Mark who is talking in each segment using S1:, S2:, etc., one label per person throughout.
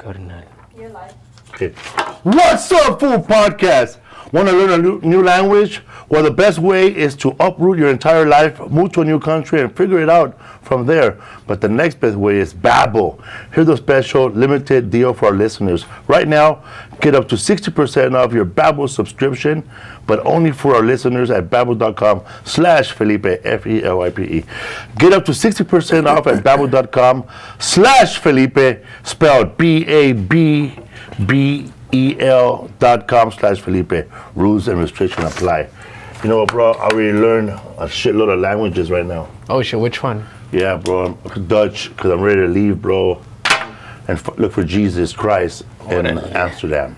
S1: Carnal.
S2: You're live.
S3: Okay. What's up, Fool Podcast? Want to learn a new language? Well, the best way is to uproot your entire life, move to a new country, and figure it out from there. But the next best way is Babbel. Here's a special limited deal for our listeners. Right now, get up to 60% off your Babbel subscription, but only for our listeners at babbel.com/Felipe, Felipe. Get up to 60% off at babbel.com/Felipe, spelled BABBEL.com/Felipe. Rules and restrictions apply. You know what, bro? I already learned a shitload of languages right now.
S1: Oh shit, which one?
S3: Yeah, bro. I'm Dutch, because I'm ready to leave, bro, and look for Jesus Christ in Amsterdam.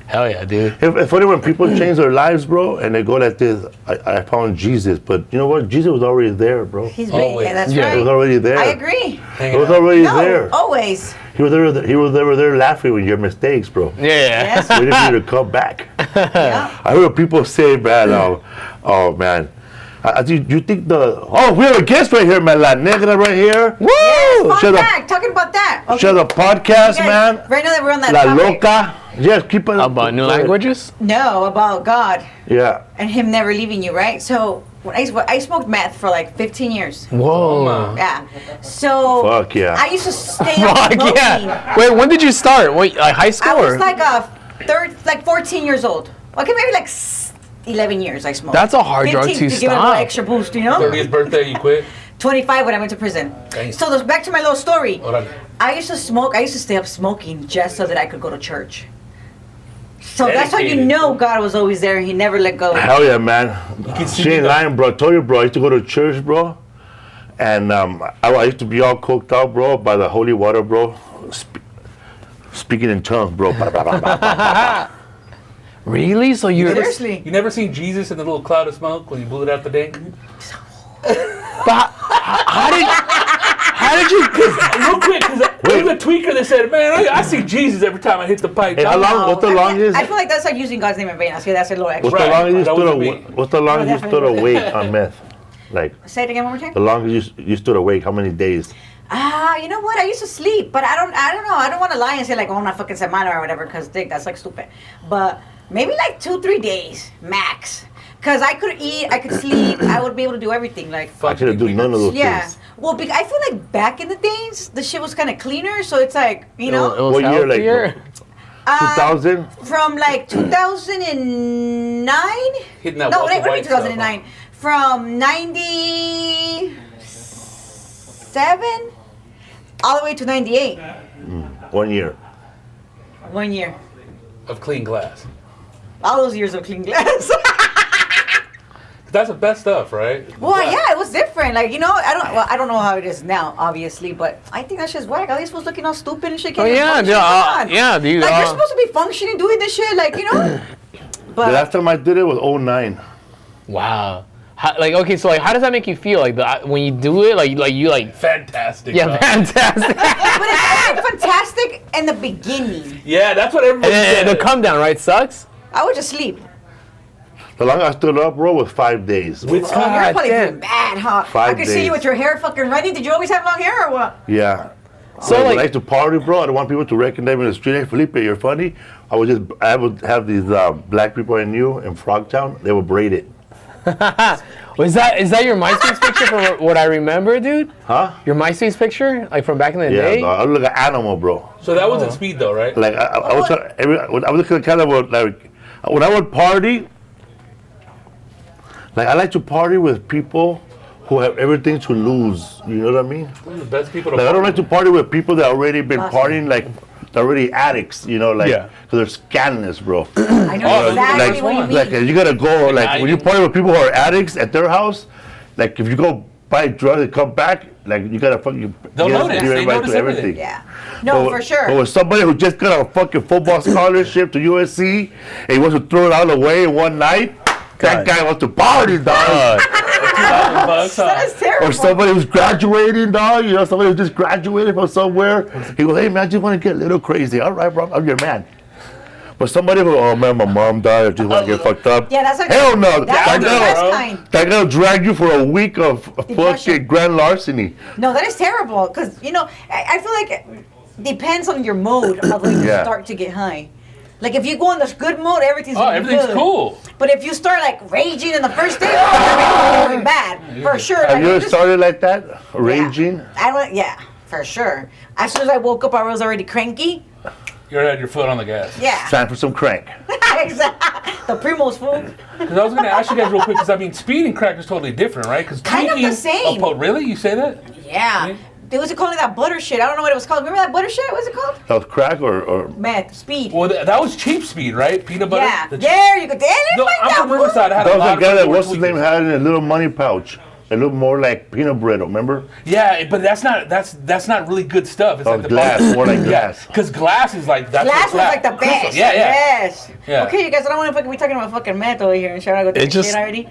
S1: Hell yeah, dude.
S3: It's funny when people change their lives, bro, and they go like this, I found Jesus, but you know what? Jesus was already there, bro.
S2: He's right. Yeah, that's right.
S3: He was already there.
S2: I agree.
S3: He was already there.
S2: Always.
S3: He was there laughing with your mistakes, bro.
S1: Yeah.
S2: Yes.
S3: Waiting for you to come back.
S2: Yeah.
S3: I heard people say, man, oh man. You think we have a guest right here, man. La Negra right here.
S2: Woo! Yes, fun fact, talking about that.
S3: Okay. Share the podcast, man.
S2: Right now that we're on that
S3: La
S2: topic.
S3: Loca. Yes, keep it.
S1: About new languages?
S2: No, about God.
S3: Yeah.
S2: And him never leaving you, right? So when I smoked meth for like 15 years.
S1: Whoa.
S2: Yeah. So
S3: Fuck yeah.
S2: I used to stay up
S1: Fuck
S2: smoking.
S1: yeah. Wait, when did you start? Wait, like high school?
S2: I was like 14 years old. Okay, maybe like 11 years I smoked.
S1: That's a hard drug to
S2: give it a little
S1: stop.
S2: extra boost, you know?
S4: 30th birthday, you quit?
S2: 25 when I went to prison.
S4: Dang.
S2: So back to my little story.
S4: Órale.
S2: I used to smoke. I used to stay up smoking just so that I could go to church. So that's how you
S4: Dedicated.
S2: know God was always there. He never let go.
S3: Hell yeah, man.
S4: can see
S3: She ain't
S4: that.
S3: lying, bro. I told you, bro. I used to go to church, bro. And I used to be all coked out, bro, by the holy water, bro. Speaking in tongues, bro.
S1: Really? So you're...
S2: Seriously.
S4: You never seen Jesus in the little cloud of smoke when you blew it out the dank?
S1: But how did you...
S4: Real quick, because there was a tweaker that said, man, I see Jesus every time I hit the pipe.
S3: Hey, how long? What's the longest?
S2: I feel like that's like using God's name in vain. I say that's a little extra.
S3: What's the
S4: Right,
S3: longest you
S4: that
S3: stood
S4: wasn't me.
S3: What's the longest you stood awake on meth? Like
S2: Say it again one more time.
S3: the longest you stood awake? How many days?
S2: You know what? I used to sleep, but I don't know. I don't want to lie and say like, oh, not fucking semana or whatever, because that's like stupid. But maybe like 2-3 days max. Cause I could eat, I could sleep, I would be able to do everything. Like
S3: I couldn't do none of those
S2: yeah.
S3: things.
S2: Well, I feel like back in the days, the shit was kind of cleaner. So it's like, you know,
S1: It was
S3: What year, like,
S1: healthier?
S3: 2000?
S2: from like 2009.
S4: Hitting that
S2: No,
S4: Walter
S2: wait, what do you mean
S4: White stuff,
S2: 2009? From 97 all the way to 98.
S3: 1 year.
S2: 1 year.
S4: Of clean glass.
S2: All those years of clean glass.
S4: That's the best stuff, right?
S2: Well, yeah, it was different. Like, you know, I don't know how it is now, obviously, but I think that shit's whack. All these fools looking all stupid and shit.
S1: Oh, yeah, dude, dude.
S2: Like, you're supposed to be functioning, doing this shit, like, you know. But
S3: The last time I did it was 09.
S1: Wow. Okay, so like, how does that make you feel? Like, when you do it, like you like...
S4: Fantastic.
S1: Yeah,
S4: bro.
S1: fantastic.
S2: but it's fantastic in the beginning.
S4: Yeah, that's what everybody
S1: And
S4: said.
S1: then the come down, right, sucks?
S2: I would just sleep.
S3: The longest I stood up, bro, was 5 days.
S4: With
S2: Oh, you're probably
S1: damn.
S2: doing bad, huh?
S3: 5
S2: I can see
S3: days.
S2: you with your hair fucking running. Did you always have long hair or what?
S3: Yeah.
S1: So,
S3: When
S1: like-
S3: I used to party, bro, I don't want people to recognize me in the street. Hey, Felipe, you're funny. I would have these black people I knew in Frogtown. They would braid it.
S1: Is that your MySpace picture from what I remember, dude?
S3: Huh?
S1: Your MySpace picture, like from back in the
S3: Yeah,
S1: day?
S3: dog. I look like an animal, bro.
S4: So that wasn't speed, though, right?
S3: Like I was kind of like when I would party. Like I like to party with people who have everything to lose. You know what I mean?
S4: One of the best people to
S3: Like I don't like to party with people that already been partying. Like they're already addicts. You know, like
S1: Yeah.
S3: because they're scandalous, bro.
S2: I know exactly
S3: like,
S2: what you mean.
S3: like you gotta go. Like when you party with people who are addicts at their house, like if you go buy drugs and come back, like you gotta fucking
S4: They'll notice.
S3: give
S4: They
S3: everybody
S4: notice
S3: to
S4: everything.
S2: Yeah. No, for
S3: But
S2: sure.
S3: with somebody who just got a fucking football scholarship to USC and he wants to throw it all away in one night, that guy wants to party, dog.
S4: $2,000, huh?
S2: That is terrible.
S3: Or somebody who's graduating, dog. You know, somebody who just graduated from somewhere. He goes, hey, man, I just want to get a little crazy. All right, bro, I'm your man. But somebody who, oh, man, my mom died. I just want to get fucked up.
S2: Yeah, that's like
S3: Hell no.
S2: That's
S3: That
S2: the
S3: guy-
S2: best kind.
S3: That gonna drag you for a week of
S2: Depression.
S3: fucking grand larceny.
S2: No, that is terrible. Because, you know, I feel like depends on your mode of when you start to get high. Like if you go in this good mode, everything's
S4: everything's
S2: good.
S4: cool.
S2: But if you start like raging in the first day, everything's going bad for sure.
S3: Have you ever started like that, raging?
S2: Yeah, for sure. As soon as I woke up, I was already cranky.
S4: You already had your foot on the gas.
S2: Yeah.
S3: Time for some crank.
S2: Exactly. The Primo's food.
S4: Because I was going to ask you guys real quick, because I mean, speed and crack is totally different, right? Because
S2: Kind of the same.
S4: Oh, really? You say that?
S2: Yeah. They was calling that butter shit. I don't know what it was called. Remember that butter shit? What's it called?
S3: That was crack or
S2: Meth. Speed.
S4: Well, that was cheap speed, right? Peanut butter?
S2: Yeah.
S4: The
S2: There you go. Damn,
S4: No, I'm from Riverside. I had
S3: that
S4: a
S3: was
S4: lot
S3: the guy
S4: of
S3: that
S4: friends
S3: what's his
S4: who
S3: name
S4: were
S3: had in a little money pouch. It looked more like peanut brittle, remember?
S4: Yeah, but that's not really good stuff. It's
S3: Oh,
S4: like the
S3: glass, more like glass.
S4: Because glass is like that's
S2: Glass was like the
S4: crystal.
S2: best.
S4: Yeah, yeah.
S2: Yes.
S4: Yeah.
S2: Okay, you guys, I don't want to fucking be talking about fucking meth over here and shit. I go take
S1: just-
S2: shit already.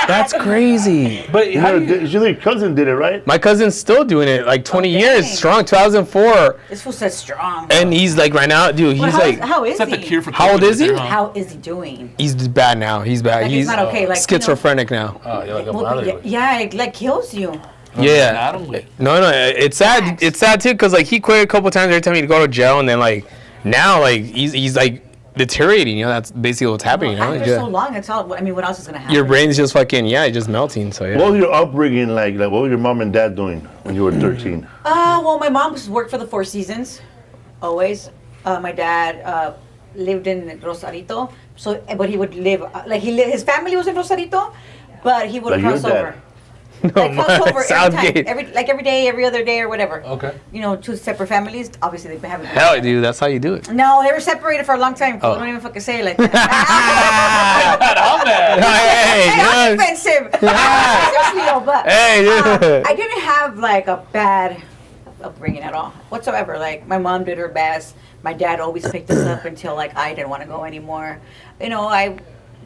S1: That's crazy.
S4: But
S3: You
S4: how
S3: know,
S4: do you,
S3: your cousin did it, right?
S1: My cousin's still doing it, like 20
S2: dang.
S1: years strong, 2004,
S2: This fool says strong.
S1: and he's like right now, dude.
S2: But
S1: He's like,
S2: how is
S4: is that
S2: he?
S4: the cure for
S1: How old
S4: COVID
S1: is he?
S4: there, huh?
S2: How is he doing?
S1: he's bad now. He's bad.
S2: Like, he's not okay. Like
S1: schizophrenic now.
S4: Oh, yeah, like a
S2: You know,
S4: brother.
S2: yeah, it like kills you.
S1: Yeah.
S4: Not only.
S1: No, it's sad.
S2: Facts.
S1: It's sad too, cause like he quit a couple times every time he'd go to jail, and then like now like he's like deteriorating. You know, that's basically what's happening. You know,
S2: After so long, it's all. I mean, what else is gonna happen?
S1: your brain's just fucking just melting. So yeah.
S3: What was your upbringing like? Like, what were your mom and dad doing when you were 13?
S2: Well, my mom worked for the Four Seasons, always. My dad lived in Rosarito, so but he would live his family was in Rosarito, but he would
S3: Like your
S2: cross
S3: dad.
S2: over.
S1: No,
S2: Like cross over every
S1: Southgate.
S2: time, every day, every other day, or whatever.
S4: Okay.
S2: You know, two separate families. Obviously, they haven't.
S1: Hell, dude, that's how you do it.
S2: No, they were separated for a long time.
S1: Oh.
S2: Don't even fucking say it like that.
S4: I'm mad.
S1: Hey,
S2: I'm
S1: dude.
S2: offensive.
S1: Yeah.
S2: Seriously, though, but
S1: Hey, dude.
S2: I didn't have like a bad upbringing at all whatsoever. Like my mom did her best. My dad always picked us up until like I didn't want to go anymore. You know,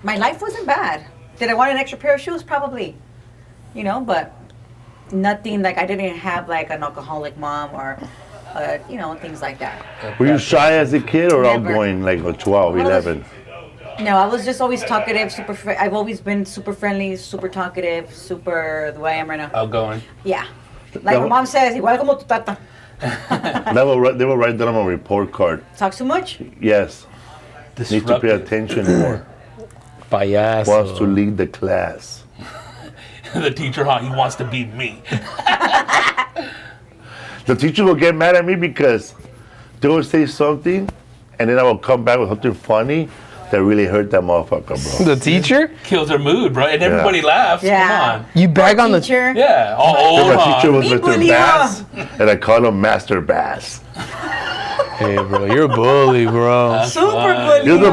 S2: my life wasn't bad. Did I want an extra pair of shoes? Probably. You know, but nothing like I didn't have like an alcoholic mom or you know, things like that.
S3: Were you shy as a kid or
S2: Never.
S3: outgoing like a 12, 11?
S2: No, I was just always talkative, I've always been super friendly, super talkative, super the way I am right now.
S4: Outgoing.
S2: Yeah. Like my mom says, igual como tu tata.
S3: They will write that on a report card.
S2: Talks too much?
S3: Yes. Need to pay
S4: Disruptive.
S3: attention more.
S1: Payaso.
S3: Wants to lead the class.
S4: The teacher, he wants to be me.
S3: The teacher will get mad at me because they will say something and then I will come back with something funny that really hurt that motherfucker, bro.
S1: The teacher?
S4: Kills her mood, bro. And everybody laughs.
S2: Yeah.
S4: Come on.
S1: You bag on the
S2: Teacher.
S4: Yeah.
S3: So
S4: Oh,
S3: my teacher was
S2: Me
S3: Mr.
S2: bully,
S3: Bass, and I call him Master Bass.
S1: Hey, bro, you're a bully, bro.
S2: Super
S4: fine.
S2: bully.
S3: You're the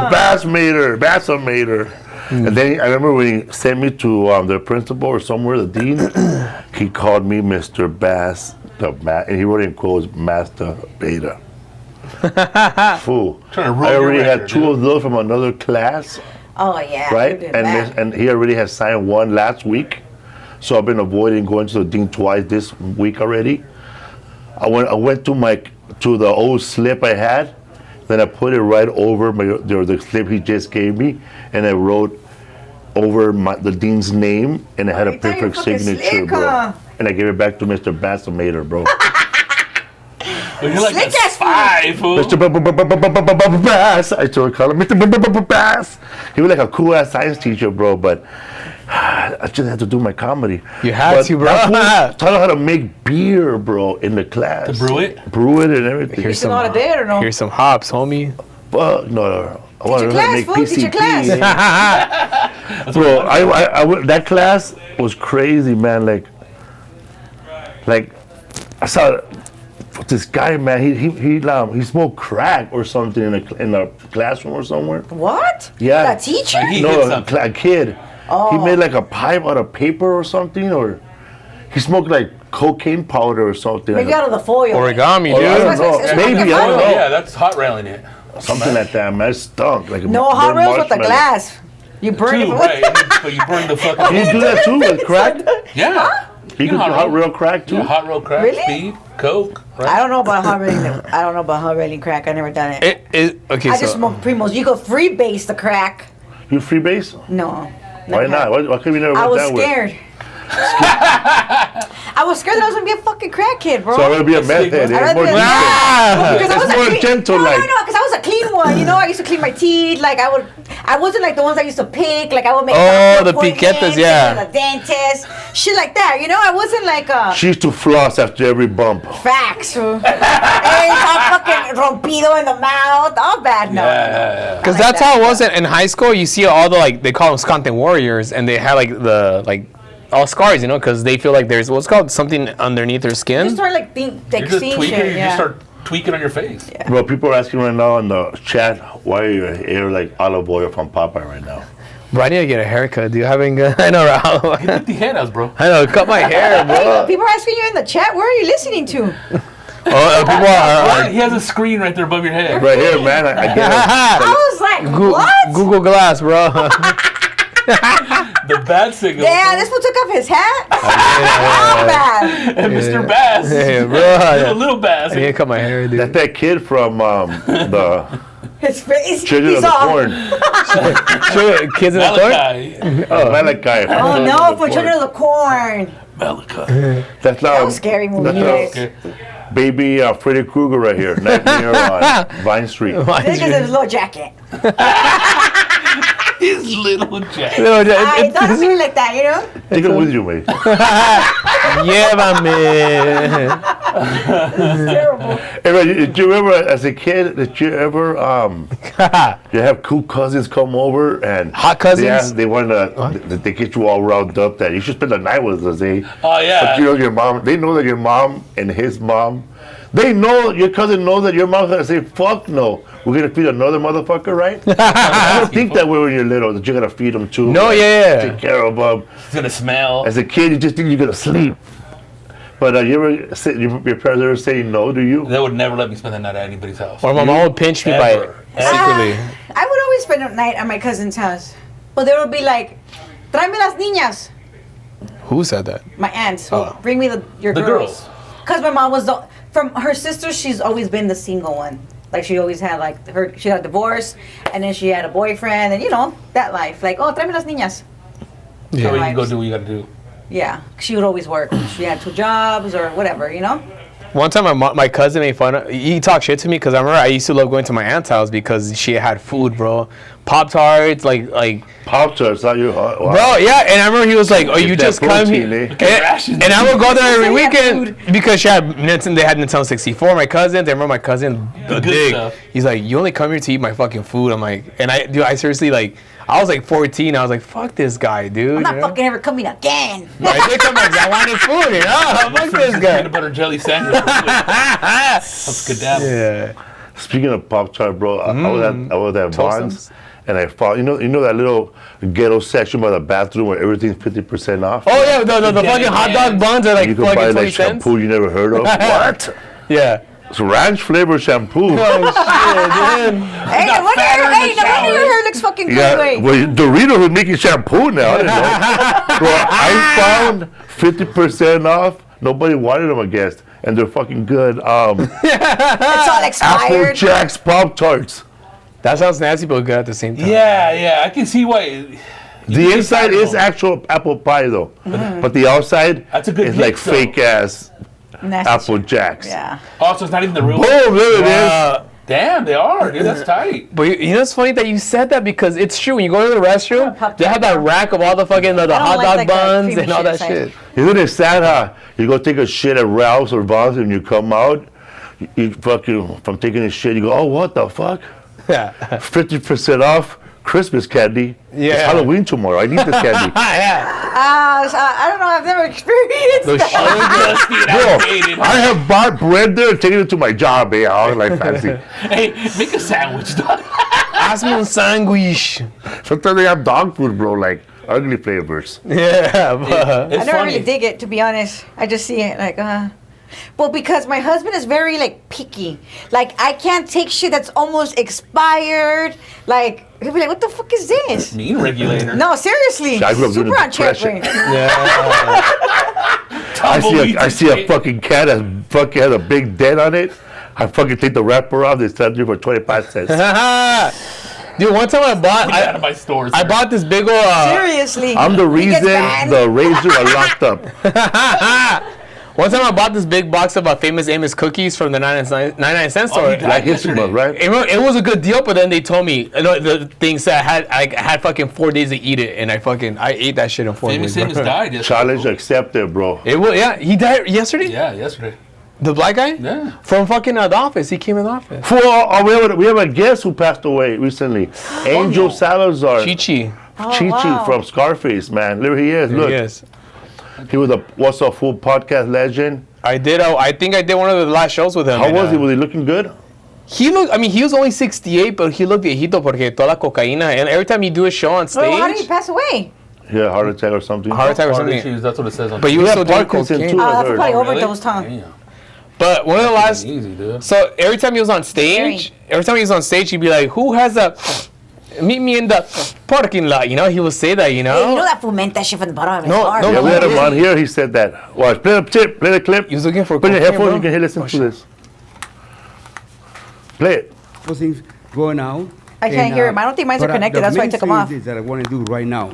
S3: Bassmater. And then I remember when he sent me to the principal or somewhere, the dean, he called me Mr. Bass, and he wrote in quotes, Master Beta. Fool.
S4: Trying to ruin
S3: I
S4: your
S3: already had
S4: record,
S3: two
S4: dude.
S3: of those from another class,
S2: Oh, yeah.
S3: right?
S2: you did that.
S3: And he already has signed one last week. So I've been avoiding going to the dean twice this week already. I went to the old slip I had, then I put it right over the slip he just gave me, and I wrote over the dean's name, and it had a
S2: you thought you were
S3: perfect
S2: fucking
S3: signature,
S2: slick,
S3: bro.
S2: huh?
S3: And I gave it back to Mr. Bassamator, bro.
S4: But you're like
S2: Slick
S4: a
S2: ass
S4: spy, fool.
S3: Mr. Bass. I still call him Mr. Bass. He was like a cool ass science teacher, bro, but I just had to do my comedy.
S1: You had to, bro.
S3: Taught us how to make beer, bro, in the class.
S4: To brew it?
S3: Brew it and everything.
S1: Here's
S2: You know how to do it or no?
S1: Here's some hops, homie.
S3: Fuck, no. I want to
S2: class,
S3: make
S2: fool, teach your
S3: PCP.
S2: class.
S3: Bro, that class was crazy, man. Like I saw this guy, man. He smoked crack or something in a classroom or somewhere.
S2: What?
S3: Yeah.
S2: That teacher?
S4: Like he hit
S3: No,
S4: something.
S3: a kid.
S2: Oh.
S3: He made like a pipe out of paper or something, or he smoked like cocaine powder or something.
S2: Maybe out of the foil.
S1: Origami,
S3: Or I
S1: dude.
S3: don't know.
S2: It's
S3: Maybe,
S2: fucking
S3: I don't
S4: Oh,
S3: know.
S4: yeah, that's hot railing it.
S3: Something like that, man. It stunk. Like
S2: No hot
S3: burnt
S2: rails with the
S3: marshmallow.
S2: glass. You burn it.
S4: Two,
S2: for
S4: right. But you burn the fucking.
S3: You do that too with crack?
S4: Yeah.
S3: You can do hot rail crack too?
S4: Yeah, hot roll crack,
S2: Really?
S4: speed, coke, right?
S2: I don't know about hot railing. I don't know about hot railing crack. I never done it.
S1: Okay,
S2: I
S1: so
S2: just smoke Primos. You go freebase the crack.
S3: You freebase?
S2: No.
S3: Why not? Why could we never
S2: I
S3: went
S2: was
S3: that way?
S2: scared. I was scared that I was gonna be a fucking crackhead, bro.
S3: So I'm gonna be a meth head.
S2: I'd rather
S3: More
S2: be a-
S3: decent.
S2: Because I was
S3: It's more gentle,
S2: no,
S3: like.
S2: no, because I was a clean one. You know, I used to clean my teeth. Like I wasn't like the ones I used to pick. Like I would make.
S1: Oh,
S2: doctor
S1: the piquetas,
S2: appointments,
S1: yeah.
S2: The dentist, shit like that. You know, I wasn't like
S3: She used to floss after every bump.
S2: facts. Hey, all fucking rompido in the mouth, all bad. No,
S1: Because that's how it was in high school. You see all the like they call them Scontan warriors, and they have like the like all scars, you know, because they feel like there's what's called something underneath their
S2: You
S1: skin.
S2: start like
S4: You just
S2: seeing
S4: tweak it.
S2: shit.
S4: You just start tweaking on your face.
S2: Yeah.
S3: Bro, people are asking right now in the chat, why are your hair like olive oil from Popeye right now?
S1: Bro, I need to get a haircut. Do you having? I know, Raul.
S4: Get the head bro.
S1: I know. Cut my hair,
S2: Hey,
S1: bro.
S2: people are asking you in the chat, where are you listening to?
S1: People are.
S4: He has a screen right there above your head.
S3: Right here, man. I get it.
S2: I was like, what?
S1: Google Glass, bro.
S4: The bad signal.
S2: Damn, this fool took off his hat? How bad?
S4: And Mr. Bass.
S1: Hey, bro.
S4: Little Bass.
S1: I need to cut my hair, dude.
S3: That's that kid from the
S2: His face.
S3: Children
S2: he's
S3: of the
S2: off.
S3: Corn.
S1: Sure, kids in the corn.
S4: Malachi.
S3: Malachi.
S2: Oh no, for Children of the Corn.
S4: Malachi.
S3: That's
S2: That was a scary movie,
S3: That's
S2: guys.
S4: Okay.
S3: baby Freddy Krueger right here. Nightmare on Vine Street.
S2: This is his little jacket.
S4: His little jacket.
S1: No,
S2: I thought of me like that, you know?
S3: Take it with you, mate.
S1: yeah, my man.
S2: It's terrible.
S3: Hey, man, did you remember as a kid, did you ever you have cool cousins come over and
S1: Hot cousins?
S3: they want to they get you all riled up that you should spend the night with us, eh?
S4: Oh, yeah.
S3: But you know your mom, they know that your mom and his mom, they know your cousin knows that your mom's gonna say, fuck no, we're gonna feed another motherfucker, right? I don't think that way when you're little, that you're gonna feed them too.
S1: No, yeah.
S3: Take care of them.
S4: It's gonna smell.
S3: As a kid, you just think you're gonna sleep. But you ever say, your parents ever say no to you?
S4: They would never let me spend the night at anybody's house.
S1: Or my mom would pinch me by
S4: Ever.
S1: secretly.
S2: I would always spend a night at my cousin's house. But they would be like, tráeme las niñas.
S1: Who said that?
S2: My aunts will bring me your
S4: The
S2: girls. Because my mom was from her sister, she's always been the single one. Like she always had she got divorced and then she had a boyfriend and you know, that life. Like, oh, tráeme las niñas.
S4: So you can go do what you gotta do.
S2: Yeah, she would always work. She had 2 jobs or whatever, you know?
S1: One time, my cousin made fun of. He talked shit to me because I remember I used to love going to my aunt's house because she had food, bro. Pop-Tarts, like.
S3: Pop-Tarts, not you. Wow.
S1: Bro, yeah, and I remember he was like, "Oh, you
S3: Get
S1: just
S3: that
S1: come
S3: protein,
S1: here,"
S3: eh?
S1: and I would go there every
S2: She had
S1: weekend because they had Nintendo 64. My cousins, I remember my cousin,
S4: The good
S1: Dig.
S4: stuff.
S1: He's like, "You only come here to eat my fucking food." I'm like, and I seriously like. I was like 14. I was like, fuck this guy, dude.
S2: I'm not
S1: you know?
S2: fucking ever coming again.
S1: I did come back 'cause I wanted food, you know? Fuck this guy.
S4: Peanut butter jelly sandwich. That's good damn.
S1: Yeah.
S3: Speaking of Pop-Tart, bro, I was at Vons,
S1: Toastums?
S3: and I found, you know that little ghetto section by the bathroom where everything's 50% off?
S1: Oh, yeah, the fucking hot dog buns are like
S3: you can
S1: fucking
S3: buy
S1: 20
S3: like
S1: cents.
S3: shampoo you never heard of. What?
S1: Yeah.
S3: It's ranch flavored shampoo.
S1: Oh, shit, dude.
S2: Hey, no wonder your hair looks fucking good.
S3: Yeah,
S2: Wait.
S3: well, Doritos was making shampoo now. I didn't know. Bro, I found 50% off. Nobody wanted them, I guess, and they're fucking good.
S2: It's all
S3: Apple
S2: expired.
S3: Jacks Pop-Tarts.
S1: That sounds nasty, but good at the same time.
S4: Yeah, I can see why.
S3: The inside is actual apple pie though, but the outside
S4: That's a good
S3: is like
S4: mix, though.
S3: fake ass
S2: Nasty
S3: Apple
S2: shit.
S3: Jacks.
S2: Yeah.
S4: Oh, so it's not even the real.
S3: Boom, there it is.
S4: Damn, they are, dude. That's tight.
S1: But you know it's funny that you said that because it's true. When you go to the restroom, they have that rack of all the fucking the hot dog
S2: like the
S1: buns
S2: creamy
S1: and all that
S2: shit,
S1: shit.
S3: Isn't it sad how you go take a shit at Ralph's or Vons and you come out, you fucking from taking a shit, you go, oh, what the fuck?
S1: Yeah.
S3: 50% off Christmas candy.
S1: Yeah.
S3: It's Halloween tomorrow. I need this candy.
S1: Yeah.
S2: So I don't know. I've never experienced
S1: Those
S2: that.
S4: Dusty and
S3: Bro,
S4: outdated.
S3: I have bought bread there and taken it to my job, eh? I was like fancy.
S4: Hey, make a sandwich, dog.
S1: Asmo sandwich.
S3: Sometimes they have dog food, bro, like ugly flavors.
S1: Yeah, but
S4: It's
S2: I never
S4: funny.
S2: really dig it, to be honest. I just see it like, Well, because my husband is very, like, picky. Like, I can't take shit that's almost expired. Like, he'll be like, what the fuck is this?
S4: Mean regulator.
S2: No, seriously.
S3: I grew up during
S2: Super
S3: the
S2: on check
S3: Depression.
S2: rate.
S3: I see a fucking cat that fucking has a big dent on it. I fucking take the wrapper off. They sell it for 25 cents.
S1: Dude, one time I bought.
S4: Get out of my stores.
S1: I bought this big old.
S2: Seriously.
S3: I'm the
S2: He gets
S3: reason
S2: banned.
S3: the Razor are locked up.
S1: One time I bought this big box of Famous Amos cookies from the 99 cent store.
S4: you did?
S3: Like history month, right?
S1: It was a good deal, but then they told me the thing said I had fucking 4 days to eat it, and I ate that shit in 4 days.
S4: Famous Amos died yesterday.
S3: Challenge accepted, bro.
S1: It was, yeah. He died yesterday.
S4: Yeah, yesterday.
S1: The black guy.
S4: Yeah.
S1: From fucking the office. He came in the office.
S3: We have a guest who passed away recently. Angel Salazar.
S1: Chichi.
S3: Chichi
S2: wow.
S3: from Scarface, man. There he is. Look.
S1: Yes.
S3: He was a What's Up Fool podcast legend.
S1: I did. I think I did one of the last shows with him.
S3: How was he? Was he looking good?
S1: He looked. I mean, he was only 68, but he looked viejito porque toda la cocaína. And every time he do a show on stage,
S2: Well, how did he pass away?
S3: Yeah, heart attack or something.
S1: heart attack or
S4: Heart
S1: something.
S4: issues, that's what it says on
S1: But you
S3: He
S1: were
S3: had
S1: still doing
S3: Parkinson
S1: cocaine.
S3: too. I
S2: That's
S3: heard.
S2: probably
S4: Really?
S2: overdosed, huh?
S4: Damn.
S1: But one of the last.
S4: Easy, dude.
S1: So every time he was on stage, he'd be like, "Who has a meet me in the parking lot?" You know, he would say that. You
S2: Hey, you
S1: know,
S2: know that fool meant that shit from the bottom of his
S1: No,
S2: heart.
S1: no,
S3: Yeah, we had him
S1: Really?
S3: on here. He said that. Watch, play the clip.
S1: he was looking for.
S3: Put your
S1: cocaine,
S3: headphones.
S1: bro.
S3: You can hear. Listen to this. Play it.
S5: Those things going out.
S2: I can't hear him. I don't think mines are
S5: but
S2: connected.
S5: the
S2: That's why I
S5: main
S2: took them
S5: thing
S2: off.
S5: is that I want to do right now.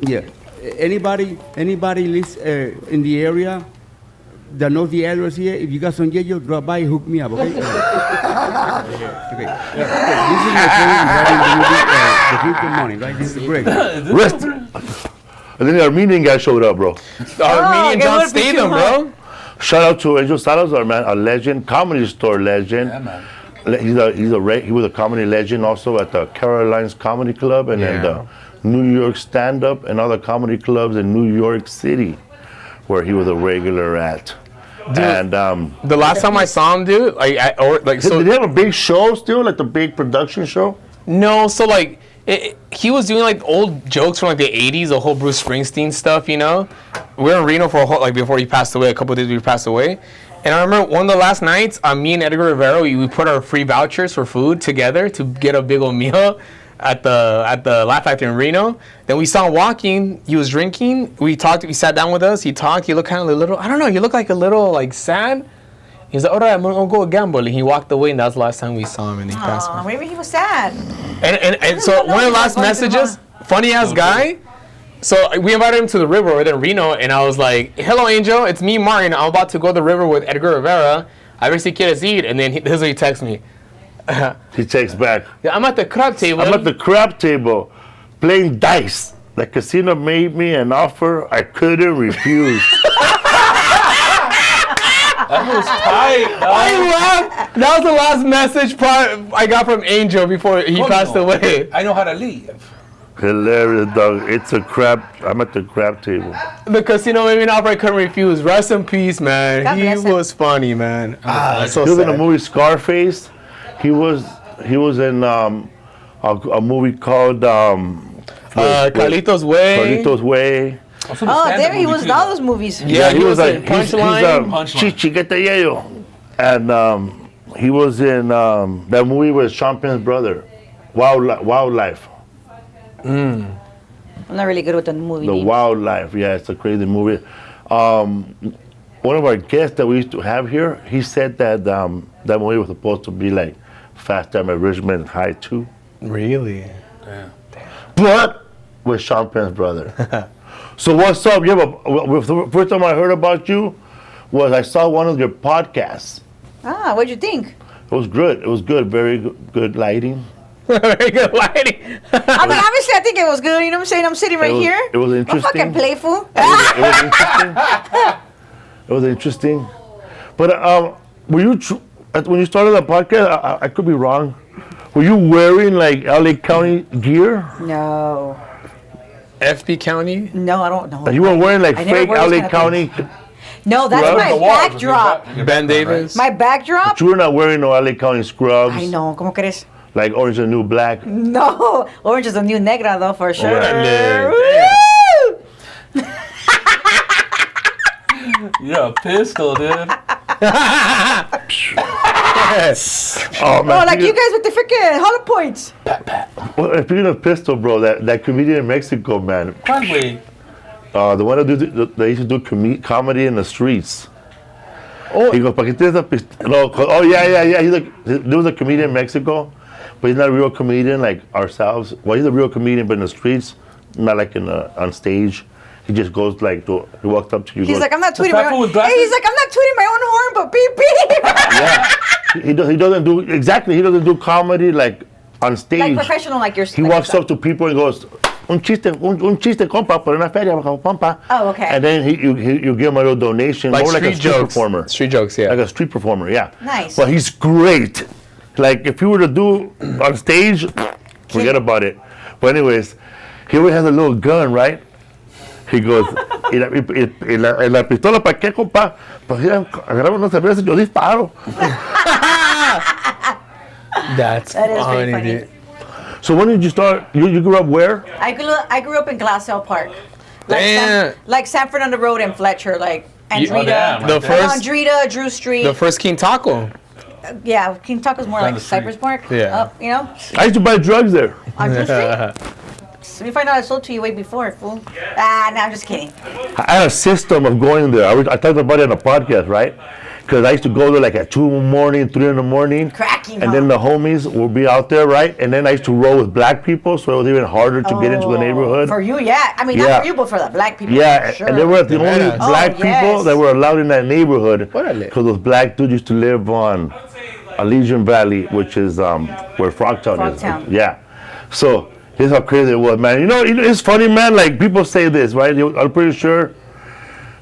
S5: Yeah. Anybody lives in the area that knows the address here? If you got some yayo, drop by, hook me up, okay? Okay. This is my friend regarding the crypto money, right? This is Greg.
S3: Rest. And then the Armenian guy showed up, bro.
S1: Armenian
S2: get
S1: John
S2: one for
S1: Statham,
S2: you, huh?
S1: bro.
S3: Shout out to Angel Salazar, man, a legend, comedy store legend.
S4: Yeah, man.
S3: He was a comedy legend also at the Caroline's Comedy Club and then
S1: Yeah.
S3: the New York Stand Up and other comedy clubs in New York City, where he was a regular at. And
S1: The last time I saw him, dude, so
S3: did he have a big show still, like the big production show?
S1: no, so like he was doing like old jokes from like the 80s, the whole Bruce Springsteen stuff, you know. We were in Reno for a whole, like before he passed away, a couple of days before he passed away. And I remember one of the last nights, me and Edgar Rivera, we put our free vouchers for food together to get a big old meal at the Laugh Factory in Reno. Then we saw him walking. He was drinking. We talked. He sat down with us. He talked. He looked kind of a little. I don't know. He looked like a little like sad. He's like, "All right, I'm gonna go gamble." And he walked away, and that was the last time we saw him. And he passed away.
S2: Aw, maybe he was sad.
S1: And so one of the last messages, funny ass guy. So we invited him to the river in Reno, and I was like, "Hello, Angel. It's me, Martin. I'm about to go to the river with Edgar Rivera. A ver si quieres ir." And then this is what he texts me.
S3: He takes back.
S1: I'm at the crab table.
S3: I'm at the crab table playing dice. The casino made me an offer I couldn't refuse.
S4: That was tight, dog.
S1: I laughed. That was the last message I got from Angel before he passed away.
S4: I know how to leave.
S3: Hilarious, dog. It's a crab. I'm at the crab table.
S1: The casino made me an offer I couldn't refuse. Rest in peace, man.
S2: God
S1: He
S2: bless him.
S1: was funny, man. So
S3: He was in the
S1: sad.
S3: movie Scarface. He was in a movie called
S1: Carlitos Way.
S3: Carlitos Way.
S2: Oh, there he was in all those movies.
S1: Yeah, he was like
S3: he's
S1: Punchline.
S3: Chichi, get the yayo. And he was in that movie with Sean Penn's brother, Wildlife.
S2: I'm not really good with the movie
S3: The
S2: names.
S3: Wildlife, yeah, it's a crazy movie. One of our guests that we used to have here, he said that that movie was supposed to be like Fast Time at Richmond High 2,
S1: Really?
S3: but with Sean Penn's brother. So what's up? You have the first time I heard about you was I saw one of your podcasts.
S2: Ah, what'd you think?
S3: It was good. It was good. Very good lighting.
S1: Very good lighting.
S2: I mean, obviously, I think it was good. You know what I'm saying? I'm sitting right here.
S3: It was
S2: I'm
S3: interesting.
S2: fucking playful.
S3: It was interesting. It was interesting. But were you when you started the podcast? I could be wrong. Were you wearing like LA County gear?
S2: No.
S1: FB County?
S2: No, I don't know.
S3: You weren't wearing like
S2: I never
S3: fake
S2: wear those
S3: LA
S2: kind of
S3: County.
S2: No, that's
S3: Scrubs?
S2: my
S4: The walls,
S2: backdrop.
S1: Ben Davis?
S2: My backdrop?
S3: You were not wearing no LA County scrubs.
S2: I know. ¿Cómo crees?
S3: Like Orange and New Black.
S2: No. Orange is the new Negra, though, for sure.
S1: Órale.
S2: Woo!
S4: You're a pistol, dude.
S3: Oh man.
S2: Oh, like you guys with the freaking hollow points.
S3: Well, speaking of pistol, bro, that comedian in Mexico, man.
S4: Probably.
S3: The one that they used to do comedy in the streets.
S1: Oh.
S3: He goes, ¿para qué tienes esa pistola? No, oh, yeah. There was a comedian in Mexico, but he's not a real comedian like ourselves. Well, he's a real comedian, but in the streets, not like on stage. He just goes like, he walks up to you.
S2: He's like, I'm not tweeting
S4: fat
S2: my
S4: fool
S2: own.
S4: with glasses?
S2: Hey, he's like, I'm not tweeting my own horn, but beep beep.
S3: Yeah, he doesn't do exactly. He doesn't do comedy like on stage.
S2: Like professional, like you're.
S3: He walks up to people and goes, un chiste, compa, por una feria, compa.
S2: Oh, okay.
S3: And then you give him a little donation,
S1: Like
S3: more like a
S1: street
S3: street
S1: jokes.
S3: performer.
S1: Street jokes, yeah.
S3: Like a street performer, yeah.
S2: Nice.
S3: But he's great. Like if you were to do on stage, forget about it. But anyways, he always has a little gun, right? He goes, ¿y la pistola para qué, compa? Pues mira, agarramos una cerveza y yo disparo.
S1: That's
S2: That is
S1: funny,
S2: pretty funny.
S1: dude.
S3: So when did you start? You grew up where?
S2: I grew up in Glassell Park.
S1: Damn.
S2: Like Sanford on the Road and Fletcher, like Andrita.
S4: damn.
S1: The first-
S2: Andrita, Drew Street.
S1: The first King Taco.
S2: Yeah, King Taco's more
S4: Down
S2: like
S4: the street.
S2: Cypress Park.
S1: Yeah.
S2: Up, you know,
S3: I used to buy drugs there.
S2: on Drew Street. So you find out I sold to you way before, fool. Ah, no, I'm just kidding.
S3: I had a system of going there. I talked about it on a podcast, right? Because I used to go there like at 2 in the morning, 3 in the morning.
S2: Cracking,
S3: And then the homies would be out there, right? And then I used to roll with black people, so it was even harder to get into the neighborhood.
S2: For you, yeah. I mean,
S3: Yeah.
S2: not for you, but for the black people.
S3: Yeah,
S2: for sure.
S3: and they were the only
S1: veras.
S3: black
S2: Oh,
S3: people
S2: yes.
S3: that were allowed in that neighborhood.
S1: Órale.
S3: Because those black dudes used to live on Elysian Valley, which is where Frogtown is.
S2: Frogtown.
S3: Yeah. So here's how crazy it was, man. You know, it's funny, man. Like people say this, right? I'm pretty sure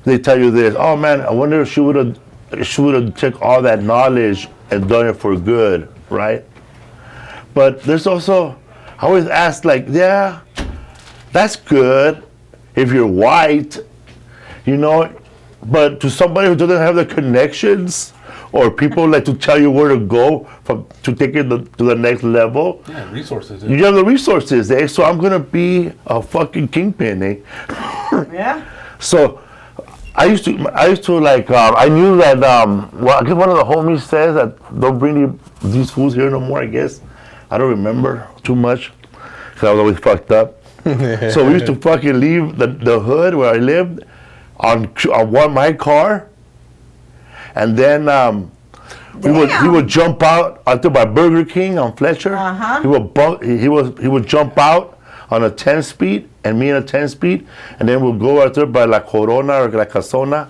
S3: they tell you this. Oh man, I wonder if she would have took all that knowledge and done it for good, right? But there's also, I always ask, like, yeah, that's good if you're white, you know, but to somebody who doesn't have the connections or people like to tell you where to go to take it to the next level,
S4: Yeah, resources.
S3: you have the resources, eh? So I'm gonna be a fucking kingpin, eh?
S2: Yeah.
S3: So I used to like, I knew that, well, I guess one of the homies says that don't bring these fools here no more, I guess. I don't remember too much, because I was always fucked up. So we used to fucking leave the hood where I lived on my car, and then he would jump out there by Burger King on Fletcher.
S2: Uh-huh.
S3: He would jump out on a 10-speed, and me in a 10-speed, and then we'll go right there by La Corona or La Casona,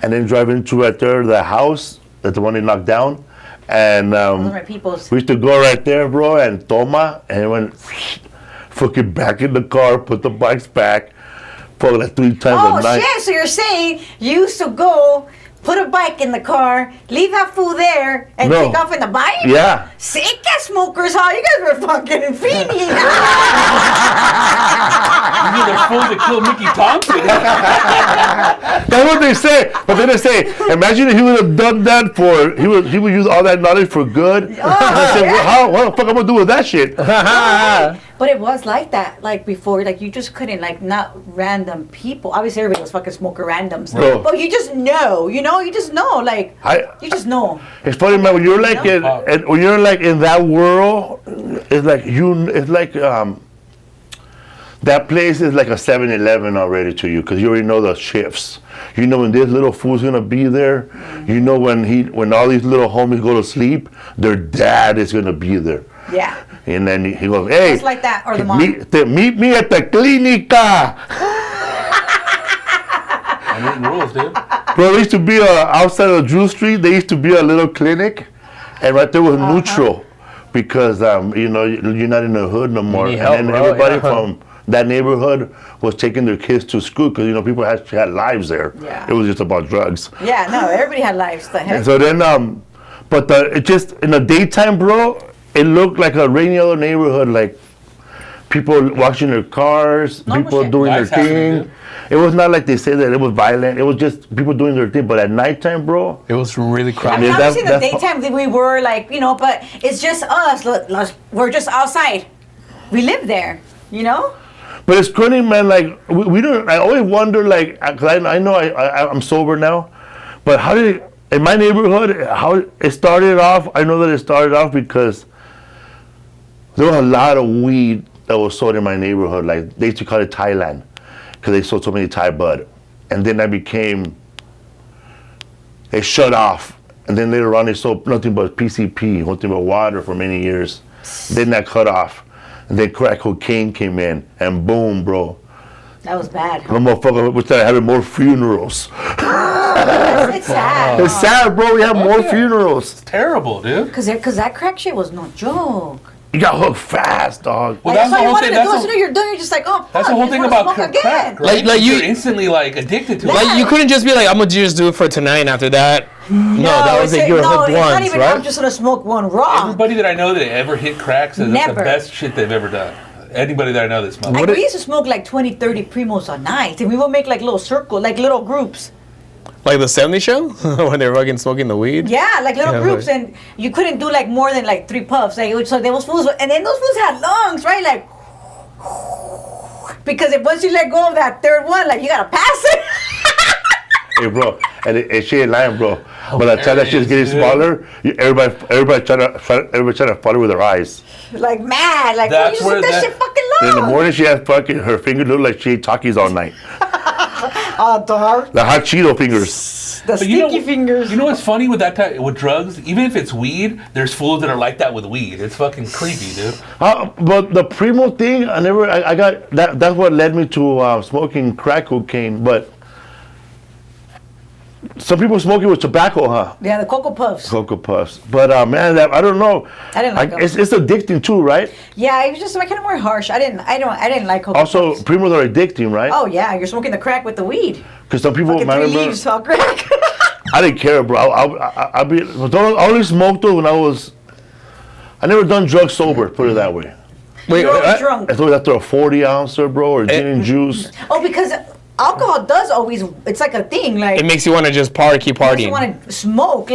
S3: and then drive into right there the house, that's the one they knocked down, and
S2: Those are my peoples.
S3: we used to go right there, bro, and toma, and went fucking back in the car, put the bikes back, fucking like 3 times
S2: Oh
S3: a night.
S2: shit! So you're saying you used to go put a bike in the car, leave that fool there, and
S3: No.
S2: take off in the bike?
S3: Yeah.
S2: Sick ass smokers, huh? You guys were fucking fiending.
S4: You're the fool that killed Mickey Thompson.
S3: That's what they say. But then they say, imagine if he would have done that he would use all that knowledge for good. I said, well, what the fuck I'm gonna do with that shit?
S2: But it was like that, like before, like you just couldn't, like, not random people. Obviously, everybody was fucking smoker randoms.
S3: Bro.
S2: But you just know, you just know, like, you just know.
S3: It's funny, man. When you're like when you're like in that world, it's like that place is like a 7-Eleven already to you, because you already know the shifts. You know when this little fool's gonna be there. You know when all these little homies go to sleep, their dad is gonna be there.
S2: Yeah.
S3: And then he goes, hey,
S2: Just like that, or the mom.
S3: meet me at the clinica.
S4: Unwritten rules, dude.
S3: Bro, there used to be outside of Drew Street, there used to be a little clinic, and right there was neutral, because you know, you're not in the hood no more.
S1: need
S3: And
S1: help,
S3: then
S1: bro,
S3: everybody
S1: yeah.
S3: from that neighborhood was taking their kids to school, because you know people had lives there.
S2: Yeah.
S3: It was just about drugs.
S2: Yeah, no, everybody had lives. The heck?
S3: And so then, but it just in the daytime, bro, it looked like a rainy other neighborhood, like people washing their cars,
S2: Normal
S3: people
S2: shit.
S3: doing
S4: Life's
S3: their
S4: happening,
S3: thing.
S4: dude.
S3: It was not like they say that it was violent. It was just people doing their thing. But at nighttime, bro,
S1: It was really
S2: I
S1: crowded.
S2: mean,
S3: Yeah,
S2: obviously, in the
S3: that's-
S2: daytime, we were like, but it's just us. Look, we're just outside. We live there, you know?
S3: but it's funny, man. Like we don't. I always wonder, like, 'cause I know I'm sober now, but how did in my neighborhood how it started off? I know that it started off because there was a lot of weed that was sold in my neighborhood. Like they used to call it Thailand, because they sold so many Thai bud, and then they shut off, and then later on they sold nothing but PCP, nothing but water for many years, Then that cut off. And then crack cocaine came in, and boom, bro.
S2: That was bad.
S3: The motherfucker, we started having more funerals.
S2: It's sad.
S3: It's sad, bro. We have more funerals.
S4: It's terrible, dude.
S2: Cause that crack shit was no joke.
S3: You got hooked fast, dog.
S4: Well,
S2: Like, that's
S4: that's the
S2: all you
S4: whole
S2: wanted
S4: thing.
S2: to do. As soon as you're done, you're just like, oh, fuck,
S4: That's the whole
S2: I just
S4: thing
S2: wanna
S4: about
S2: smoke
S4: crack,
S2: again.
S4: right?
S1: Like you-
S4: You're instantly like addicted to it.
S1: Like you couldn't just be like, I'm gonna just do it for tonight, and after that, no, that was
S2: it's
S1: like you were hooked
S2: it's not
S1: once,
S2: even,
S1: right?
S2: I'm just gonna smoke one raw.
S4: Everybody that I know that ever hit crack says that's the
S2: Never.
S4: best shit they've ever done. Anybody that I know that smokes.
S2: Like, we used to smoke like 20, 30 Primos a night, and we would make like little circle, like little groups.
S1: Like the 70 show when they were fucking smoking the weed.
S2: Yeah, like little
S1: Yeah,
S2: groups,
S1: right.
S2: and you couldn't do like more than like 3 puffs. Like, so there was fools, and then those fools had lungs, right? Like, because if once you let go of that third one, like you gotta pass it.
S3: Hey, bro, and she ain't lying, bro. By the time that shit's getting
S4: Dude.
S3: smaller, everybody trying to follow with their eyes.
S2: Like mad, like
S4: That's
S2: oh, you
S4: where
S2: took that
S4: that-
S2: shit fucking
S3: And in the
S2: long.
S3: morning, she has fucking, her finger look like she ate Takis all night.
S2: Dog.
S3: The hot Cheeto fingers.
S2: The
S4: But
S2: stinky fingers.
S4: You know what's funny with that type, with drugs? Even if it's weed, there's fools that are like that with weed. It's fucking creepy, dude.
S3: But the Primo thing, I got, that's what led me to smoking crack cocaine. But some people smoke it with tobacco, huh?
S2: Yeah, the Cocoa Puffs.
S3: Cocoa Puffs. But man, I don't know.
S2: I didn't like them.
S3: It's addicting too, right?
S2: Yeah, it was just kind of more harsh. I didn't like Cocoa
S3: Also,
S2: Puffs.
S3: Primos are addicting, right?
S2: Oh yeah, you're smoking the crack with the weed.
S3: Because some people,
S2: Fucking
S3: man, I
S2: 3
S3: remember-
S2: leaves, all crack.
S3: I didn't care, bro. I only smoked it when I never done drugs sober, put it that way.
S1: Wait,
S2: You're always drunk.
S3: I thought after a 40 ouncer, bro, or gin and juice.
S2: Oh, because alcohol does always, it's like a thing, like
S1: it makes you want to just keep
S2: you
S1: partying.
S2: want to smoke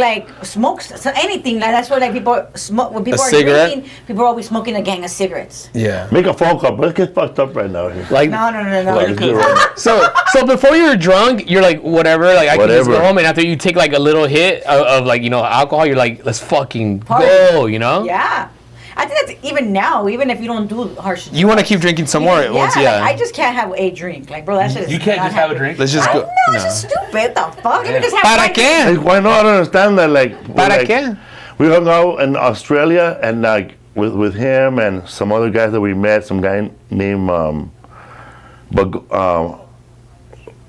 S2: so anything, like that's why like people smoke, when people are
S1: cigarette?
S2: drinking, people are always smoking a gang of cigarettes.
S1: Yeah.
S3: Make a phone call, bro. Let's get fucked up right now. Here.
S1: Like
S2: No.
S3: Let's do it right
S1: so before you were drunk, you're like whatever, like I can just go
S3: Whatever.
S1: home, and after you take like a little hit of like alcohol, you're like let's fucking
S2: Party.
S1: go, you know?
S2: Yeah, I think that's even now, even if you don't do harsh.
S1: You want to keep drinking some more once,
S2: Like,
S1: yeah.
S2: I just can't have a drink, like bro, that shit is
S4: You can't
S2: not
S4: just have a
S2: happening.
S4: drink.
S1: Let's just
S2: I
S1: go.
S2: know, it's just stupid. What the fuck? Let me just have
S1: ¿Para
S2: one
S1: qué?
S3: Like, why not? I don't understand that. Like,
S1: ¿Para
S3: like,
S1: qué?
S3: we hung out in Australia and like with him and some other guys that we met. Some guy named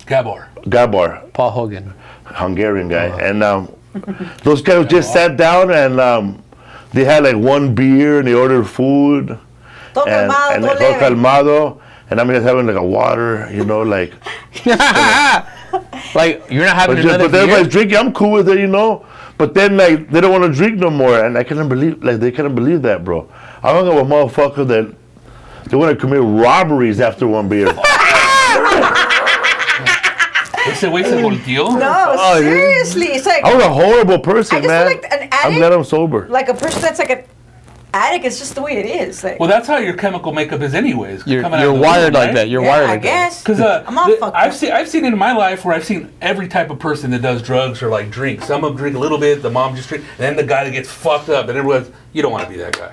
S4: Gabor.
S3: Gabor,
S1: Paul Hogan.
S3: Hungarian guy, and those guys just sat down and they had like one beer and they ordered food.
S2: Todo calmado,
S3: and
S2: todo
S3: todo
S2: leve.
S3: calmado, and I'm just having like a water, like.
S1: Like you're not having another
S3: But everybody's
S1: beer?
S3: drinking. I'm cool with it, But then like they don't want to drink no more, and I couldn't believe they couldn't believe that, bro. I don't know a motherfucker that they want to commit robberies after one beer.
S4: Ese güey se volteó.
S2: No,
S3: Oh, dude.
S2: seriously, it's like
S3: I was a horrible person,
S2: I just
S3: man.
S2: feel like an
S3: I'm
S2: addict-
S3: glad I'm sober.
S2: like a person that's like an addict. It's just the way it is. Like,
S4: Well, that's how your chemical makeup is anyways.
S1: You're
S4: coming out of the
S1: wired
S4: womb,
S1: like
S4: right?
S1: that. You're
S2: yeah,
S1: wired
S2: I
S1: like that.
S2: guess.
S4: Because
S2: I'm all fucked
S4: I've
S2: up.
S4: seen it in my life where I've seen every type of person that does drugs or like drinks. Some of them drink a little bit, the mom just drink, and then the guy that gets fucked up, and everyone's, you don't want to be that guy.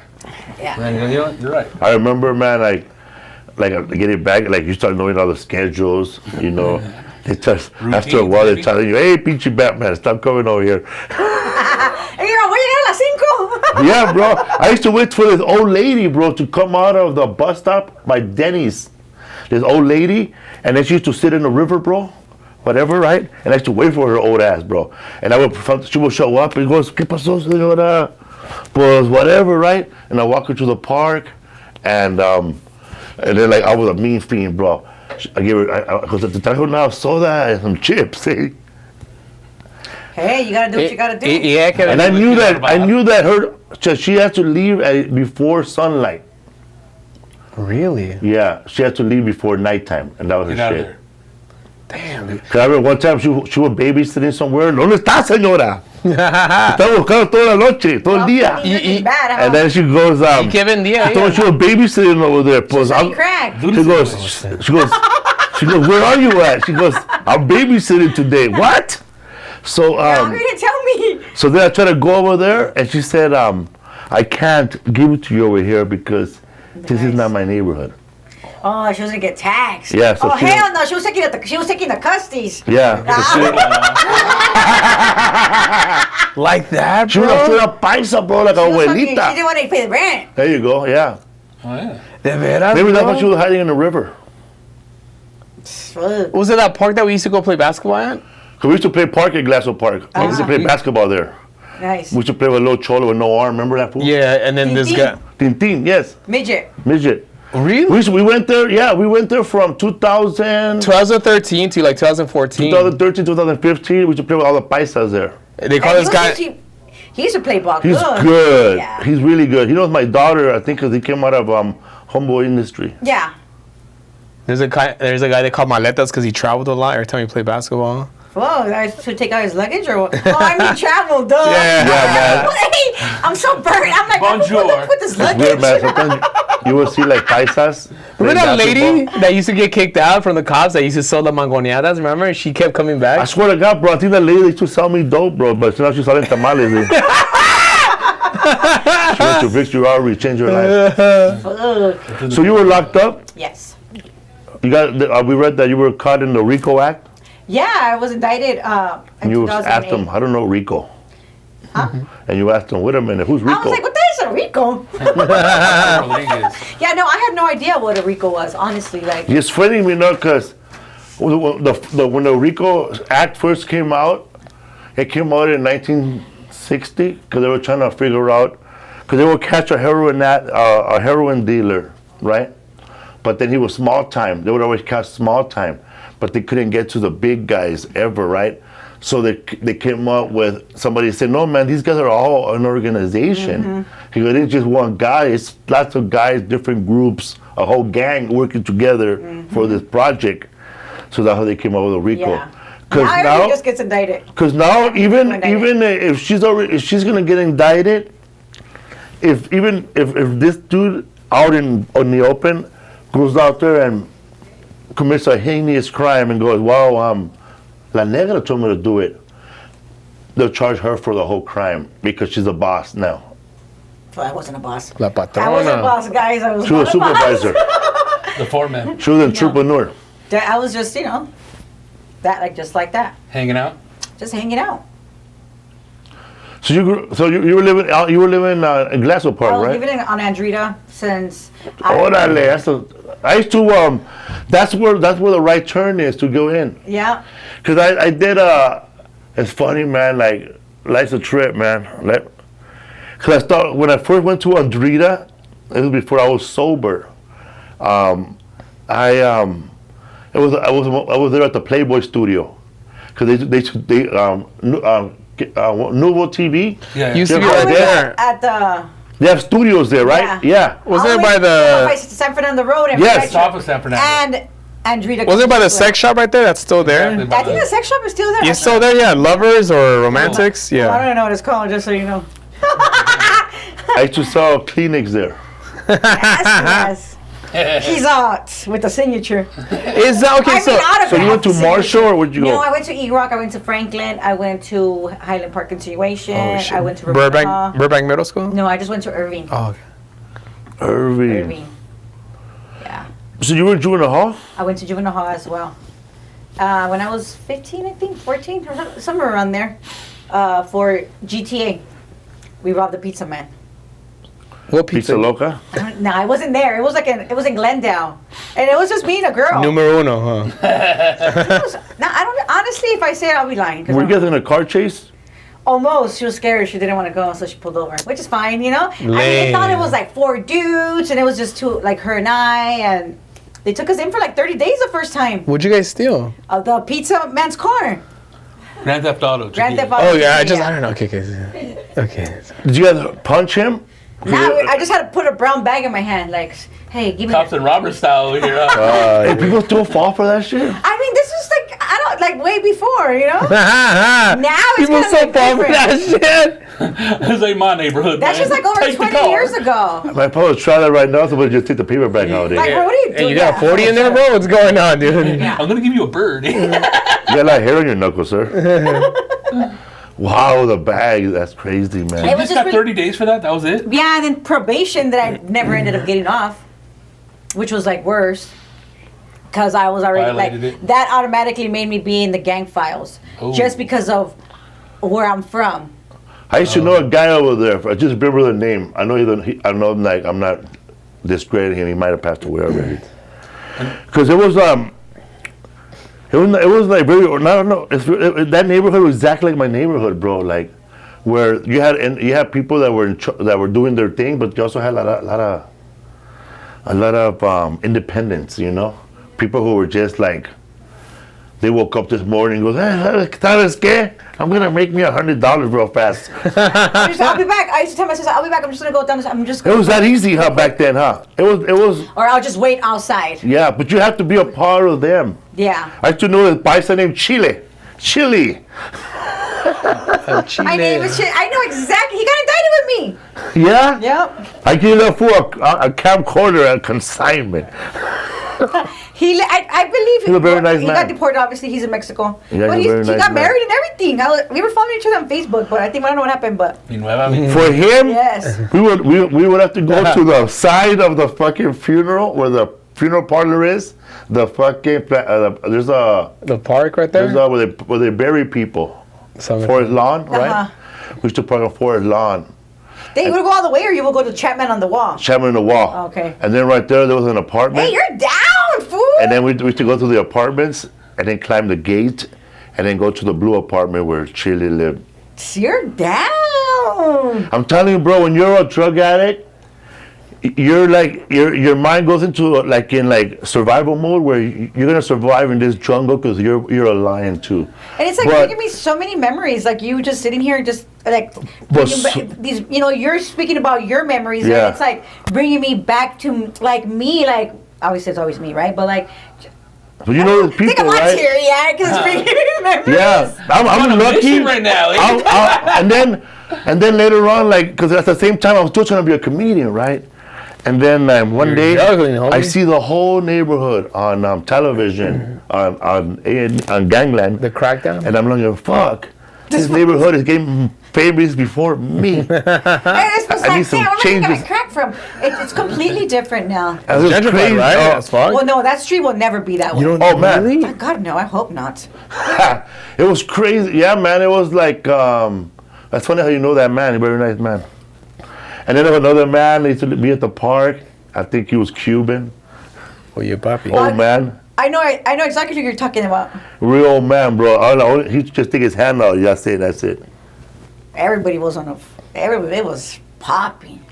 S2: Yeah.
S4: And you know, you're right.
S3: I remember, man, like getting back, like you start knowing all the schedules, They just, after a while, they're
S4: maybe?
S3: telling you, hey, Peachy Batman, stop coming over here.
S2: Hey, you're like, voy a llegar a las 5.
S3: Yeah, bro. I used to wait for this old lady, bro, to come out of the bus stop by Denny's. This old lady, and then she used to sit in the river, bro. Whatever, right? And I used to wait for her old ass, bro. And she would show up and goes, ¿Qué pasó, señora? Pues whatever, right? And I walk her to the park, and then like I was a mean fiend, bro. I gave her, because at the time now soda and some chips, eh?
S2: Hey, you gotta do what you gotta do.
S1: Yeah,
S3: And I knew that she had to leave before sunlight.
S1: Really?
S3: Yeah, she had to leave before nighttime, and that was
S4: Get
S3: her
S4: out of
S3: shit.
S4: there.
S1: Damn, dude.
S3: Cause I remember one time she was babysitting somewhere. ¿Dónde está, señora? Está buscando toda la noche, todo el día.
S2: Looking bad, huh?
S3: And then she goes,
S1: Qué vendía,
S3: I told her she was babysitting over there. Pues,
S2: Selling crack.
S3: she goes, where are you at? She goes, I'm babysitting today. What? So,
S2: How you didn't tell me?
S3: so then I tried to go over there, and she said, I can't give it to you over here because this is not my neighborhood.
S2: Oh, she was gonna get taxed.
S3: Yeah, so
S2: oh
S3: she-
S2: hell no, she was taking the custodies.
S3: Yeah.
S1: Like that,
S3: She was a paisa, bro, like
S2: She was fucking- she
S3: abuelita.
S2: didn't want to pay the rent.
S3: There you go, yeah.
S4: Oh, yeah.
S1: De veras,
S3: Maybe that's
S1: bro?
S3: why she was hiding in the river.
S2: Fuck.
S1: Was it that park that we used to go play basketball at?
S3: Because we used to play park at Glassell Park. We used to play basketball there.
S2: Nice.
S3: We used to play with a little cholo with no arm. Remember that fool?
S1: Yeah, and then this guy.
S3: Tintin, yes.
S2: Midget.
S3: Midget.
S1: Really?
S3: We went there, yeah, we went there from 2000,
S1: 2013 to like 2014.
S3: 2013, 2015. We used to play with all the paisas there.
S1: They call
S2: And
S1: this guy.
S2: He used to play ball
S3: He's
S2: good.
S3: good.
S2: Yeah.
S3: He's really good. He knows my daughter, I think, because he came out of homeboy industry.
S2: Yeah.
S1: There's a guy they call Maletas because he traveled a lot every time he played basketball.
S2: Whoa, I should take out his luggage or what? Oh, I mean travel, duh.
S1: Yeah,
S3: man.
S2: Hey, I'm so burnt. I'm like,
S4: Bonjour.
S2: with this
S3: It's
S2: luggage.
S3: weird, man. Sometimes you will see like paisas.
S1: Remember
S3: playing
S1: that lady
S3: basketball.
S1: that used to get kicked out from the cops that used to sell the mangoneadas? Remember? She kept coming
S3: I
S1: back.
S3: swear to God, bro, I think that lady used to sell me dope, bro, but now she's selling tamales. Eh? She went to Victory Robbery, changed her life.
S2: Fuck.
S3: So you were locked up?
S2: Yes.
S3: You got? We read that you were caught in the RICO Act,
S2: Yeah, I was indicted
S3: and
S2: in
S3: you
S2: 2008.
S3: asked them, "I don't know RICO," and you asked them, "Wait a minute, who's
S2: I was
S3: RICO?"
S2: like, what the hell is a RICO?
S4: Rodriguez.
S2: Yeah, no, I had no idea what a RICO was, honestly. Like,
S3: It's funny, you know, because when the RICO Act first came out, it came out in 1960 because they were trying to figure out, because they would catch a heroin dealer, right? But then he was small time. They would always catch small time, but they couldn't get to the big guys ever, right? So they came up with, somebody said, no, man, these guys are all an organization. He goes, it's just one guy. It's lots of guys, different groups, a whole gang working together for this project. So that's how they came up with a RICO.
S2: yeah.
S3: Because
S2: Now
S3: now,
S2: everybody just gets indicted.
S3: because now even
S2: Indicted.
S3: if she's gonna get indicted, if this dude out in the open goes out there and commits a heinous crime and goes, wow, La Negra told me to do it, they'll charge her for the whole crime because she's a boss now.
S2: Well, I wasn't a boss.
S1: La
S2: I wasn't a
S1: patrona.
S2: boss, guys. I was
S3: She was a
S2: not a boss.
S3: supervisor.
S4: The foreman.
S3: She was an entrepreneur.
S2: I was just, just like that.
S4: Hanging out.
S2: Just hanging out.
S3: So you were living out. You were living in Glassell Park,
S2: I was
S3: right?
S2: living on Andrita since.
S3: Orale, I used to. That's where the right turn is to go in.
S2: Yeah.
S3: Cause I did it's funny, man. Like life's a trip, man. Cause I thought when I first went to Andrita, it was before I was sober. I was there at the Playboy Studio, cause they Nuevo TV.
S4: Yeah.
S1: Used to be
S3: Yeah,
S1: right
S3: right
S1: there.
S2: At the.
S3: They have studios there, right? Yeah.
S1: Wasn't
S2: all
S1: it
S2: the
S1: by
S2: way
S1: the?
S2: by San Fernando Road. And
S3: Yes.
S2: right
S4: Top of San Fernando.
S2: And Andrita.
S1: Wasn't it by the sex shop right there? That's still there.
S4: Exactly.
S2: I think the sex shop is still there.
S1: It's still there, yeah. Lovers or romantics,
S2: I
S1: yeah.
S2: don't know what it's called, just so you know.
S3: I used to sell Kleenex there.
S2: Yes. He's out with the signature.
S1: Is that okay? So
S2: autograph
S3: So you went to
S2: signature.
S3: Marshall, or where'd you
S2: No,
S3: go?
S2: I went to E-Rock, I went to Franklin, I went to Highland Park Continuation, I went to
S1: Burbank Middle School.
S2: No, I just went to Irving.
S1: Oh, okay.
S3: Irving.
S2: Yeah.
S3: So you were in juvenile hall?
S2: I went to juvenile hall as well. When I was 15, I think, 14, or somewhere around there, for GTA. We robbed the pizza man.
S1: What
S3: Pizza
S1: pizza?
S3: Loca?
S2: No, I wasn't there. It was it was in Glendale, and it was just me and a girl.
S1: Numero uno, huh?
S2: No, I don't. Honestly, if I say it, I'll be lying. 'Cause
S3: Were you
S2: I'm-
S3: guys in a car chase?
S2: Almost. She was scared. She didn't want to go, so she pulled over, which is fine, I mean,
S1: Lame.
S2: they thought it was like 4 dudes, and it was just two, like her and I, and they took us in for like 30 days the first time.
S1: What'd you guys steal?
S2: The pizza man's car.
S4: Grand Theft Auto.
S2: Grand Theft
S1: Oh
S2: Auto.
S1: yeah, I don't know. Okay.
S3: Did you guys punch him?
S2: Now I just had to put a brown bag in my hand, like, hey, give me.
S4: Cops
S2: that.
S4: and robbers style over here. Huh?
S3: Hey, people still fall for that shit?
S2: I mean, this is like way before, you know.
S1: Now
S2: it's
S1: people
S2: kinda,
S1: so
S2: like,
S1: fall for
S2: different.
S1: that shit.
S4: This ain't my neighborhood.
S2: That's
S4: man.
S2: just like over
S4: Take the
S2: 20
S4: car.
S2: years ago.
S3: My probably try that right now, so we'll just take the paper bag out.
S2: Like,
S3: You
S2: bro, what are you doing?
S1: And you got a 40 in there, bro? What's going on, dude?
S2: Yeah.
S4: I'm gonna give you a bird.
S3: got a lot of hair on your knuckles, sir. Wow, the bag. That's crazy, man.
S2: It
S4: You
S2: was
S4: just
S2: just
S4: got 30 days for that? That was it?
S2: Yeah, and then probation that I never ended up getting off. which was like worse. Because I was already
S4: Violated
S2: like
S4: it.
S2: that automatically made me be in the gang files
S4: Ooh.
S2: just because of where I'm from.
S3: I used to know a guy over there. I just remember the name. I know I know like I'm not discrediting him. He might have passed away already. Because it was like very. I don't know. That neighborhood was exactly like my neighborhood, bro. Like where you had people that were that were doing their thing, but you also had a lot of independents. You know, people who were just like. They woke up this morning and goes, ¿sabes qué? I'm going to make me $100 real fast.
S2: I'll be back. I used to tell my sister, I'll be back. I'm just going to go down. I'm just
S3: It was that easy, huh, back then, huh? It was.
S2: Or I'll just wait outside.
S3: Yeah, but you have to be a part of them.
S2: Yeah.
S3: I used to know a paisa named Chile. Chile.
S2: My name is Chile. I know exactly. He got indicted with me.
S3: Yeah?
S2: Yep.
S3: I gave up for a camcorder at consignment.
S2: I believe
S3: He's a very nice
S2: he
S3: man.
S2: got deported. Obviously, he's in Mexico.
S3: Yeah,
S2: but
S3: he's a very
S2: he
S3: nice
S2: got
S3: man.
S2: married and everything. We were following each other on Facebook, but I don't know what happened. But
S4: Mi nueva vida.
S3: For him,
S2: yes,
S3: we would have to go to the side of the fucking funeral where the funeral parlor is. The fucking there's
S1: The park right there.
S3: where they bury people.
S1: Something.
S3: Forest Lawn, right?
S2: Uh-huh.
S3: We used to park on Forest Lawn.
S2: you would go all the way, or you would go to Chapman on the wall.
S3: Chapman in the wall.
S2: Okay.
S3: And then right there was an apartment.
S2: Hey, you're down, fool.
S3: And then we used to go to the apartments and then climb the gate and then go to the blue apartment where Chile lived.
S2: You're down.
S3: I'm telling you, bro, when you're a drug addict, you're like your mind goes into survival mode where you're gonna survive in this jungle because you're a lion too.
S2: And it's like bringing me so many memories, like you just sitting here and just like these, you're speaking about your memories,
S3: Yeah.
S2: and it's like bringing me back to like me, like obviously it's always me, right? But like,
S3: But you know the
S2: I think
S3: people,
S2: I'm
S3: right?
S2: teary-eyed because it's bringing me memories.
S3: Yeah, I'm
S4: on a
S3: lucky
S4: mission right now, eh?
S3: and then later on, like, because at the same time I was still trying to be a comedian, right? And then one day
S1: juggling, homie.
S3: I see the whole neighborhood on television on Gangland.
S1: The crackdown.
S3: And I'm like, fuck, this neighborhood is getting famous before me.
S2: And it's just
S3: I
S2: like,
S3: need some
S2: damn, where am I getting
S3: changes.
S2: my crack from? It's completely different now.
S3: And it was
S1: Gentrified,
S3: crazy.
S1: right?
S3: Oh,
S1: As fuck.
S2: Well, no, that street will never be that way.
S3: Oh, man.
S1: Really?
S2: Oh, God, no, I hope not.
S3: It was crazy. Yeah, man. It was like, that's funny how you know that man. He's a very nice man. And then there was another man that used to be at the park. I think he was Cuban.
S1: Oh, your papi.
S3: Old man.
S2: I know exactly who you're talking about.
S3: Real old man, bro. He just stick his hand out. That's it.
S2: Everybody was it was popping.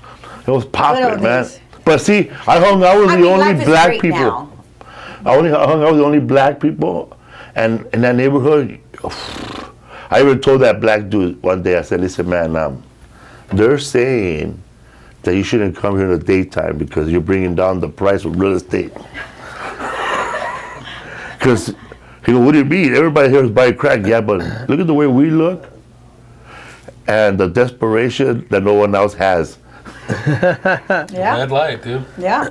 S3: It was popping,
S2: Good old
S3: man.
S2: days.
S3: But see, I hung out with the only
S2: life is
S3: black
S2: great
S3: people.
S2: now.
S3: I only hung out with the only black people, and in that neighborhood, I even told that black dude one day. I said, "Listen, man, they're saying that you shouldn't come here in the daytime because you're bringing down the price of real estate." Because he goes, "What do you mean? Everybody here is buying crack." Yeah, but look at the way we look, and the desperation that no one else has.
S2: Yeah.
S4: Bad life, dude.
S2: Yeah.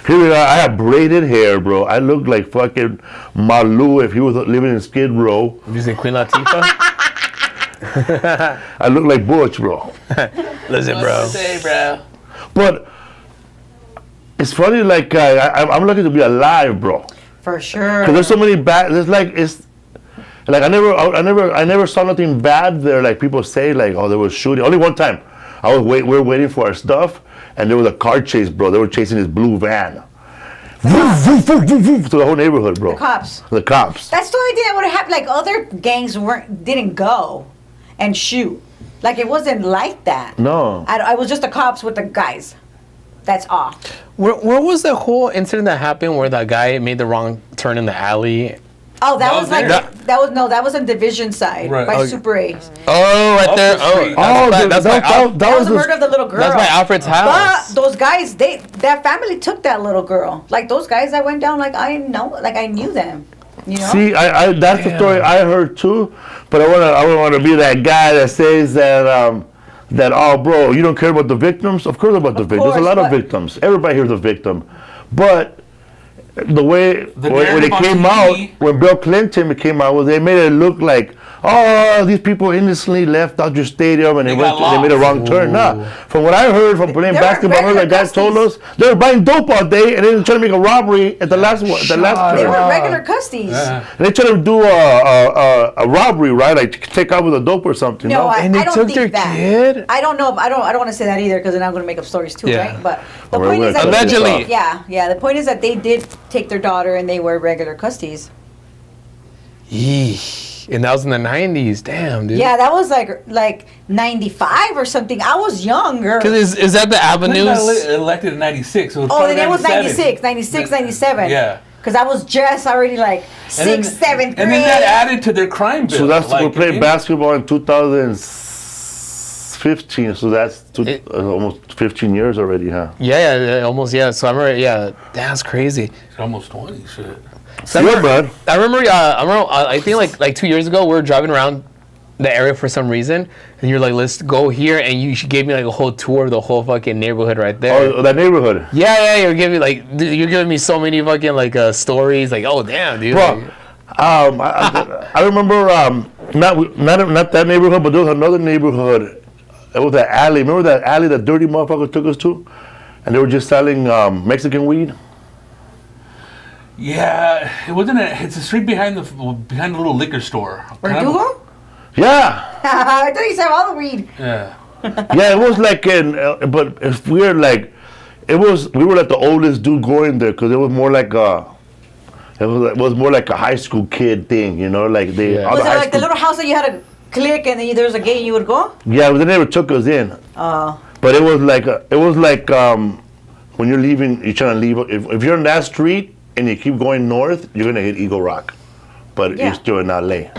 S3: Here I have braided hair, bro. I look like fucking Malu if he was living in Skid Row.
S1: Using Queen Latifah.
S3: I look like Butch, bro.
S1: Listen, bro.
S4: Say, bro.
S3: But it's funny, like I'm lucky to be alive, bro.
S2: For sure.
S3: Because there's so many bad. I never saw nothing bad there. Like people say, like, oh, there was shooting. Only one time, we were waiting for our stuff, and there was a car chase, bro. They were chasing this blue van. Woof, woof, woof, woof, woof, to the whole neighborhood, bro.
S2: The cops.
S3: The cops.
S2: That's the only thing that would have happened. Like other gangs didn't go and shoot. Like it wasn't like that.
S3: No.
S2: I was just the cops with the guys. That's all.
S1: Where was the whole incident that happened where that guy made the wrong turn in the alley?
S2: Oh, that
S4: That
S2: was
S4: was
S2: like
S4: there?
S2: that was on Division side
S4: Right.
S2: by
S4: Oh,
S2: Super 8.
S1: Oh, right
S4: Off
S1: there.
S4: the street.
S1: That's
S2: That was the murder of the little girl.
S1: That's by Alfred's house.
S2: But those guys, that family took that little girl. Like those guys that went down, like I knew them. You know?
S3: See, I that's the story I heard too. But I want to be that guy that says that oh, bro, you don't care about the victims. Of course about the victims. There's a lot of victims. Everybody here's a victim. But the way when it
S4: narrative on
S3: came
S4: TV.
S3: out, when Bill Clinton came out, they made it look like, oh, these people innocently left out your stadium and they made a wrong turn. Nah. From what I heard from playing basketball, the guys told us they were buying dope all day and then trying to make a robbery at the last one.
S2: They were regular custies.
S3: And they tried to do a robbery, right? Like take out with a dope or something.
S2: No, I
S1: And they
S2: don't
S1: took
S2: think
S1: their
S2: that.
S1: kid?
S2: I don't know. I don't want to say that either because then I'm going to make up stories too,
S1: Yeah.
S2: right? But the
S3: We're
S2: point is that
S1: Allegedly.
S2: yeah. The point is that they did take their daughter and they were regular custies.
S1: Yeesh. And that was in the 90s. Damn, dude.
S2: Yeah, that was like 95 or something. I was younger.
S1: Because is that the
S4: Clinton got
S1: avenues?
S4: elected in 96. So it was
S2: Oh,
S4: probably
S2: then it was
S4: 97.
S2: 96, 97.
S4: Yeah.
S2: Because I was just already like
S4: And then-
S2: 6th, 7th grade.
S4: And then that added to their crime bill.
S3: So that's
S4: like,
S3: we played
S4: you know?
S3: basketball in 2015. So that's almost 15 years already, huh?
S1: Yeah, almost, yeah. So I remember, yeah, that's crazy.
S4: It's almost 20, shit.
S1: So
S3: Yeah, bud.
S1: I remember, I think like 2 years ago, we were driving around the area for some reason, and you're like, let's go here, and you gave me like a whole tour of the whole fucking neighborhood right there.
S3: Oh, that neighborhood.
S1: Yeah, you're giving you're giving me so many fucking like stories, like, oh damn, dude.
S3: Bro,
S1: Like,
S3: I remember not that neighborhood, but there was another neighborhood. It was that alley. Remember that alley that dirty motherfucker took us to, and they were just selling Mexican weed.
S4: Yeah, it wasn't. It's a street behind the little liquor store.
S2: Rodrigo?
S3: Yeah,
S2: I thought you said all the weed.
S4: Yeah.
S3: yeah. It was like but it's weird. Like we were like the oldest dude going there because it was more like it was more like a high school kid thing, you know, like they.
S1: Yeah.
S3: all
S2: Was it
S3: high
S2: like the
S3: school-
S2: little house that you had to click and then there was a gate and you would go?
S3: Yeah, but they never took us in.
S2: Oh.
S3: But it was like when you're leaving, you're trying to leave. If you're on that street and you keep going north, you're gonna hit Eagle Rock, but
S2: Yeah.
S3: you're still in LA.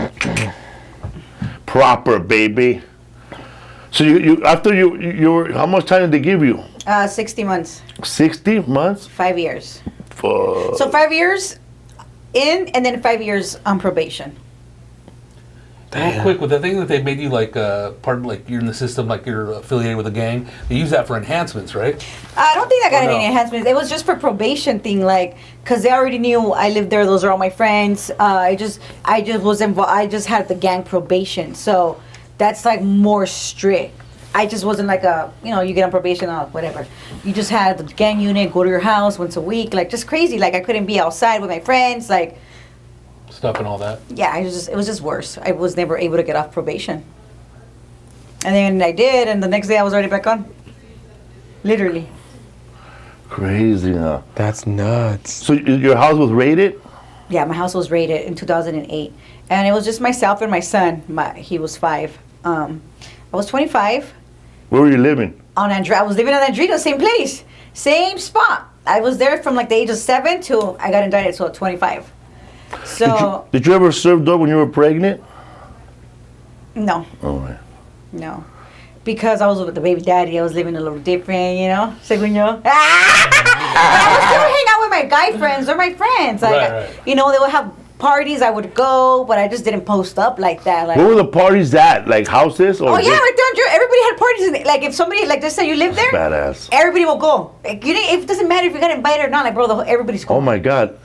S3: Proper, baby. So you after you were, how much time did they give you?
S2: 60 months.
S3: 60 months.
S2: 5 years.
S3: For
S2: So 5 years in and then 5 years on probation.
S4: Real quick, with the thing that they made you like part of, like you're in the system, like you're affiliated with a gang. They use that for enhancements, right?
S2: I don't think I got
S4: Oh,
S2: any
S4: no.
S2: enhancements. It was just for probation thing, like, cause they already knew I lived there. Those are all my friends. I just was involved. I just had the gang probation, so that's like more strict. I just wasn't like you get on probation or whatever. You just had the gang unit, go to your house once a week, like just crazy. Like I couldn't be outside with my friends, like.
S4: Stuff and all that.
S2: Yeah, it was just worse. I was never able to get off probation. And then I did, and the next day I was already back on. Literally.
S3: crazy, huh?
S1: that's nuts.
S3: So your house was raided?
S2: Yeah, my house was raided in 2008. And it was just myself and my son. He was 5. I was 25.
S3: Where were you living?
S2: I was living on Andrino, same place. Same spot. I was there from like the age of 7 till I got indicted, so 25. So,
S3: Did you ever serve dope when you were pregnant?
S2: no.
S3: Oh, man.
S2: No. Because I was with the baby daddy, I was living a little different, you know? Seguño. I would still hang out with my guy friends. They're my friends. Like,
S4: Right.
S2: You know, they would have parties, I would go, but I just didn't post up like that. Like,
S3: Where were the parties at? Like houses? Or
S2: oh, yeah, right there. Everybody had parties. Like, if somebody, like, just say you live there,
S3: Badass.
S2: everybody will go. Like, it doesn't matter if you got invited or not. Like, bro, everybody's
S3: Oh,
S2: going.
S3: my God.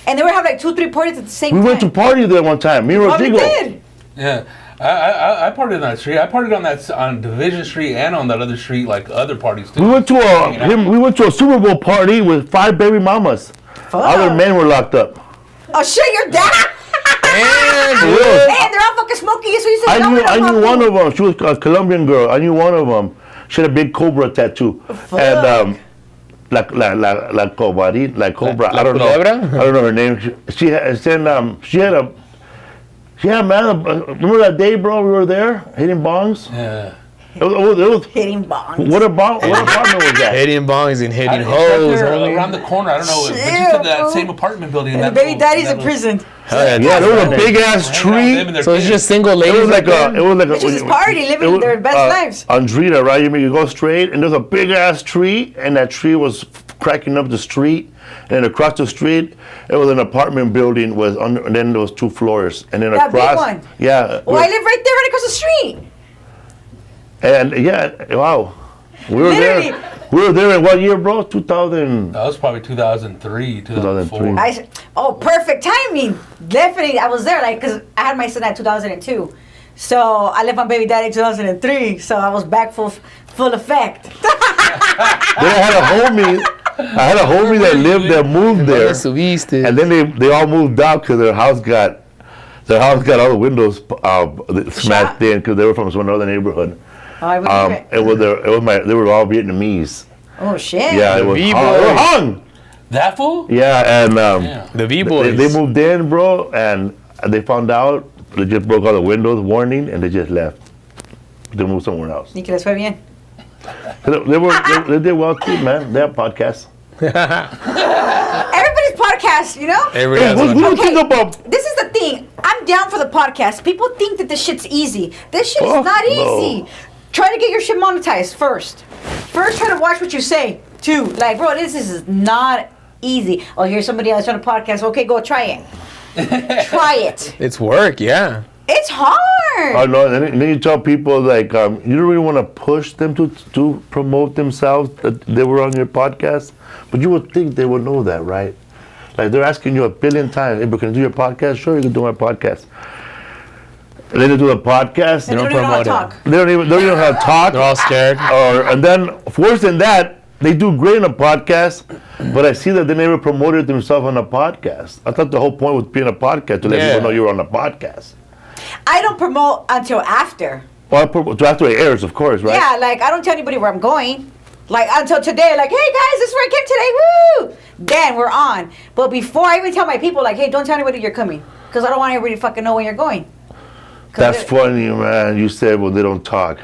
S2: And they would have like 2-3 parties at the same
S3: We
S2: time.
S3: went to party there one time. Me and
S2: Probably
S3: Rodrigo.
S2: did.
S4: Yeah. I partied on that street. I partied on Division Street and on that other street, like other parties too.
S3: We went to
S4: Hanging out.
S3: we went to a Super Bowl party with 5 baby mamas.
S2: Fuck.
S3: Other men were locked up.
S2: Oh, shit, your dad.
S1: Damn,
S3: For
S1: dude.
S3: real.
S2: Man, they're all fucking smoky. So you said
S3: I knew one of them. She was a Colombian girl. I knew one of them. She had a big cobra tattoo.
S2: Fuck.
S3: And like cobra. I don't know.
S1: culebra?
S3: I don't know her name. She had man. Remember that day, bro? We were there hitting bongs.
S4: Yeah.
S3: It was
S2: hitting bongs.
S3: what apartment was that?
S1: Hitting bongs and hitting
S4: It's
S1: hoes.
S4: right there,
S1: homie.
S4: around the corner. I don't know. But you
S2: Shit,
S4: said that
S2: bro.
S4: same apartment building.
S2: And
S4: that
S2: the baby
S4: little-
S2: daddy's
S4: that
S2: in
S4: little-
S2: prison.
S1: Hell yeah,
S3: Yeah, there was a
S1: dude.
S3: big ass
S4: Hang out,
S3: tree.
S4: living their
S1: So it's
S4: kids.
S1: just single
S3: It
S1: ladies.
S3: was like
S1: right there?
S3: a.
S2: It's just a party, living their best lives.
S3: Andrita, right? You go straight, and there's a big ass tree, and that tree was cracking up the street, and across the street, it was an apartment building and then there was 2 floors, and then
S2: That big
S3: across,
S2: one?
S3: yeah.
S2: Well, I live right there, right across the street.
S3: And yeah, wow, we were
S2: Literally.
S3: there. We were there in what year, bro? 2000.
S4: That was probably 2003, 2004.
S3: 2003.
S2: Perfect timing. Definitely, I was there, like, because I had my son at 2002. So I left my baby daddy in 2003. So I was back full effect.
S3: Then I had a homie that lived there, moved there, and then they all moved out because their house got all the windows smashed in because they were from some other neighborhood.
S2: Oh, I remember
S3: They were all Vietnamese.
S2: Oh shit.
S3: Yeah, it was
S1: V-boy.
S3: hung. They were hung.
S4: That fool?
S3: Yeah, and
S1: The V-boys.
S3: they moved in, bro, and they found out. They just broke all the windows, warning, and they just left. They moved somewhere else.
S2: Y que les fue bien.
S3: They did well too, man. They have podcasts.
S2: Everybody's podcast, you know?
S1: Everybody has
S3: What
S1: one.
S3: do you think about?
S2: This is the thing. I'm down for the podcast. People think that this shit's easy. This shit is
S3: Fuck
S2: not
S3: no.
S2: easy. Try to get your shit monetized first. First, try to watch what you say. Two, like, bro, this is not easy. Oh, here's somebody else on a podcast. Okay, go try it. Try it.
S1: It's work, yeah.
S2: It's hard.
S3: I know. And then you tell people like you don't really want to push them to promote themselves that they were on your podcast, but you would think they would know that, right? Like they're asking you 1 billion times, "Hey, but can I do your podcast?" Sure, you can do my podcast. And then they do the podcast.
S2: And they don't even know how to talk.
S3: They don't even know how to talk.
S1: They're all scared.
S3: And then worse than that, they do great on a podcast, but I see that they never promoted themselves on a podcast. I thought the whole point was being a podcast to let
S1: Yeah.
S3: people know you were on a podcast.
S2: I don't promote until after.
S3: Well, after it airs, of course, right?
S2: Yeah, like, I don't tell anybody where I'm going. Like, until today, like, hey, guys, this is where I came today, woo! Then we're on. But before I even tell my people, like, hey, don't tell anybody you're coming. Because I don't want everybody to fucking know when you're going.
S3: That's funny, man. You said, well, they don't talk.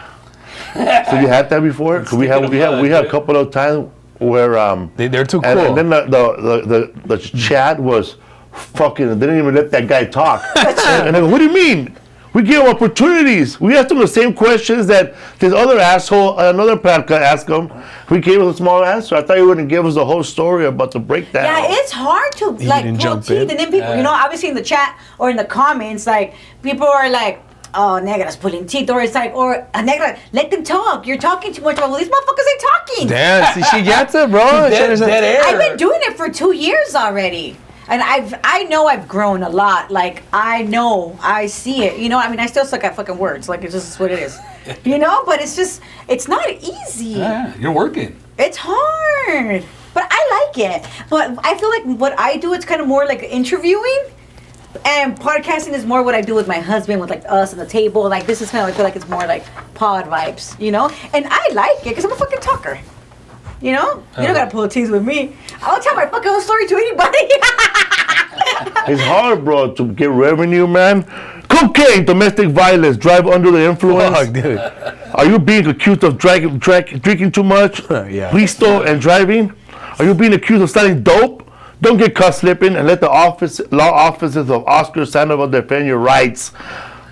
S3: So you had that before? 'Cause we had a couple of times where
S1: They're too cool.
S3: and then the chat was fucking. They didn't even let that guy talk. And I go, what do you mean? We give him opportunities. We asked him the same questions that this other asshole, another podcast asked him. We gave him a small answer. I thought you wouldn't give us the whole story about the breakdown.
S2: Yeah, it's hard to like
S1: didn't
S2: pull
S1: jump
S2: teeth,
S1: in?
S2: and then people, you know, obviously in the chat or in the comments, like people are like, "Oh, Negra's pulling teeth," or it's like, or Negra, let them talk. You're talking too much. Well, these motherfuckers ain't talking.
S1: Damn, see, she gets it, bro.
S4: Dead air.
S2: I've been doing it for 2 years already. And I know I've grown a lot. Like, I know, I see it. You know, I mean, I still suck at fucking words. Like, it's just what it is. You know? But it's just, it's not easy.
S4: Yeah, you're working.
S2: It's hard. But I like it. But I feel like what I do, it's kind of more like interviewing. And podcasting is more what I do with my husband, with like us on the table. Like, this is kind of, I feel like it's more like pod vibes, you know? And I like it because I'm a fucking talker. You know? You don't gotta pull teeth with me. I'll tell my fucking whole story to anybody.
S3: It's hard, bro, to get revenue, man. Cocaine, domestic violence, drive under the influence.
S1: Fuck, dude.
S3: Are you being accused of drinking too much?
S1: Yeah.
S3: Risto and driving? Are you being accused of selling dope? Don't get caught slipping and let the law offices of Oscar Sandoval defend your rights.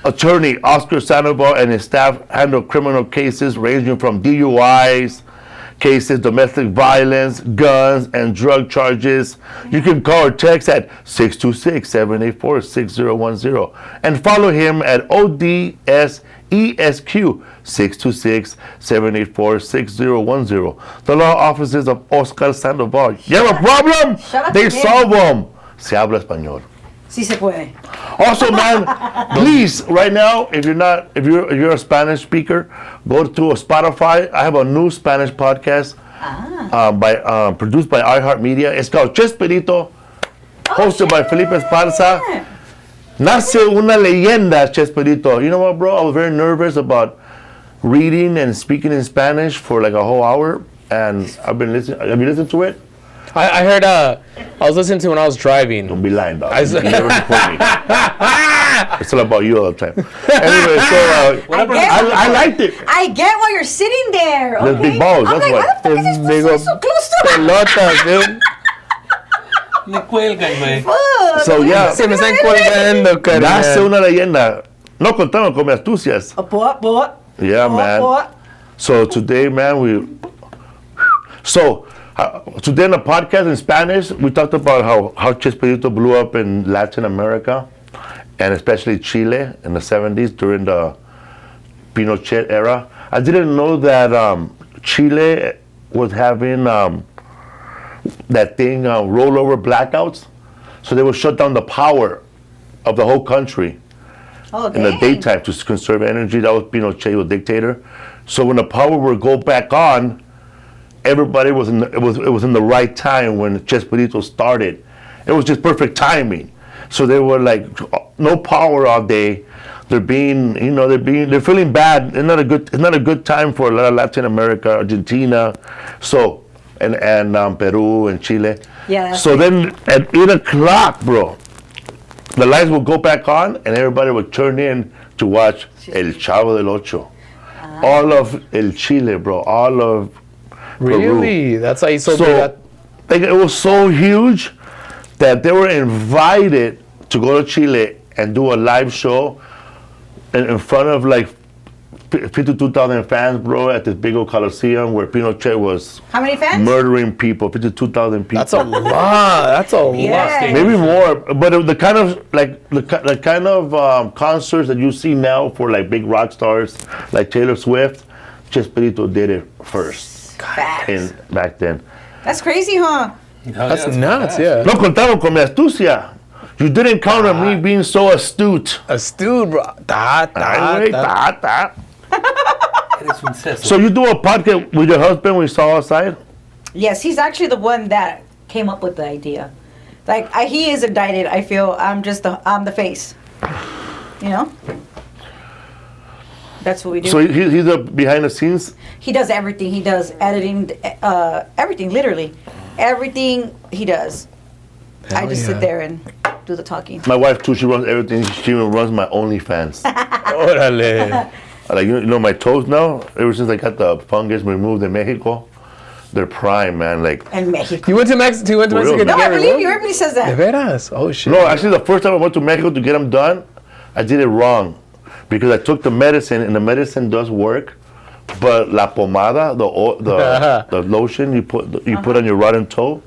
S3: Attorney Oscar Sandoval and his staff handle criminal cases ranging from DUIs, cases, domestic violence, guns, and drug charges. You can call or text at 626-784-6010 and follow him at ODSESQ 626-784-6010. The law offices of Oscar Sandoval. You have a problem?
S2: Shut up,
S3: They
S2: kid.
S3: solve them. Se habla español.
S2: Sí se puede.
S3: Also, man, please, right now, if you're a Spanish speaker, go to Spotify. I have a new Spanish podcast produced by iHeartMedia. It's called Chespirito, hosted by Felipe Esparza. Nace una leyenda, Chespirito. You know what, bro? I was very nervous about reading and speaking in Spanish for like a whole hour, and I've been listening. Have you listened to it?
S1: I heard, I was listening to when I was driving.
S3: Don't be lying, dog.
S1: I
S3: You
S1: said-
S3: never support me. It's all about you all the time. Anyway, so I liked it.
S2: I get why you're sitting there.
S3: There's
S2: Okay?
S3: big balls,
S2: I'm
S3: that's
S2: like,
S3: why.
S2: why the fuck is this
S1: Big
S2: person
S1: old
S2: so close to me?
S1: Pelotas, dude.
S4: Me cuelgan, güey.
S2: Fuck.
S3: So, yeah.
S1: Se me están colgando,
S3: Nace
S1: carnal.
S3: una leyenda. No contamos con astucias.
S2: What?
S3: Yeah, man. So today, man, today in the podcast in Spanish, we talked about how Chespirito blew up in Latin America, and especially Chile in the 70s during the Pinochet era. I didn't know that Chile was having that thing, rollover blackouts. So they would shut down the power of the whole country. in the
S2: dang.
S3: daytime to conserve energy. That was Pinochet, was dictator. So when the power would go back on, everybody was it was in the right time when Chespirito started. It was just perfect timing. So they were like no power all day. They're feeling bad. It's not a good time for a lot of Latin America, Argentina, so and Peru and Chile.
S2: Yeah.
S3: So then at 8 o'clock, bro, the lights will go back on and everybody would turn in to watch El Chavo del Ocho. All of El Chile, bro. All of
S1: Really?
S3: Peru.
S1: That's why he's so big.
S3: Like, it was so huge that they were invited to go to Chile and do a live show in front of like 52,000 fans, bro, at this big old Coliseum where Pinochet was
S2: How many fans?
S3: murdering people, 52,000 people.
S1: That's a lot. That's a
S2: Yeah.
S1: lot.
S3: Maybe more, but the kind of concerts that you see now for like big rock stars like Taylor Swift, Chespirito did it first
S2: Facts.
S3: back then.
S2: That's crazy, huh?
S1: That's nuts, yeah.
S3: No contaron con mi astucia. You didn't count on me being so astute.
S1: Astute, bro.
S3: Ay, güey, ta.
S4: Eres un seso.
S3: So you do a podcast with your husband when you saw outside?
S2: Yes, he's actually the one that came up with the idea. Like he is indicted. I feel I'm the face. You know. That's what we do.
S3: So he's a behind the scenes?
S2: He does everything. He does editing, everything, literally. Everything he does. I just sit there and do the talking.
S3: My wife too, she runs everything. She even runs my OnlyFans.
S1: Órale.
S3: Like, you know my toes now, ever since I got the fungus removed in Mexico, they're prime, man. Like,
S2: And Mexico.
S1: You went to Mexico to
S3: real,
S1: get
S2: No, I
S1: them
S2: believe
S1: removed?
S2: you. Everybody says
S1: De
S2: that.
S1: veras? Oh, shit.
S3: no, actually the first time I went to Mexico to get them done, I did it wrong. Because I took the medicine, and the medicine does work, but la pomada, the lotion you put on your rotten toe,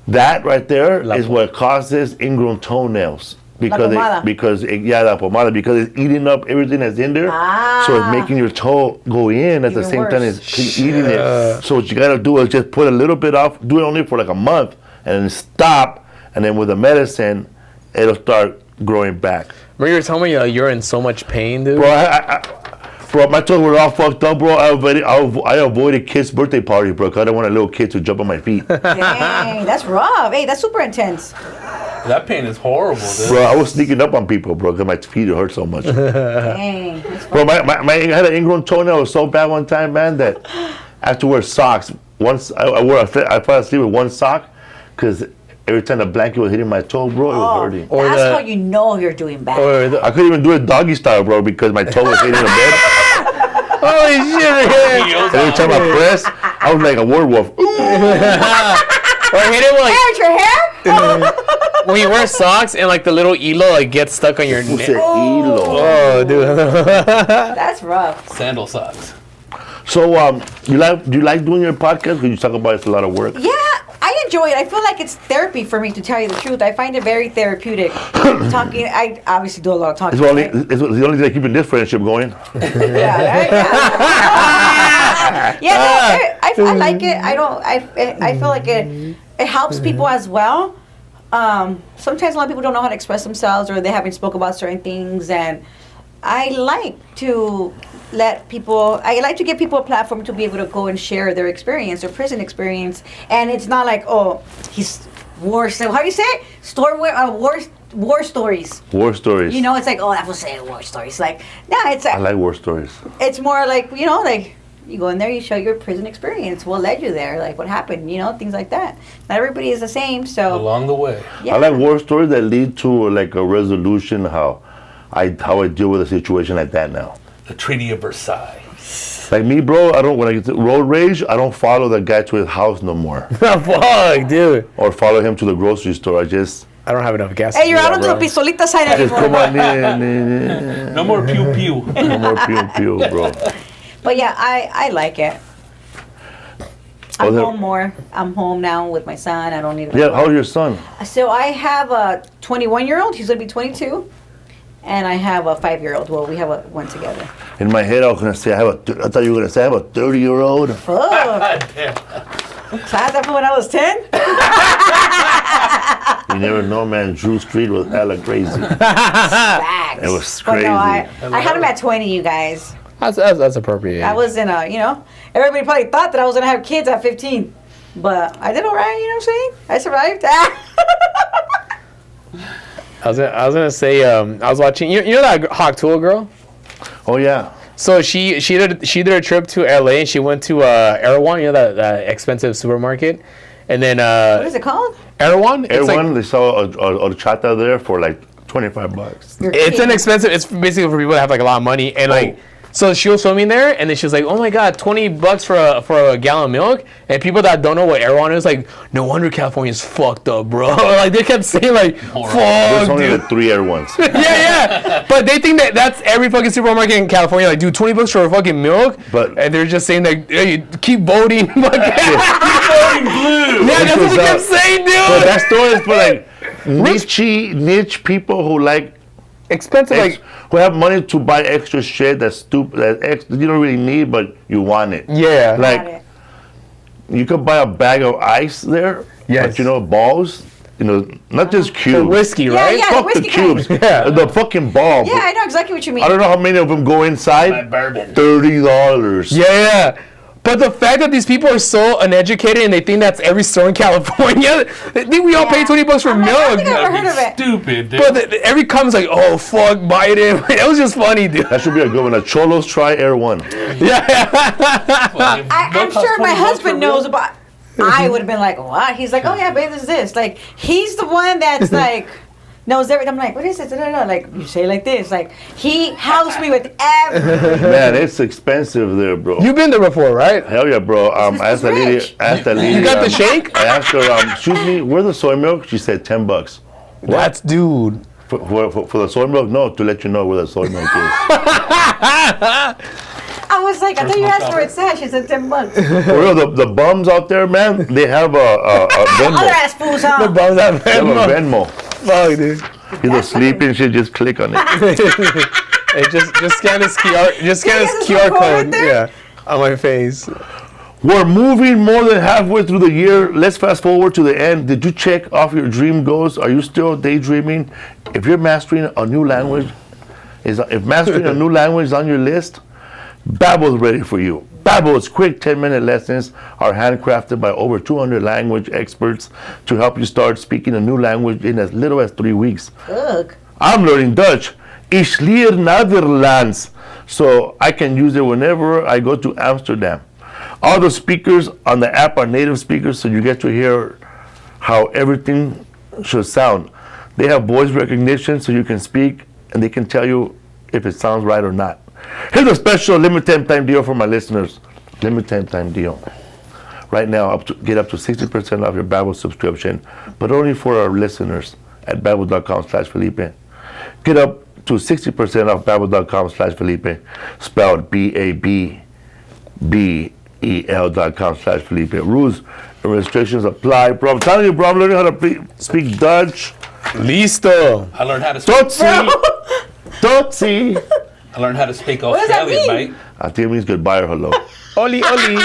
S3: that right there is what causes ingrown toenails.
S2: La pomada.
S3: Because it's eating up everything that's in there, so it's making your toe go in at the
S2: Even
S3: same time
S2: worse.
S3: it's eating it. So what you gotta do is just put a little bit off, do it only for like a month, and then stop, and then with the medicine, it'll start growing back.
S1: Remember you were telling me you're in so much pain, dude?
S3: Bro, my toes were all fucked up, bro. I avoided kids' birthday parties, bro, because I don't want a little kid to jump on my feet.
S2: Dang, that's rough. Hey, that's super intense.
S4: That pain is horrible, dude.
S3: Bro, I was sneaking up on people, bro, because my feet hurt so much.
S2: Dang. That's
S3: Bro, I had an ingrown toenail. It was so bad one time, man, that I had to wear socks. Once I fell asleep with one sock, because every time the blanket was hitting my toe, bro, it was hurting.
S1: Or
S2: That's
S1: the-
S2: how you know you're doing bad.
S1: Or
S3: I couldn't even do it doggy style, bro, because my toe was hitting the bed.
S1: holy shit!
S3: Every time I pressed, I was like a werewolf.
S1: Or hit it with, like,
S2: Hair, it's your hair?
S1: when you wear socks and like the little hilo like gets stuck on your
S3: Who
S1: neck.
S3: said hilo?
S1: Oh, dude.
S2: That's rough.
S4: Sandal socks.
S3: So, do you like doing your podcast? Because you talk about it's a lot of work.
S2: Yeah, I enjoy it. I feel like it's therapy for me, to tell you the truth. I find it very therapeutic. Talking, I obviously do a lot of talking.
S3: It's
S2: right?
S3: the only thing that keeping this friendship going.
S2: Yeah, no, I like it. I feel like it helps people as well. Sometimes a lot of people don't know how to express themselves, or they haven't spoke about certain things, and I like to give people a platform to be able to go and share their experience, their prison experience, and it's not like, oh, he's war. How do you say it? War stories.
S3: War stories.
S2: You know, it's like, oh, that was saying war stories. Like, no, it's
S3: I like war stories.
S2: it's more like, you know, like you go in there, you show your prison experience, what led you there, like what happened, you know, things like that. Not everybody is the same, so
S4: Along the way.
S2: yeah.
S3: I like war stories that lead to like a resolution. How I deal with a situation like that now.
S4: The Treaty of Versailles.
S3: Like me, bro. When I get to road rage, I don't follow the guy to his house no more,
S1: Fuck, dude.
S3: or follow him to the grocery store. I
S1: I don't have enough gas.
S2: Hey,
S1: to
S2: you're
S1: do
S2: out
S1: that,
S2: on the
S1: bro.
S2: pistolita side
S3: just come
S2: anymore.
S3: on in.
S4: No more pew pew.
S3: No more pew pew, bro.
S2: But yeah, I like it.
S3: Oh,
S2: I'm
S3: there-
S2: home more. I'm home now with my son. I don't need to
S3: Yeah, how's your son?
S2: So I have a 21-year-old. He's going to be 22. And I have a 5-year-old. Well, we have one together.
S3: In my head, I was gonna say I thought you were gonna say I have a 30-year-old.
S2: Oh. Class, that from when I was 10?
S3: You never know, man. Drew Street was hella crazy.
S2: Facts.
S3: It was
S2: But
S3: crazy.
S2: no, I had him at 20, you guys.
S1: That's appropriate.
S2: I was in a, everybody probably thought that I was going to have kids at 15. But I did all right, you know what I'm saying? I survived.
S1: I was gonna say, I was watching. You know that Hawk Tool girl?
S3: Oh yeah.
S1: So she did a trip to LA and she went to Erewhon, you know that expensive supermarket, and then
S2: What is it called?
S1: Erewhon.
S3: Everyone, they saw a horchata there for like $25.
S1: It's an expensive. It's basically for people that have like a lot of money, and like, so she was swimming there, and then she was like, "Oh my God, $20 for a gallon of milk." And people that don't know what Erewhon is, like, no wonder California's fucked up, bro. Like they kept saying like,
S3: There's
S1: "Fuck,
S3: only
S1: dude."
S3: the 3 air ones.
S1: Yeah. But they think that that's every fucking supermarket in California. Like, dude, $20 for a fucking milk.
S3: But-
S1: and they're just saying like, hey, keep voting. Keep voting blue. Yeah, that's what they kept saying, dude.
S3: But that store is for like niche people who like
S1: Expensive, like,
S3: who have money to buy extra shit that's stupid, you don't really need, but you want it.
S1: yeah.
S2: Got
S3: Like
S2: it.
S3: you could buy a bag of ice there,
S1: Yes.
S3: but balls, not just cubes.
S1: for whiskey, right?
S2: Yeah, the
S3: Fuck the
S2: whiskey kind.
S3: cubes.
S1: Yeah.
S3: The fucking ball.
S2: Yeah, I know exactly what you mean.
S3: I don't know how many of them go inside.
S4: Bourbon.
S3: $30.
S1: Yeah. But the fact that these people are so uneducated and they think that's every store in California, they think we all pay $20 for
S2: I'm like, I
S1: milk.
S2: think I've never heard of it.
S4: Stupid, dude.
S1: But every comment's like, oh, fuck Biden. It was just funny, dude.
S3: That should be a good one. A Cholos try Air One.
S1: Yeah.
S2: I'm sure my husband knows about. I would have been like, what? He's like, oh yeah, babe, this is this. Like, he's the one that's like knows everything. I'm like, what is it? Like, you say it like this. Like, he helps me with everything.
S3: Man, it's expensive there, bro.
S1: You've been there before, right?
S3: Hell yeah, bro. I
S2: This
S3: asked
S2: is rich.
S3: the lady.
S1: You got the shake?
S3: I asked her, excuse me, where's the soy milk? She said $10.
S1: That's dude.
S3: For the soy milk? No, to let you know where the soy milk is.
S2: I was like, I thought you asked where it's at. She said $10.
S3: For real, the bums out there, man, they have a
S2: Other
S3: Venmo.
S2: ass fools, huh?
S1: The bums that
S3: They have a Venmo.
S1: Fuck, dude.
S3: You're sleeping shit, just click on it.
S1: Hey, just scan this QR. Just scan
S2: Yeah,
S1: this
S2: there's
S1: QR
S2: no code right
S1: code.
S2: there.
S1: Yeah, on my face.
S3: We're moving more than halfway through the year. Let's fast forward to the end. Did you check off your dream goals? Are you still daydreaming? If you're mastering a new language, if mastering a new language is on your list, Babbel's ready for you. Babbel's quick 10-minute lessons are handcrafted by over 200 language experts to help you start speaking a new language in as little as 3 weeks.
S2: Ugh.
S3: I'm learning Dutch. Ich leer Netherlands. So I can use it whenever I go to Amsterdam. All the speakers on the app are native speakers, so you get to hear how everything should sound. They have voice recognition, so you can speak, and they can tell you if it sounds right or not. Here's a special limited time deal for my listeners. Limited time deal. Right now, get up to 60% off your Babbel subscription, but only for our listeners at babbel.com/Felipe. Get up to 60% off babbel.com/Felipe, spelled BABBEL.com/Felipe. Rules and restrictions apply. Bro, I'm telling you, bro, I'm learning how to speak Dutch.
S1: Listo.
S4: I learned how to speak.
S3: Tutsi.
S4: I learned how to speak
S2: does that
S4: Australian,
S2: mean?
S4: mate.
S3: I think it means goodbye or hello.
S1: Oli, oli.
S4: You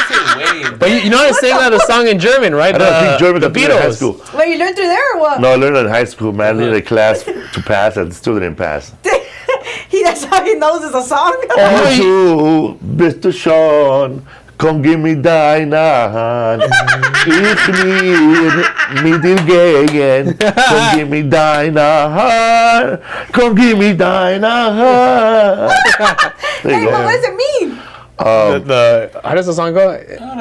S4: say way.
S1: But you know how to sing that song in German, right?
S3: I don't speak German
S1: The
S3: because I went to high
S1: Beatles.
S3: school.
S2: Well, you learned through there or what?
S3: No, I learned it in high school, man. I needed a class to pass and still didn't pass.
S2: That's how he knows it's a song.
S3: Oh, you, Mr. Sean, come give me thine hand. Ich need mit dir gehen. Come give me thine hand. Come give me thine hand. There
S2: Hey,
S3: you
S2: but what
S3: go.
S2: does it mean?
S1: How does the song go?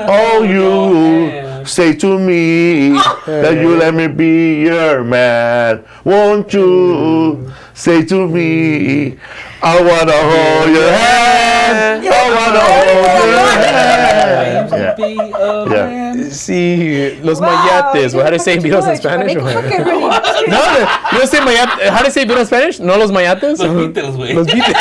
S3: Oh, you say to me that you let me be your man. Won't you say to me, I wanna hold your hand. I wanna hold your hand. Yeah.
S1: See, los
S2: Wow,
S1: mayates. Well, how do you say
S2: you're
S1: Beatles in
S2: fucking
S1: Spanish?
S2: Dutch, but
S1: No,
S2: make it really-
S1: you don't say mayate. How do you say Beatles in Spanish? No, los mayates.
S4: Los Beatles, güey.
S1: Los Beatles.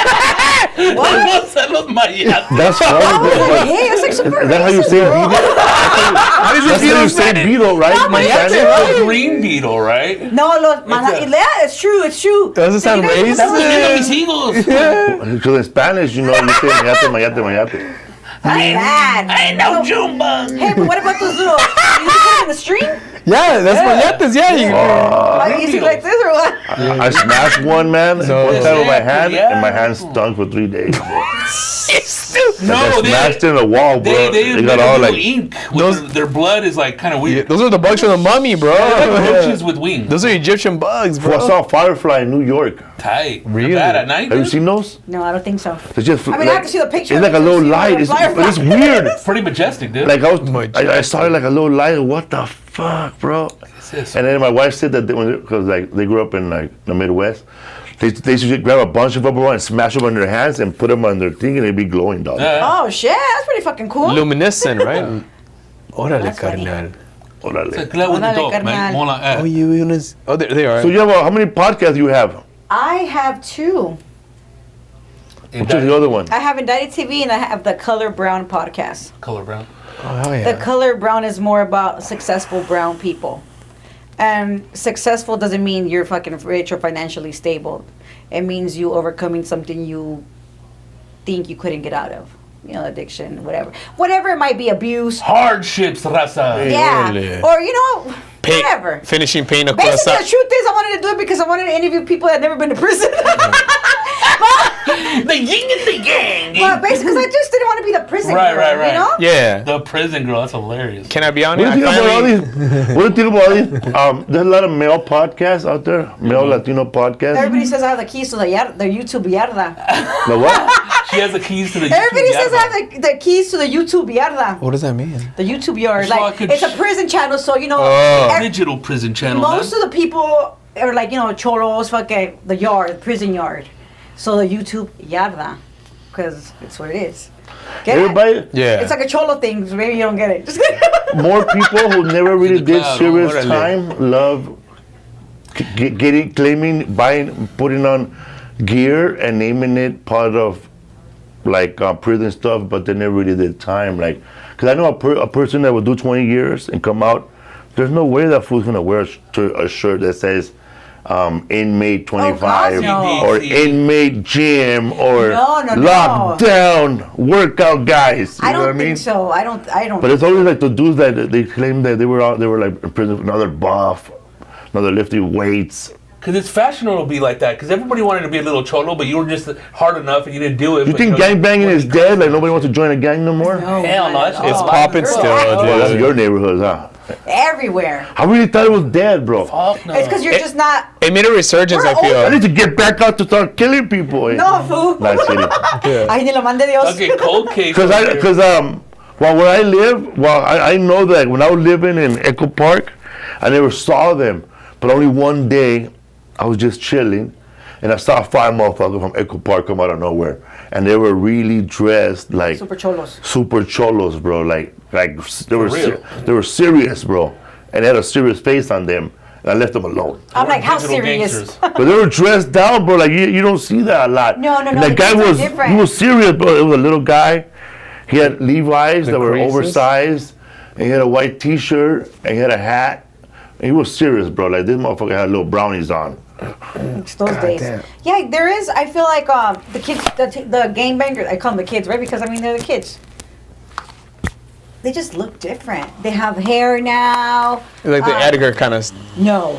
S4: Los mayates.
S3: That's funny.
S2: Oh, hey, that's like super
S3: Is that how you say
S2: racist, bro.
S3: beetle?
S1: How do you
S3: That's
S1: say
S3: how you
S1: Beatles in
S3: say
S1: Spanish?
S3: beetle, right?
S2: No,
S3: In
S2: mayate,
S3: Spanish?
S2: right?
S4: The green beetle, right?
S2: No, yeah, it's true, it's true.
S1: Does it sound
S2: You guys-
S1: racist?
S4: Mis hijos.
S3: Because in Spanish, you say mayate, mayate, mayate.
S2: That's bad.
S4: Ain't no Jumba.
S2: Hey, but what about those little, you put them in the stream?
S1: Yeah, that's pañetes. Yeah.
S2: Like, you see like this or what?
S3: I smashed one, man, one time with my hand,
S4: yeah.
S3: and my hand stunk for 3 days, bro.
S4: No,
S3: I smashed in the wall, bro.
S4: They
S3: got all like
S4: ink. With their blood is like kind of weird.
S1: Those are the bugs from the mummy, bro.
S4: They're like roaches with wings.
S1: Those are Egyptian bugs,
S3: I
S1: bro.
S3: saw a firefly in New York.
S4: Tight.
S1: Really?
S4: Bad at night.
S3: Have you
S4: dude?
S3: seen those?
S2: No, I don't think so.
S3: It's just
S2: I mean, I have to see the picture.
S3: It's like a
S2: to
S3: little
S2: see what
S3: light.
S2: a
S3: It's,
S2: firefly
S3: but it's weird.
S2: is.
S4: Pretty majestic, dude.
S3: Like I saw it like a little light. What the fuck, bro?
S4: This.
S3: And then my wife said that because like they grew up in like the Midwest, they used to grab a bunch of rubber and smash them on their hands and put them on their thing and they'd be glowing, dog.
S2: Oh shit, that's pretty fucking cool.
S1: Luminescent, right? Órale,
S2: That's funny.
S1: carnal.
S3: Órale.
S4: It's glow in the
S2: Órale,
S4: dark, man.
S2: carnal.
S4: More like that.
S1: Oh, oh, there they are.
S3: So you have how many podcasts you have?
S2: I have 2.
S3: Which is the other one?
S2: I have Indicted TV and I have the Color Brown podcast.
S4: Color brown.
S1: Oh, yeah.
S2: The Color Brown is more about successful brown people. And successful doesn't mean you're fucking rich or financially stable. It means you overcoming something you think you couldn't get out of. You know, addiction, whatever. Whatever it might be, abuse.
S4: Hardships, raza.
S2: Yeah.
S1: Órale.
S2: Or, you know, whatever.
S1: Finishing pain a
S2: Basically, the truth is I wanted to do it because I wanted to interview people that had never been to prison.
S4: The yin and the yang.
S2: Well, basically, because I just didn't want to be the prison girl,
S4: Right.
S2: you know?
S1: Yeah.
S4: The prison girl. That's hilarious.
S1: Can I be
S3: What do
S1: honest?
S3: you think about all these? What do you think about all these? There's a lot of male podcasts out there, male Latino podcasts.
S2: Everybody says I have the keys to the YouTube yarda.
S3: The what?
S4: She has the keys to the.
S2: Everybody
S4: YouTube
S2: says
S4: yard.
S2: I have the keys to the YouTube yarda.
S1: What does that mean?
S2: The YouTube yard.
S4: So I
S2: Like,
S4: could
S2: it's a prison channel, so, you know,
S1: Oh.
S4: Digital prison channel.
S2: most of the people are like, you know, cholos, fucking the yard, the prison yard. So the YouTube yarda, because it's what it is. Get it?
S3: Everybody,
S1: Yeah.
S2: It's like a cholo thing, so maybe you don't get it. Just kidding.
S3: more people who never really
S4: the
S3: did
S4: cloud,
S3: serious
S1: órale.
S3: time love getting, claiming, buying, putting on gear and naming it part of like prison stuff, but they never really did time. Like, because I know a person that would do 20 years and come out, there's no way that fool's gonna wear a shirt that says inmate 25
S2: no.
S3: or inmate gym or
S2: No.
S3: lockdown workout guys. You
S2: I
S3: know
S2: don't
S3: what I mean?
S2: think so. I don't.
S3: But it's always like the dudes that they claim that they were like in prison for another buff, another lifting weights.
S4: Because it's fashionable to be like that. Because everybody wanted to be a little cholo, but you were just hard enough and you didn't do it.
S3: You
S4: but,
S3: think
S4: know,
S3: gangbanging is dead? Like nobody wants to join a gang no more?
S2: No,
S4: Hell no,
S2: not
S4: that's
S2: at
S4: it's
S2: all.
S1: popping still,
S2: Well,
S3: Well, that's your neighborhood, huh?
S2: Everywhere.
S3: I really thought it was dead, bro.
S4: Fuck no.
S2: It's because you're just not.
S1: It made a resurgence, I
S3: I
S1: feel.
S3: need to get back out to start killing people.
S2: No, fool.
S3: Not kidding.
S2: Ay, ni lo mande Dios.
S4: Okay, cold case.
S3: Because well, where I live, I know that when I was living in Echo Park, I never saw them. But only one day, I was just chilling, and I saw 5 motherfuckers from Echo Park come out of nowhere, and they were really dressed like
S2: Super cholos.
S3: super cholos, bro. Like they were
S4: real.
S3: they were serious, bro, and they had a serious face on them. And I left them alone.
S2: I'm like, how
S4: Digital
S2: serious?
S4: gangsters.
S3: But they were dressed down, bro. Like you don't see that a lot.
S2: No,
S3: And
S2: the
S3: that guy
S2: kids are
S3: was
S2: different.
S3: he was serious, bro. It was a little guy. He had Levi's
S1: The
S3: that were
S1: creases?
S3: oversized, and he had a white T-shirt, and he had a hat. And he was serious, bro. Like this motherfucker had little brownies on.
S2: It's those days.
S1: damn.
S2: Yeah, there is. I feel like the kids, the gangbangers. I call them the kids, right? Because I mean they're the kids. They just look different. They have hair now.
S1: Like the Edgar kind of.
S2: No.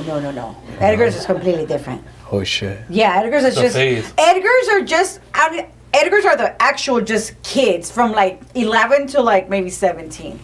S2: Edgar's is completely different.
S1: Oh shit.
S2: Yeah, Edgar's is
S4: The
S2: just.
S4: face.
S2: Edgar's are just. Edgar's are the actual just kids from like 11 to like maybe 17.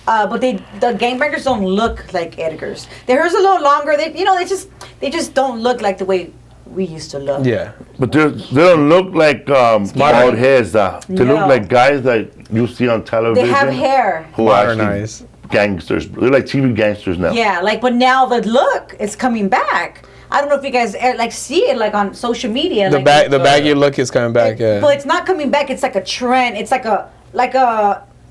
S2: But the gangbangers don't look like Edgar's. Their hair's a little longer. They just don't look like the way we used to look.
S1: Yeah.
S3: But they don't look like bald heads. They
S2: No.
S3: look like guys that you see on television.
S2: They have hair.
S3: Who are actually
S1: Modernized.
S3: gangsters. They're like TV gangsters now.
S2: Yeah, like, but now the look is coming back. I don't know if you guys like see it like on social media.
S1: The
S2: like,
S1: the baggy look is coming back. Yeah.
S2: But it's not coming back. It's like a trend. It's like a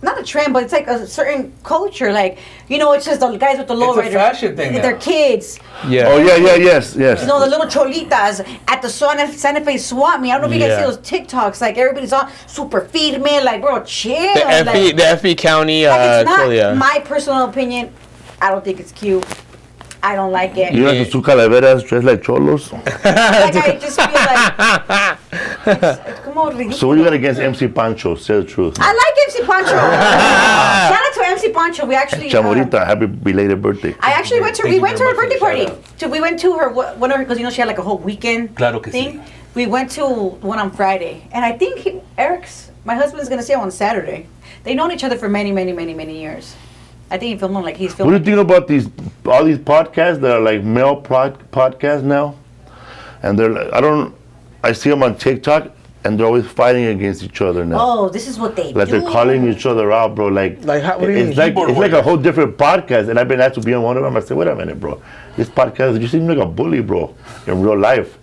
S2: not a trend, but it's like a certain culture. Like, you know, it's just the guys with the low
S4: It's a
S2: riders.
S4: fashion thing
S2: They're
S4: now.
S2: kids.
S1: Yeah.
S3: Oh yes.
S2: You know, the little cholitas at the Santa Fe swap meet. I don't know if you guys
S1: Yeah.
S2: see those TikToks. Like, everybody's on super firme. Like, bro, chill.
S1: The
S2: like,
S1: FE County.
S2: like, it's not
S1: yeah.
S2: my personal opinion. I don't think it's cute. I don't like it.
S3: You know, the two calaveras dressed like cholos.
S2: Like, I just feel like it's como ridículo.
S3: So what you got against MC Pancho? Say the truth.
S2: I like MC Pancho. Shout out to Nancy Pancho, we actually.
S3: Chamorita, happy belated birthday.
S2: I actually went to.
S4: Thank
S2: We
S4: you
S2: went to
S4: very
S2: her
S4: much
S2: birthday
S4: for the
S2: party.
S4: shout-out.
S2: So we went to her one of her because she had like a whole weekend
S4: Claro que
S2: thing.
S4: sí.
S2: We went to one on Friday, and I think my husband's gonna see him on Saturday. They've known each other for many years. I think he filmed him like he's
S3: What do
S2: filming.
S3: you think about all these podcasts that are like male podcasts now? And they're like, I see them on TikTok and they're always fighting against each other now.
S2: Oh, this is what they
S3: Like
S2: do.
S3: they're calling each other out, bro. Like
S1: how, what do you mean?
S3: it's like
S4: Keyboard
S3: it's like a
S4: warriors.
S3: whole different podcast. And I've been asked to be on one of them. I said, wait a minute, bro. This podcast, you seem like a bully, bro, in real life.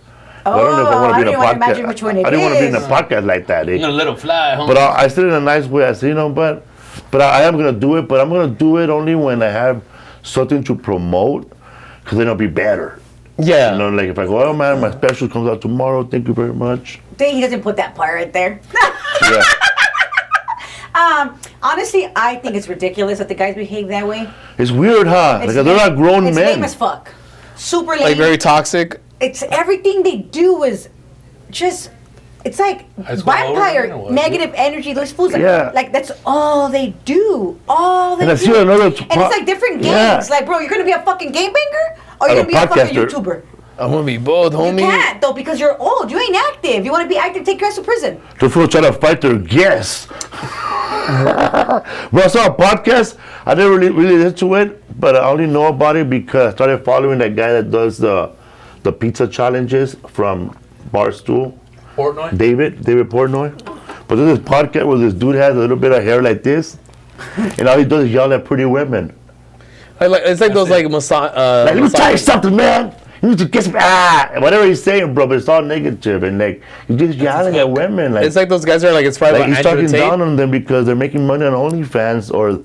S2: Oh,
S3: I don't know if I want to be in a
S2: don't wanna
S3: podcast.
S2: imagine which one it
S3: I didn't want to be in a
S2: is.
S3: podcast like that.
S4: I'm gonna let him fly, homie.
S3: But I said it in a nice way. I said, you know, but I am gonna do it. But I'm gonna do it only when I have something to promote, because then it'll be better.
S1: Yeah.
S3: You know, like if I go, oh man, my special comes out tomorrow. Thank you very much.
S2: He doesn't put that part right there.
S3: Yeah.
S2: Honestly, I think it's ridiculous that the guys behave that way.
S3: It's weird, huh?
S2: It's
S3: Like they're not grown
S2: it's
S3: men.
S2: lame as fuck. Super lame.
S1: Like very toxic.
S2: It's everything they do is just. It's like
S4: High school
S2: vampire,
S4: overload or what?
S2: negative energy. Those fools,
S3: Yeah.
S2: like that's all they do. All they
S3: And I
S2: do.
S3: see another
S2: and it's like different gangs.
S3: Yeah.
S2: Like, bro, you're gonna be a fucking gangbanger, or
S3: I'm
S2: you're
S3: a
S2: gonna be a fucking
S3: podcaster.
S2: YouTuber.
S1: I want to be both,
S2: You
S1: homie.
S2: can't though because you're old. You ain't active. You want to be active? Take your ass to prison.
S3: They're full trying to fight their guests. Bro, I saw a podcast. I never really into it, but I only know about it because I started following that guy that does the pizza challenges from Barstool.
S4: Portnoy?
S3: David Portnoy. But there's this podcast where this dude has a little bit of hair like this, and all he does is yell at pretty women.
S1: It's like those like
S3: Like, let me tell you something, man. You need to get some whatever he's saying, bro. But it's all negative, and like he's just yelling at women. Like
S1: It's like those guys that are like inspired
S3: like
S1: by
S3: he's
S1: Andrew
S3: talking
S1: Tate.
S3: down on them because they're making money on OnlyFans or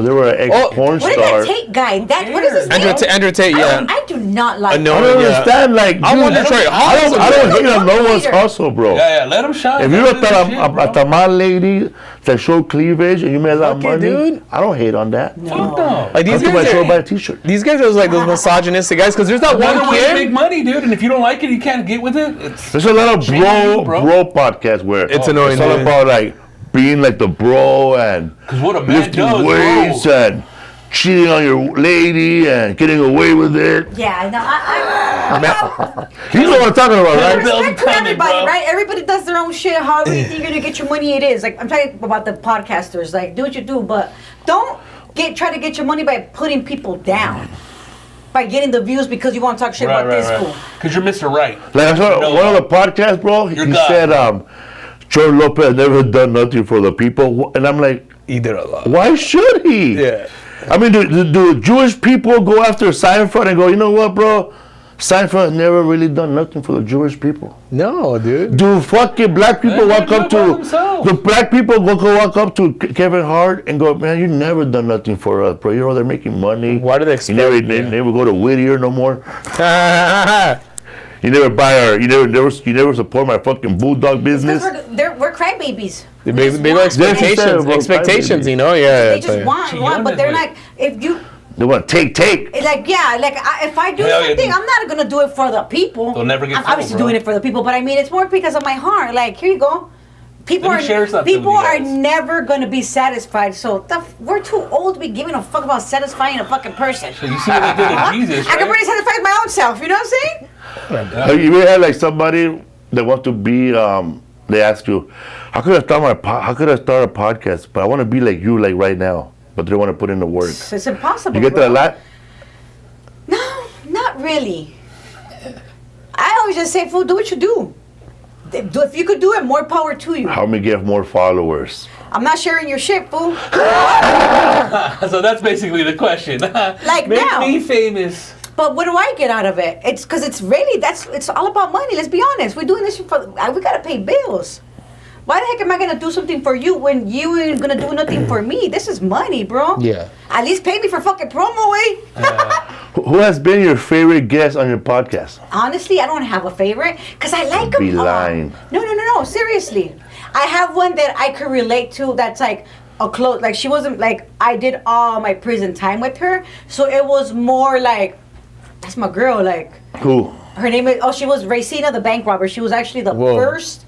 S3: they were an ex-porn
S2: What is
S3: star.
S2: that Tate guy? What is his name?
S1: Andrew Tate, yeah.
S2: I do not like.
S1: know.
S3: I don't
S1: Yeah.
S3: understand. Like,
S1: I
S3: dude,
S1: want to try it.
S3: I don't hate on no one's
S2: Leader.
S3: hustle, bro.
S4: Yeah, let him shine.
S3: If
S4: Let
S3: you're
S4: him do his shit,
S3: a
S4: bro.
S3: tamal lady that show cleavage and you made a lot of
S1: Fuck it,
S3: money,
S1: dude.
S3: I don't hate on that.
S4: Fuck no.
S1: Like these
S3: Come to my
S1: guys
S3: show, buy
S1: are,
S3: a t-shirt.
S1: these guys are like those misogynistic guys because there's that one
S4: Another way to make
S1: kid.
S4: money, dude. And if you don't like it, you can't get with it. It's
S3: There's a lot of
S4: Shame on you,
S3: bro podcasts where
S1: It's annoying,
S3: It's all
S1: dude.
S3: about like being like the bro and
S4: because what a man
S3: lifting
S4: does,
S3: weights
S4: bro.
S3: and cheating on your lady and getting away with it.
S2: Yeah, no, I
S3: You know what I'm talking about, right?
S2: respect to
S4: coming,
S2: everybody,
S4: bro.
S2: right? Everybody does their own shit. However you think you're gonna get your money, it is. Like I'm talking about the podcasters. Like do what you do, but don't try to get your money by putting people down, by getting the views because you want to talk shit about this fool.
S4: Because you're Mr. Right.
S3: Like I saw
S4: No,
S3: one of the podcasts, bro. He
S4: You're God.
S3: said, George Lopez never done nothing for the people, and I'm like,
S1: He did a lot.
S3: why should he?
S1: Yeah.
S3: I mean, do Jewish people go after Seinfeld and go, you know what, bro? Seinfeld has never really done nothing for the Jewish people.
S1: No, dude.
S3: Do fucking black people
S4: They
S3: walk
S4: do
S3: up
S4: it by
S3: to
S4: themselves.
S3: the black people walk up to Kevin Hart and go, man, you never done nothing for us, bro. You know they're making money.
S1: Why do they
S3: You
S1: expect?
S3: never, they never go to Whittier no more. You never buy our. You never support my fucking bulldog business.
S2: Because we're crybabies.
S1: Big
S2: We just want-
S1: expectations,
S3: bro,
S1: expectations.
S3: crybaby.
S1: You know, yeah.
S2: They
S1: it's
S2: just
S1: like-
S2: want, but they're like, if you.
S3: They want to take.
S2: It's like if I do
S4: Hell yeah,
S2: something,
S4: dude.
S2: I'm not gonna do it for the people.
S4: They'll never get
S2: I'm
S4: full,
S2: obviously
S4: bro.
S2: doing it for the people, but I mean it's more because of my heart. Like here you go. People
S4: Let me share something
S2: people
S4: with you
S2: are
S4: guys.
S2: never gonna be satisfied. So we're too old to be giving a fuck about satisfying a fucking person.
S4: So you see what they did with Jesus,
S2: I can
S4: right?
S2: pretty satisfy my own self. You know what I'm saying?
S3: Have you ever had like somebody that wants to be? They ask you, how could I start a podcast? But I want to be like you, like right now. But they don't want to put in the work.
S2: It's impossible.
S3: You get
S2: bro.
S3: that a lot?
S2: No, not really. I always just say, fool, do what you do. If you could do it, more power to you.
S3: How me get more followers?
S2: I'm not sharing your shit, fool.
S4: So that's basically the question.
S2: Like
S4: Make
S2: now.
S4: me famous.
S2: But what do I get out of it? It's because it's all about money. Let's be honest. We're doing this for, we gotta pay bills. Why the heck am I gonna do something for you when you ain't gonna do nothing for me? This is money, bro.
S1: Yeah.
S2: At least pay me for fucking promo, eh?
S3: Who has been your favorite guest on your podcast?
S2: Honestly, I don't have a favorite because I like them.
S3: Be lying.
S2: No. Seriously, I have one that I could relate to. That's like a close. Like she wasn't like I did all my prison time with her, so it was more like that's my girl. Like
S3: Who?
S2: her name is. Oh, she was Racina, the bank robber. She was actually the
S1: Whoa.
S2: first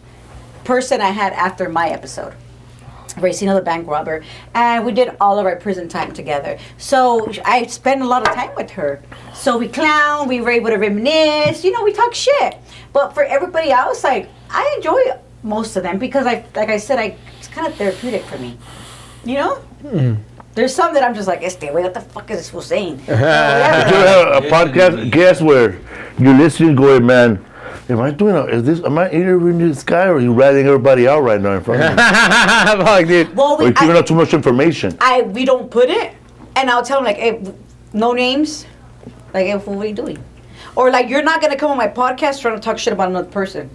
S2: person I had after my episode. Racino the bank robber, and we did all of our prison time together. So I spent a lot of time with her. So we clown, we were able to reminisce, you know, we talk shit. But for everybody else, like, I enjoy most of them because like I said, it's kind of therapeutic for me. You know? There's some that I'm just like, what the fuck is this fool saying?
S3: You have a podcast guest where you're listening, going, man, am I interviewing this guy, or are you ratting everybody out right now in front of me?
S1: Fuck, dude.
S2: Well,
S3: Or you're giving out too much information?
S2: we don't put it, and I'll tell them like, hey, no names, like, hey, what are you doing? Or like, you're not gonna come on my podcast trying to talk shit about another person,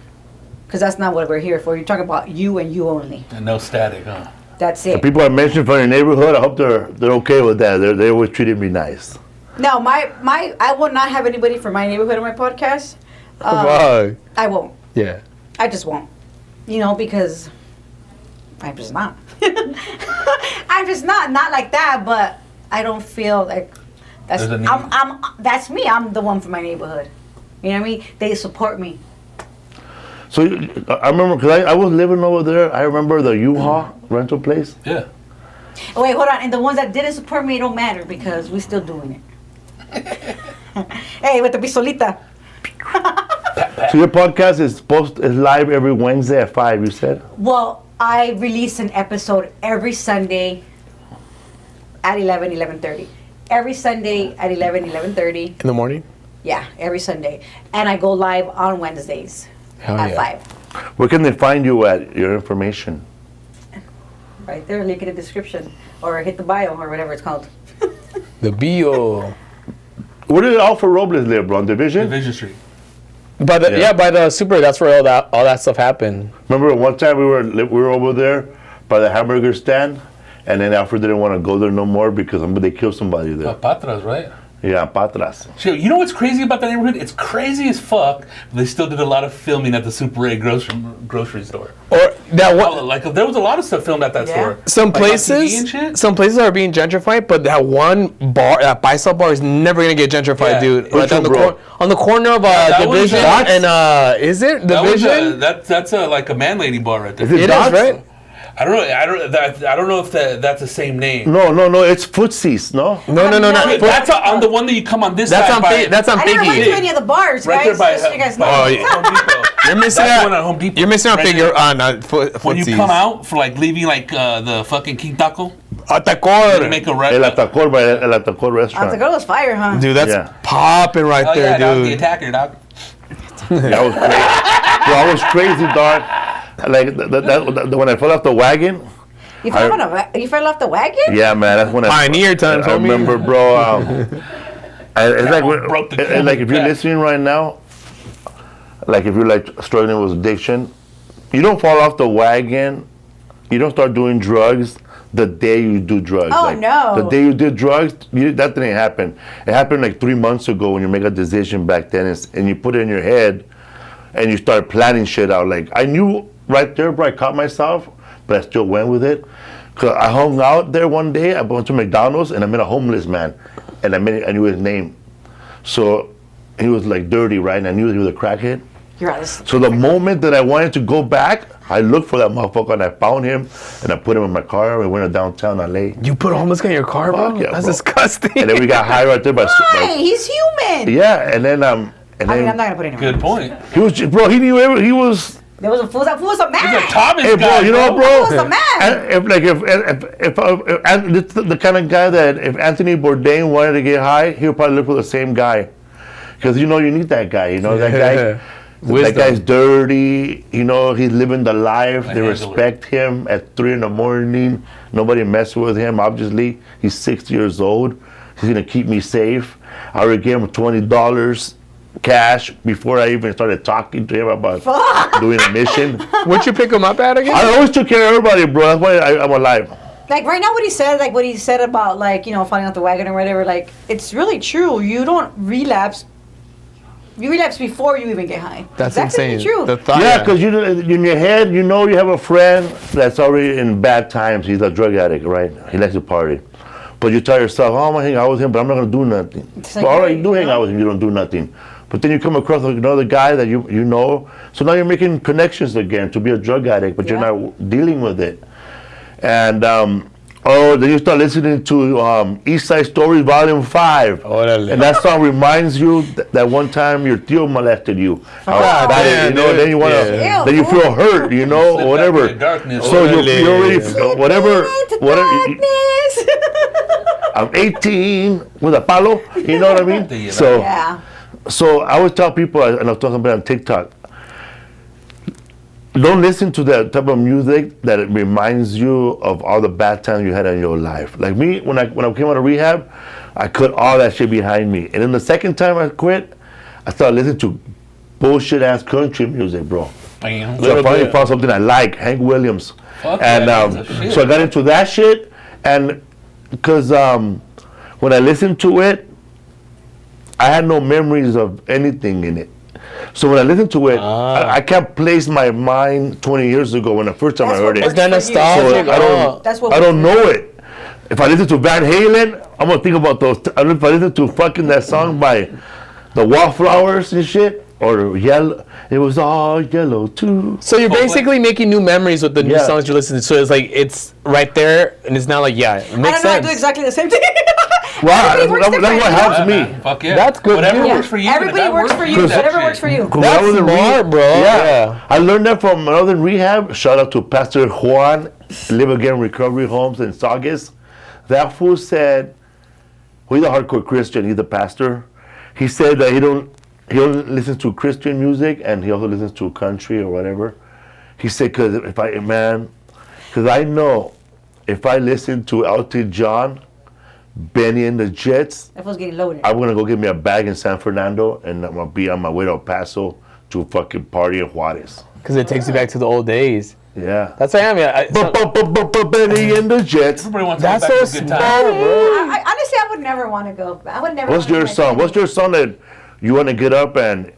S2: because that's not what we're here for. You're talking about you and you only.
S4: And no static, huh?
S2: That's it.
S3: The people I mentioned from your neighborhood, I hope they're okay with that. They always treated me nice.
S2: No, I will not have anybody from my neighborhood on my podcast.
S1: Fuck.
S2: I won't.
S1: Yeah.
S2: I just won't. You know, because I'm just not. I'm just not like that. But I don't feel like that's
S4: There's a need.
S2: that's me. I'm the one from my neighborhood. You know what I mean? They support me.
S3: So I remember, because I was living over there, I remember the U-Haul rental place.
S4: Yeah.
S2: Oh, wait, hold on. And the ones that didn't support me, it don't matter because we're still doing it. Hey, with the pisolita.
S3: So your podcast is live every Wednesday at 5, you said?
S2: Well, I release an episode every Sunday at 11:30. Every Sunday at 11:30.
S1: In the morning?
S2: Yeah, every Sunday. And I go live on Wednesdays
S1: Hell
S2: at
S1: yeah.
S2: 5.
S3: Where can they find you at, your information?
S2: Right there, link in the description. Or hit the bio or whatever it's called.
S1: The bio.
S3: Where did Alpha Robles live, bro? On Division?
S4: Division Street.
S1: By the super, that's where all that stuff happened.
S3: Remember one time we were over there by the hamburger stand, and then Alfred didn't want to go there no more because they killed somebody there.
S4: Patras, right?
S3: Yeah, Patras.
S4: Shit, you know what's crazy about that neighborhood? It's crazy as fuck. But they still did a lot of filming at the Super A grocery store.
S1: Or that one.
S4: Like there was a lot of stuff filmed at that
S2: Yeah.
S4: store.
S1: Some
S4: Like, on TV and
S1: places,
S4: shit.
S1: some places are being gentrified, but that one bar, that Bicep bar, is never gonna get gentrified,
S4: Yeah.
S1: dude.
S3: Which
S1: on,
S3: one, bro?
S1: on the corner of
S4: that was
S1: Division
S4: Dots?
S1: and is it Division?
S4: That's like a man lady bar right there.
S3: Is it
S1: It
S3: Dots?
S1: is, right?
S4: I don't know if that's the same name.
S3: No, it's Footsies, no?
S1: No, not.
S4: That's on the one that you come on this
S1: That's
S4: side
S1: on
S4: by.
S1: that's on
S2: I never went to
S1: Figgy.
S2: any of the bars,
S4: Right
S2: guys.
S4: there by
S2: Just so you guys know.
S1: Oh, yeah.
S4: Home Depot.
S1: You're missing
S4: That's
S1: out.
S4: the one at Home Depot.
S1: You're missing out
S4: Right
S1: figure
S4: there.
S1: on
S4: When you come out for like leaving like the fucking King Taco, you
S1: Atacor.
S4: make a right.
S3: El Atacor by El Atacor
S2: The
S3: restaurant.
S2: girl was fire, huh?
S1: Dude, that's
S3: Yeah.
S1: popping right
S4: Oh
S1: there,
S4: yeah, that was the
S1: dude.
S4: attacker, dog.
S3: That was crazy. Bro, I was crazy, dog. Like when I fell off the wagon.
S2: You fell off the wagon?
S3: Yeah, man, that's when
S1: Pioneer times,
S3: I
S1: homie.
S3: remember, bro. It's like
S4: Broke the
S3: and like if you're
S4: back.
S3: listening right now, like if you're like struggling with addiction, you don't fall off the wagon. You don't start doing drugs the day you do drugs.
S2: Oh,
S3: like,
S2: no.
S3: The day you did drugs, that didn't happen. It happened like 3 months ago when you make a decision back then, and you put it in your head, and you start planning shit out. Like I knew right there, bro. I caught myself, but I still went with it. Cause I hung out there one day. I went to McDonald's and I met a homeless man, and I knew his name. So he was like dirty, right? And I knew he was a crackhead.
S2: You're out of
S3: So the moment that I wanted to go back, I looked for that motherfucker and I found him and I put him in my car and we went to downtown LA.
S1: You put a homeless guy in your car, bro?
S3: Fuck yeah,
S1: That's
S3: bro.
S1: disgusting.
S3: And then we got high right there by
S2: Hey, he's human.
S3: yeah, and then
S2: I mean, I'm not gonna put it in.
S4: Good point.
S3: he was, bro. He knew he was.
S2: There was a fool. That fool was a man.
S4: He's a Thomas
S3: Hey, bro,
S4: guy,
S3: you know what,
S2: That
S3: bro?
S2: was a man.
S3: And it's the kind of guy that if Anthony Bourdain wanted to get high, he would probably look for the same guy, because you need that guy. You know that guy.
S1: Wisdom.
S3: That guy's dirty. He's living the life. They
S4: handle
S3: respect him at 3 a.m. Nobody messes with him. Obviously, he's 60 years old. He's gonna keep me safe. I already gave him $20 cash before I even started talking to him about doing a mission.
S1: Where'd you pick him up at again?
S3: I always took care of everybody, bro. That's why I'm alive.
S2: Like right now, what he said about falling off the wagon or whatever. Like it's really true. You don't relapse. You relapse before you even get high.
S1: That's
S2: exactly
S1: insane.
S2: true.
S1: The thought,
S3: Yeah, because in your head, you have a friend that's already in bad times. He's a drug addict, right? He likes to party. But you tell yourself, oh, I'm going to hang out with him, but I'm not going to do nothing.
S2: It's
S3: But
S2: like,
S3: all right, you do
S2: you
S3: hang
S2: know?
S3: out with him, you don't do nothing. But then you come across another guy that you know. So now you're making connections again to be a drug addict, but you're
S2: Yeah.
S3: not dealing with it. And then you start listening to East Side Story Volume 5.
S1: Órale.
S3: And that song reminds you that one time your tío molested you.
S1: damn,
S3: You know,
S1: dude.
S3: then you want to,
S2: Yeah.
S3: then you feel hurt, you know,
S4: Slip
S3: or
S4: back
S3: whatever.
S4: into darkness.
S3: So you
S1: Órale.
S3: already, whatever,
S2: Darkness.
S3: I'm 18 with a palo, you know what I mean?
S4: Yeah.
S3: So,
S2: Yeah.
S3: so I always tell people, and I'm talking about on TikTok, don't listen to that type of music that it reminds you of all the bad times you had in your life. Like me, when I came out of rehab, I cut all that shit behind me. And then the second time I quit, I started listening to bullshit ass country music, bro.
S4: Bam.
S3: So I finally found something I like, Hank Williams.
S4: Fuck
S3: And
S4: yeah, that's a shit.
S3: so I got into that shit, and because when I listened to it, I had no memories of anything in it. So when I listen to it, I can't place my mind 20 years ago when the first time
S2: That's
S3: I heard
S2: what
S3: it.
S1: It's that
S2: works for you.
S1: nostalgic.
S3: So I don't,
S2: That's what
S3: I don't
S2: works
S3: know it. If I listen to Van Halen, I'm gonna think about those. If I listen to fucking that song by the Wallflowers and shit, or Yellow, it was all yellow too.
S1: So you're basically making new memories with the new
S3: Yeah.
S1: songs you're listening to. So it's like it's right there, and it's not like it
S2: I
S1: makes
S2: don't know. I
S1: sense.
S2: do exactly the same thing.
S3: Wow,
S2: Everybody works
S3: that's what
S2: different,
S3: helps
S2: you know?
S3: me.
S4: Fuck yeah.
S1: That's good,
S4: Whatever
S1: dude.
S4: works for you.
S2: Everybody
S4: that
S2: works for you.
S4: that
S2: Whatever
S4: shit.
S2: works for you.
S3: When I
S1: That's
S3: was in
S1: smart, bro.
S3: Yeah.
S1: Yeah.
S3: I learned that from another rehab. Shout out to Pastor Juan, Live Again Recovery Homes in Saugus. That fool said, well, he's a hardcore Christian. He's a pastor. He said that he only listens to Christian music and he also listens to country or whatever. He said, because I know if I listen to Elton John, Benny and the Jets,
S2: That was getting loaded.
S3: I'm gonna go get me a bag in San Fernando and I'm gonna be on my way to El Paso to fucking party in Juarez.
S1: Because it takes you back to the old days.
S3: Yeah.
S1: That's what I mean.
S3: Benny and the Jets.
S4: Everybody wants
S1: That's
S4: to go back
S1: so
S4: to good
S1: smart,
S4: times.
S1: bro.
S2: Honestly, I would never want to go. I would never.
S3: What's
S2: wanna
S3: your
S2: do my
S3: song?
S2: thing.
S3: What's your song that you want to get up and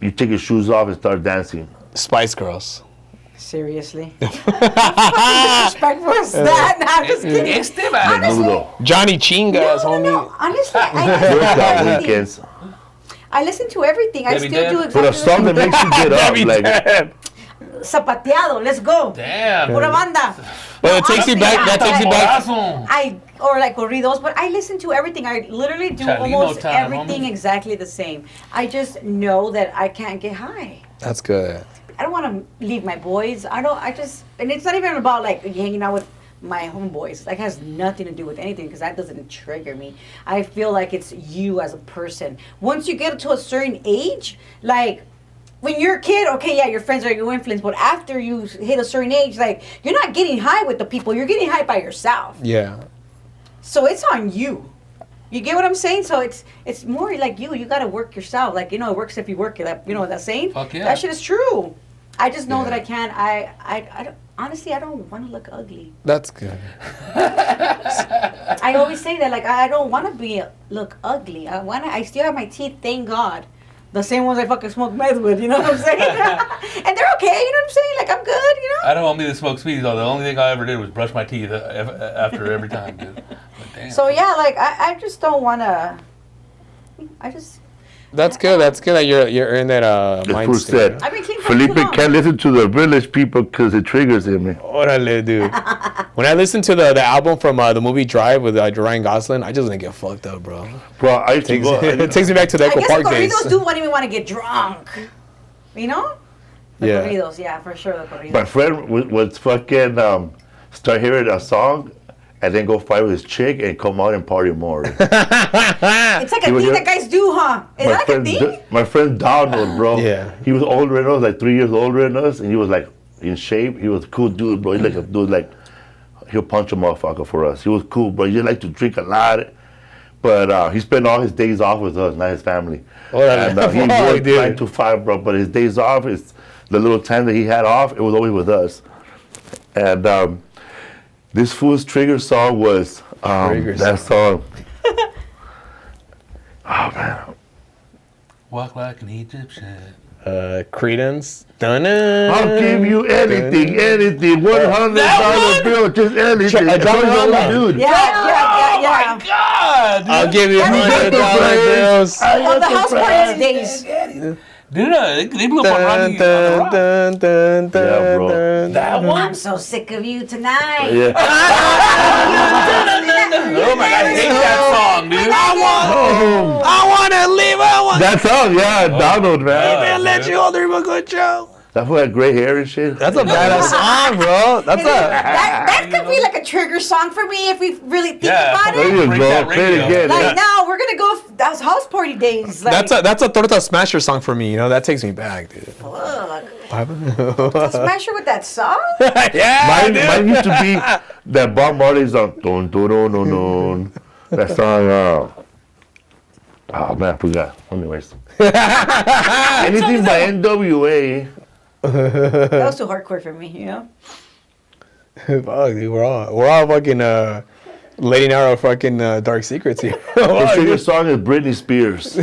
S3: you take your shoes off and start dancing?
S1: Spice Girls.
S2: Seriously? Disrespectful is that? No, I'm just kidding.
S4: Este vato.
S3: Menudo.
S1: Johnny Chingas,
S2: No,
S1: homie.
S2: no, honestly,
S3: Workout
S2: I listen to everything.
S3: weekends.
S2: I listen to everything. I
S4: Debbie
S2: still do
S4: Deb.
S3: But
S2: exactly
S3: a song that
S2: the same.
S3: makes you get up,
S1: Debbie
S3: like
S1: Deb.
S2: Zapateado, let's go.
S4: Damn.
S2: Pura banda.
S1: But it takes you
S2: honestly,
S1: back. That takes you back.
S4: Corazón.
S2: Or like corridos, but I listen to everything. I literally do
S4: Chalino
S2: almost
S4: time,
S2: everything
S4: homie.
S2: exactly the same. I just know that I can't get high.
S1: That's good.
S2: I don't want to leave my boys. And it's not even about like hanging out with my homeboys. Like, has nothing to do with anything because that doesn't trigger me. I feel like it's you as a person. Once you get to a certain age, like when you're a kid, okay, yeah, your friends are your influence, but after you hit a certain age, like you're not getting high with the people. You're getting high by yourself.
S1: Yeah.
S2: So it's on you. You get what I'm saying? So it's more like you. You got to work yourself. Like, it works if you work it. You know that saying?
S4: Fuck yeah.
S2: That shit is true. I just know
S1: Yeah.
S2: that I can't. I don't, honestly, I don't want to look ugly.
S1: That's good.
S2: I always say that. Like, I don't want to look ugly. I still have my teeth, thank God. The same ones I fucking smoke meth with, you know what I'm saying? And they're okay, you know what I'm saying? Like, I'm good, you know?
S4: I don't want me to smoke speed though. The only thing I ever did was brush my teeth after every time, dude. But damn.
S2: So, yeah, like, I just don't want to.
S1: That's good. That's good that you're in that
S3: the
S1: mind
S3: fool
S1: state.
S3: said,
S2: I've been clean for
S3: Felipe
S2: too long.
S3: can't listen to the village people because it triggers him.
S1: Orale, dude. When I listened to the album from the movie Drive with Ryan Gosling, I just didn't get fucked up, bro.
S3: Bro, I used to go.
S1: It takes me back to the
S2: I
S1: Echo
S2: guess
S1: Park
S2: the
S1: days.
S2: corridos do want me want to get drunk. You know? The
S1: Yeah.
S2: corridos, yeah, for sure, the corridos.
S3: My friend would fucking start hearing a song and then go fight with his chick and come out and party more.
S2: It's like a
S3: You would
S2: thing
S3: hear-
S2: that guys do, huh? Is that like a thing?
S3: My friend Donald, bro.
S1: Yeah.
S3: He was older than us, like 3 years older than us, and he was like in shape. He was a cool dude, bro. He's like a dude, like he'll punch a motherfucker for us. He was cool, bro. He just like to drink a lot. But he spent all his days off with us, not his family.
S1: Orale.
S3: And he
S1: Fuck,
S3: worked
S1: dude.
S3: 9 to 5, bro. But his days off, the little time that he had off, it was always with us. And this fool's trigger song was
S1: Trigger
S3: that song. Oh man.
S4: Walk like an Egyptian.
S1: Credence. Dun-dun.
S3: I'll give you anything, $100 bill, just anything.
S1: Drop it on
S3: That's
S1: now.
S3: dude.
S2: Yeah.
S4: God,
S1: I'll give you
S2: That's
S1: $100 bills.
S2: On the house parties days.
S4: They blew up on Rodney.
S3: Yeah, bro.
S4: That one?
S2: I'm so sick of you tonight.
S3: Yeah.
S4: Oh my God, I hate that song, dude.
S1: I want to live.
S3: That song, yeah, Donald, man.
S1: let you hold a good show.
S3: That fool had gray hair and shit.
S1: That's a badass song, bro. That's
S2: That could be like a trigger song for me if we really think about
S3: There
S2: it.
S3: you
S4: Break
S3: go.
S4: that
S3: Play it
S4: radio.
S3: again.
S2: Like, no, we're gonna go. That's house party days. Like,
S1: that's a Torta Smasher song for me. You know, that takes me back, dude.
S2: fuck. Smash her with that song.
S1: Yeah,
S3: Mine used to be that Bob Marley song. Dun, dun, dun, dun, dun. That song. Oh man, I forgot. Anyways, anything by NWA.
S2: That was too hardcore for me, you know.
S1: Fuck, dude, we're all fucking letting out our fucking dark secrets here.
S3: Her favorite song is Britney Spears.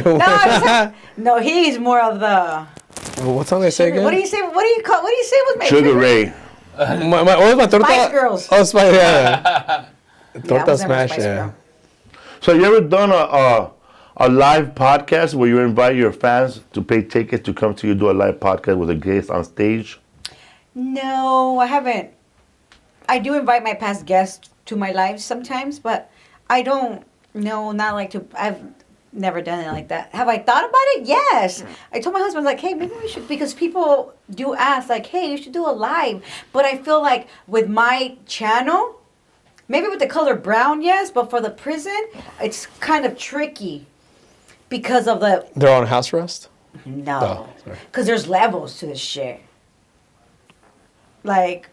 S2: No, he's more of the.
S1: What song did I say again?
S2: What do you say? What do you say was my
S3: Sugar
S2: favorite?
S3: Ray.
S1: What was my torta?
S2: Spice Girls.
S1: Oh, Spice, yeah.
S2: Yeah, I
S1: Torta
S2: was never a
S1: Smash,
S2: Spice
S1: yeah.
S2: Girl.
S3: So you ever done a live podcast where you invite your fans to pay tickets to come to you do a live podcast with a guest on stage?
S2: No, I haven't. I do invite my past guests to my lives sometimes, but I don't. No, not like to. I've never done it like that. Have I thought about it? Yes. I told my husband, like, hey, maybe we should, because people do ask, like, hey, you should do a live. But I feel like with my channel, maybe with the color brown, yes, but for the prison, it's kind of tricky because of the.
S1: They're on house arrest?
S2: No.
S1: Oh, sorry.
S2: Because there's levels to this shit. Like,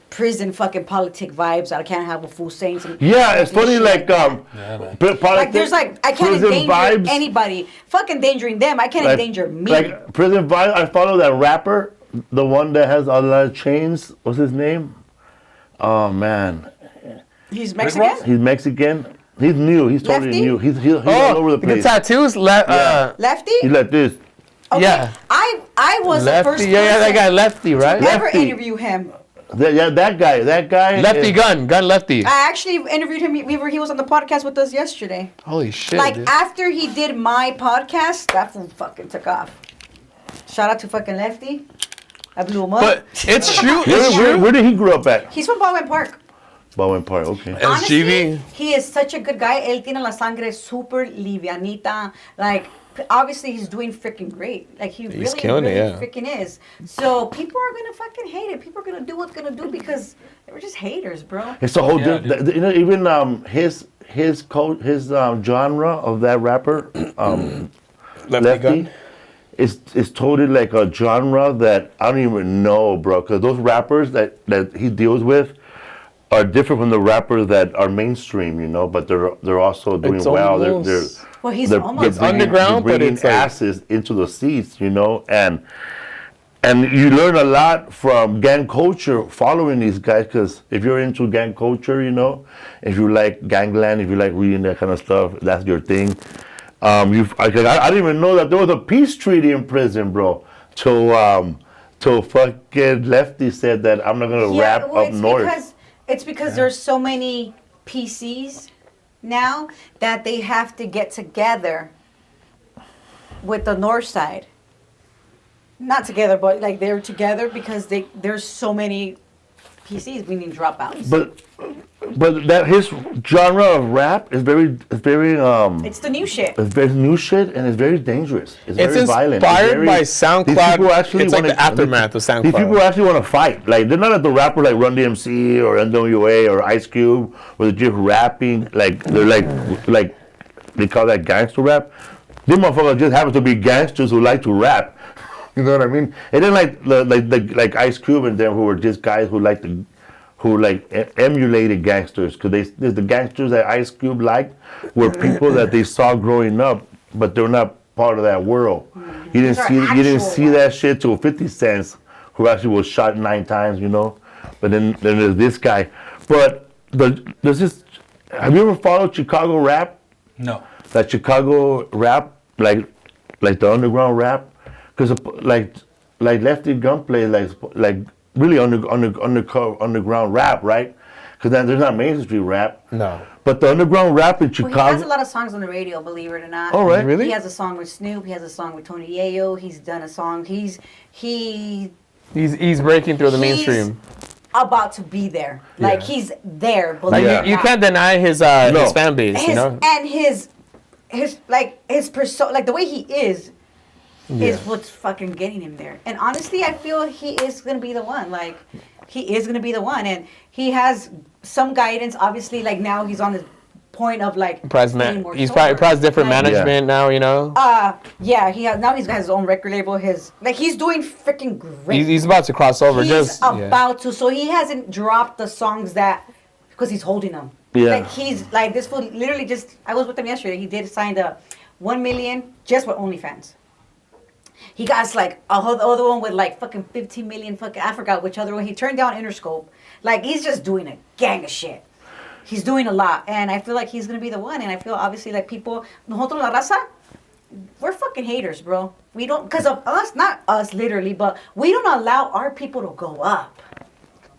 S2: prison fucking politic vibes. I can't have a fool saying some.
S3: Yeah, it's funny,
S2: shit
S3: like
S2: that. Like, there's like, I can't
S3: prison
S2: endanger
S3: vibes.
S2: anybody. Fuck endangering them. I can't
S3: Like-
S2: endanger me.
S3: Like prison vibes. I follow that rapper, the one that has a lot of chains. What's his name? Oh man,
S2: He's
S4: Ross?
S2: Mexican?
S3: he's Mexican. He's new. He's totally
S2: Lefty?
S3: new. He's all over the
S1: the
S3: place.
S1: tattoos?
S2: Lefty?
S3: He's like this.
S2: Okay.
S1: yeah.
S2: I was the first
S1: Lefty. Yeah, that guy Lefty, right?
S2: to ever
S3: Lefty.
S2: interview him.
S3: That guy.
S1: Lefty
S3: is-
S1: gun Lefty.
S2: I actually interviewed him. He was on the podcast with us yesterday.
S1: Holy shit,
S2: Like,
S1: dude.
S2: after he did my podcast, that fool fucking took off. Shout out to fucking Lefty. I blew him up.
S1: But it's true. It's true.
S3: Where did he grow up at?
S2: He's from Baldwin Park.
S3: Bowen Park. Okay.
S2: Honestly,
S1: SGV.
S2: he is such a good guy. Él tiene la sangre super livianita. Like, obviously, he's doing freaking great. Like, he really,
S1: killing it,
S2: really
S1: yeah.
S2: freaking is. So, people are going to fucking hate it. People are going to do what's going to do because they were just haters, bro.
S3: It's a whole
S4: Yeah,
S3: different. You know, even his genre of that rapper, Lefty,
S1: gun.
S3: is totally like a genre that I don't even know, bro. Because those rappers that he deals with are different from the rappers that are mainstream, you know. But they're also doing
S1: It's
S3: well. They're
S1: almost-
S2: Well, he's
S3: they're
S2: almost
S3: bringing-
S1: underground,
S3: they're
S1: but
S3: bringing
S1: it's like-
S3: asses into the seats, you know, and you learn a lot from gang culture following these guys, because if you're into gang culture, you know, if you like gangland, if you like reading that kind of stuff, that's your thing. I didn't even know that there was a peace treaty in prison, bro. Till fucking Lefty said that I'm not gonna rap
S2: well,
S3: up north.
S2: It's because there's so many PCs now that they have to get together with the north side. Not together, but like they're together because there's so many PCs, meaning dropouts.
S3: But that his genre of rap is very
S2: It's the new shit.
S3: it's very new shit, and it's very dangerous. It's very violent.
S1: inspired by SoundCloud.
S3: These people actually
S1: It's like
S3: wanna-
S1: the aftermath of SoundCloud.
S3: These people actually want to fight. Like, they're not at the rapper like Run DMC or NWA or Ice Cube, where they're just rapping. Like, they're like they call that gangster rap. These motherfuckers just happen to be gangsters who like to rap. You know what I mean? It ain't like Ice Cube and them, who were just guys who emulated gangsters, because the gangsters that Ice Cube liked were people that they saw growing up, but they're not part of that world. You didn't see that shit till 50 Cent, who actually was shot 9 times, you know. But then there's this guy. But there's this. Have you ever followed Chicago rap?
S4: No.
S3: That Chicago rap, like the underground rap, because like Lefty Gunplay, like really underground rap, right? Because there's not mainstream rap.
S1: No.
S3: But the underground rap in
S2: Well,
S3: Chicago.
S2: he has a lot of songs on the radio, believe it or not.
S3: Oh, right.
S1: Really?
S2: He has a song with Snoop. He has a song with Tony Yayo. He's done a song. He's
S1: breaking through the mainstream.
S2: about to be there. Like he's there.
S1: Like
S2: Believe it or
S1: you
S2: not.
S1: can't deny his fan base, you know.
S2: And his persona, like the way he is what's fucking getting him there. And honestly, I feel he is gonna be the one. Like he is gonna be the one, and he has some guidance. Obviously, like now he's on the point of like
S1: He's probably different management now, you know.
S2: He's got his own record label. He's doing freaking great.
S1: He's about to cross over.
S2: He's about to. So he hasn't dropped the songs because he's holding them.
S3: Yeah.
S2: Like he's like this fool literally just. I was with him yesterday. He did sign the 1 million just with OnlyFans. He got like the other one with like fucking 15 million. I forgot which other one. He turned down Interscope. Like he's just doing a gang of shit. He's doing a lot, and I feel like he's gonna be the one. And I feel obviously like people, nosotros la raza, we're fucking haters, bro. We don't, because of us, not us literally, but we don't allow our people to go up.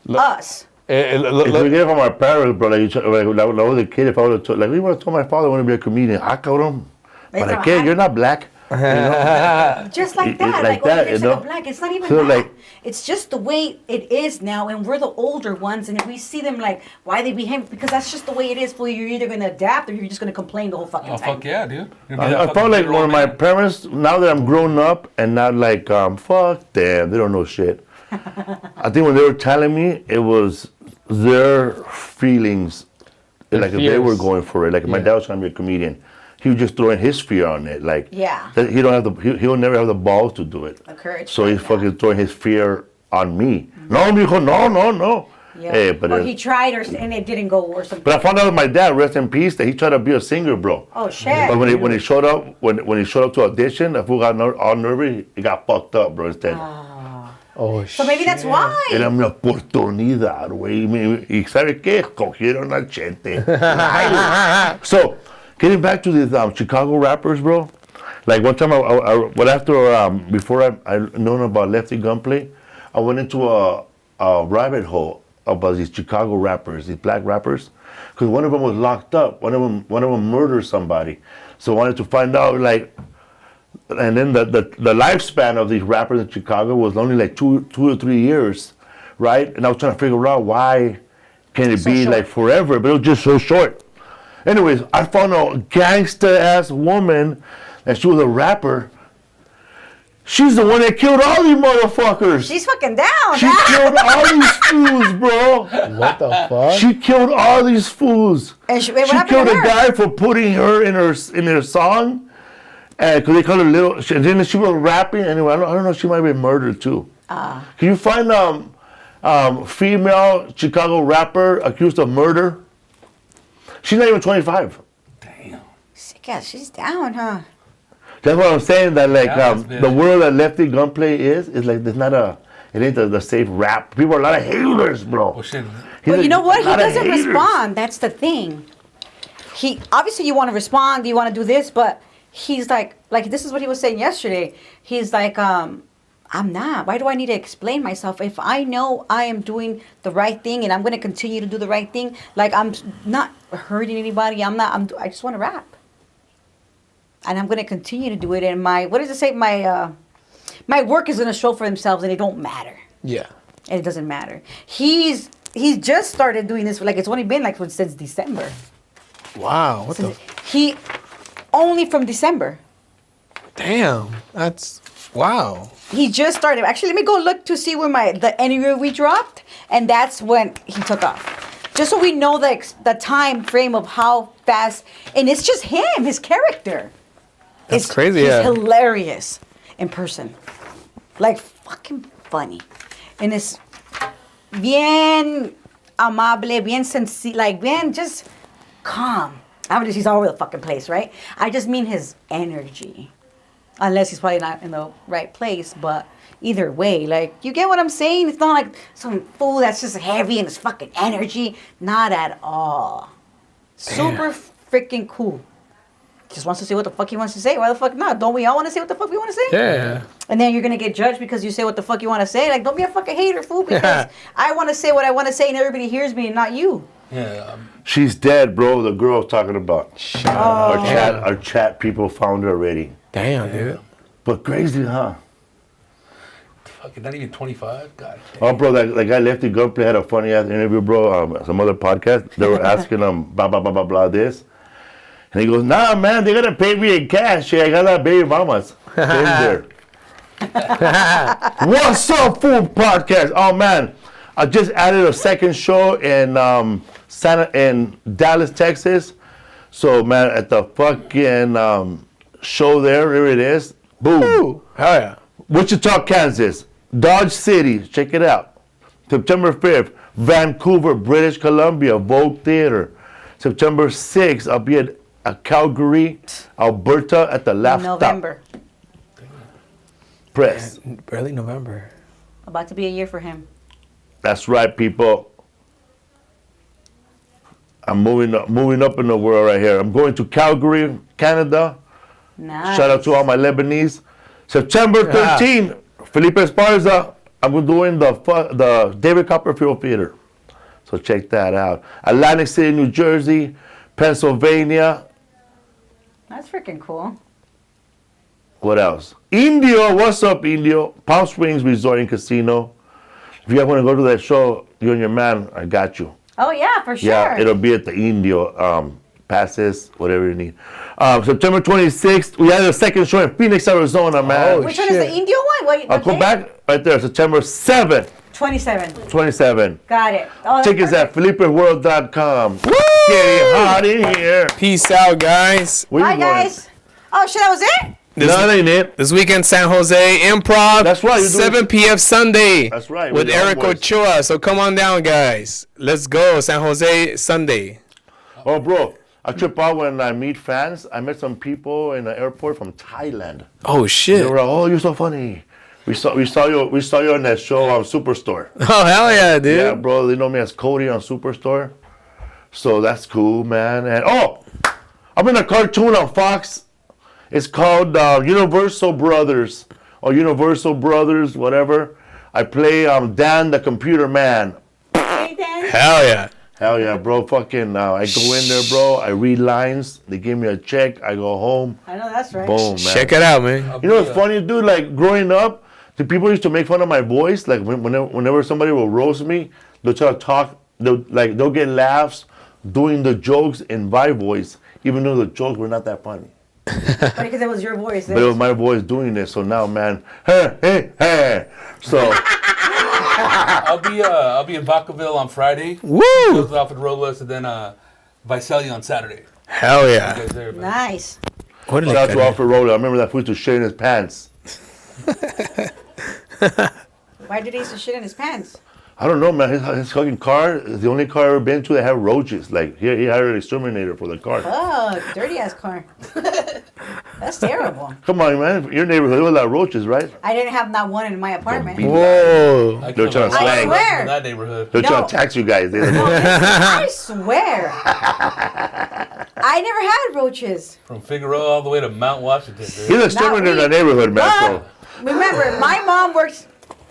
S2: Us.
S3: If we get it from our parents, bro, like when I was a kid, if I would have told, like, we would have told my father I want to be a comedian, I told him, but I can't, you're not black. You know?
S2: Just like that.
S3: Like that,
S2: it's
S3: you know?
S2: like a black. It's not even
S3: So,
S2: that.
S3: like-
S2: It's just the way it is now, and we're the older ones, and if we see them like, why they behave, because that's just the way it is. For you're either going to adapt or you're just going to complain the whole fucking time.
S4: Oh, fuck yeah, dude.
S3: I felt like one of my parents, now that I'm grown up and not like, fuck them, they don't know shit. I think when they were telling me, it was their feelings, like if they were going for it. Like my dad was trying to be a comedian. He was just throwing his fear on it. Like, that he don't have he'll never have the balls to do it.
S2: The courage.
S3: So he's fucking throwing his fear on me. No, mijo, no.
S2: Yeah.
S3: Hey, but
S2: or he tried, and it didn't go or something.
S3: But I found out with my dad, rest in peace, that he tried to be a singer, bro.
S2: Oh shit.
S3: But when he showed up, when he showed up to audition, the fool got all nervous. He got fucked up, bro. Instead.
S1: Oh shit.
S2: So maybe that's why.
S3: Era una oportunidad, güey. Y ¿sabe qué? Cogieron al chente. So, getting back to these Chicago rappers, bro. Like one time, before I known about Lefty Gunplay, I went into a rabbit hole about these Chicago rappers, these black rappers, because one of them was locked up. One of them murdered somebody. So I wanted to find out, like, and then the lifespan of these rappers in Chicago was only like 2 or 3 years, right? And I was trying to figure out why can it be like forever, but it was just so short. Anyways, I found a gangster-ass woman, and she was a rapper. She's the one that killed all these motherfuckers.
S2: She's fucking down.
S3: She killed all these fools, bro.
S1: What the fuck?
S3: She killed all these fools.
S2: And
S3: she
S2: what happened
S3: killed
S2: to
S3: a
S2: her?
S3: guy for putting her in her song, and because they called her little. And then she was rapping. Anyway, I don't know. She might have been murdered too. Can you find female Chicago rapper accused of murder? She's not even 25.
S4: Damn.
S2: Yeah, she's down, huh?
S3: That's what I'm saying. That like
S4: Yeah,
S3: the world that Lefty Gunplay is like there's not it ain't the safe rap. People are a lot of haters, bro.
S4: Oh shit.
S2: But you know what? He
S3: lot of
S2: doesn't
S3: haters.
S2: respond. That's the thing. He obviously you want to respond, you want to do this, but he's like this is what he was saying yesterday. He's like, I'm not. Why do I need to explain myself if I know I am doing the right thing and I'm going to continue to do the right thing? Like I'm not hurting anybody. I just want to rap, and I'm going to continue to do it. And my work is going to show for themselves, and it don't matter.
S1: Yeah.
S2: And it doesn't matter. He's just started doing this. Like it's only been like since December.
S1: Wow. What the?
S2: He only from December.
S1: Damn. That's wow.
S2: He just started. Actually, let me go look to see where the anywhere we dropped, and that's when he took off. Just so we know the time frame of how fast. And it's just him, his character.
S1: That's crazy.
S2: He's
S1: Yeah.
S2: hilarious in person, like fucking funny, and it's bien amable, bien sensible, like bien just calm. I mean, he's all over the fucking place, right? I just mean his energy. Unless he's probably not in the right place, but either way, like, you get what I'm saying? It's not like some fool that's just heavy and his fucking energy. Not at all. Super freaking cool. just wants to say what the fuck he wants to say. Why the fuck not? Don't we all want to say what the fuck we want to say?
S1: Yeah.
S2: And then you're gonna get judged because you say what the fuck you want to say. Like, don't be a fucking hater, fool. Because I want to say what I want to say, and everybody hears me, and not you.
S4: Yeah.
S3: She's dead, bro. The girl I was talking about. Our chat people found her already.
S1: Damn, dude.
S3: But crazy, huh?
S4: Fucking not even 25. God.
S3: Oh, bro, that guy Lefty Gunplay had a funny ass interview, bro. Some other podcast. They were asking him blah blah blah blah blah this, and he goes, "Nah, man, they're gonna pay me in cash. Yeah, I got that baby mamas in there." What's up, fool podcast? Oh man, I just added a second show in in Dallas, Texas. So man, at the fucking show there it is. Boom.
S1: Ooh, hell yeah.
S3: Wichita, Kansas, Dodge City, check it out. September 5th, Vancouver, British Columbia, Vogue Theater. September 6th, I'll be at Calgary, Alberta at the Laugh
S2: November.
S3: Press.
S1: Early November.
S2: About to be a year for him.
S3: That's right, people. I'm moving up in the world right here. I'm going to Calgary, Canada.
S2: Nice.
S3: Shout out to all my Lebanese. September 13th, Felipe Esparza. I'm doing the David Copperfield Theater. So check that out. Atlantic City, New Jersey, Pennsylvania.
S2: That's freaking cool.
S3: What else? Indio. What's up, Indio? Palm Springs Resort and Casino. If you guys want to go to that show, you and your man, I got you.
S2: Oh, yeah, for sure.
S3: Yeah, it'll be at the Indio. Passes, whatever you need. September 26th, we had a second show in Phoenix, Arizona, man.
S2: Which one is the Indio one?
S3: I'll go back right there. September 7th.
S2: 27. Got it. Oh,
S3: Tickets at FelipeWorld.com. Getting hot in here.
S1: Peace out, guys.
S3: Where you
S2: Bye,
S3: going?
S2: guys. Oh, shit, that was it?
S3: No, that ain't it.
S1: This weekend, San Jose Improv.
S3: That's right, you're doing
S1: 7 p.m. Sunday.
S3: That's right,
S1: With
S3: with
S1: Eric
S3: Homeboys.
S1: Ochoa. So come on down, guys. Let's go. San Jose Sunday.
S3: Oh, bro. I trip out when I meet fans. I met some people in the airport from Thailand.
S1: Oh,
S3: They
S1: shit.
S3: were like, "Oh, you're so funny. We saw you on that show on Superstore."
S1: Oh, hell yeah, dude.
S3: Yeah, bro. They know me as Cody on Superstore. So that's cool, man. And I'm in a cartoon on Fox. It's called Universal Brothers or Universal Brothers, whatever. I play Dan the Computer Man.
S2: Hey, Dan.
S1: Hell yeah.
S3: Hell yeah, bro. Fucking, I go in there, bro. I read lines. They give me a check. I go home.
S2: I know that's right.
S3: Boom, man.
S1: Check it out, man.
S3: You know what's funny, dude? Like, growing up, the people used to make fun of my voice. Like, whenever somebody will roast me, they'll try to talk. They'll get laughs doing the jokes in my voice, even though the jokes were not that funny.
S2: Because it was your voice.
S3: But it was my voice doing it. So now, man, hey. So,
S4: I'll be in Vacaville on Friday.
S1: Woo!
S4: Goes off at Robles, and then Visalia on Saturday.
S1: Hell
S4: You
S1: yeah.
S4: guys there, man.
S2: Nice.
S1: What
S3: shout out to Alfred Roller. I remember that fool to shit in his pants.
S2: Why did he used to shit in his pants?
S3: I don't know, man. His fucking car is the only car I've ever been to that had roaches. Like, he hired an exterminator for the car.
S2: Oh, dirty ass car. That's terrible.
S3: Come on, man. Your neighborhood, there was a lot of roaches, right?
S2: I didn't have not one in my apartment.
S1: Whoa.
S4: I
S3: They're trying to
S4: killed
S3: slang.
S4: a lot of
S2: I swear.
S4: in that neighborhood.
S3: They're trying
S2: No.
S3: to tax you guys.
S2: I swear. I never had roaches.
S4: From Figueroa all the way to Mount Washington, dude.
S3: He's an exterminator in that neighborhood, man. So.
S2: Remember, my mom works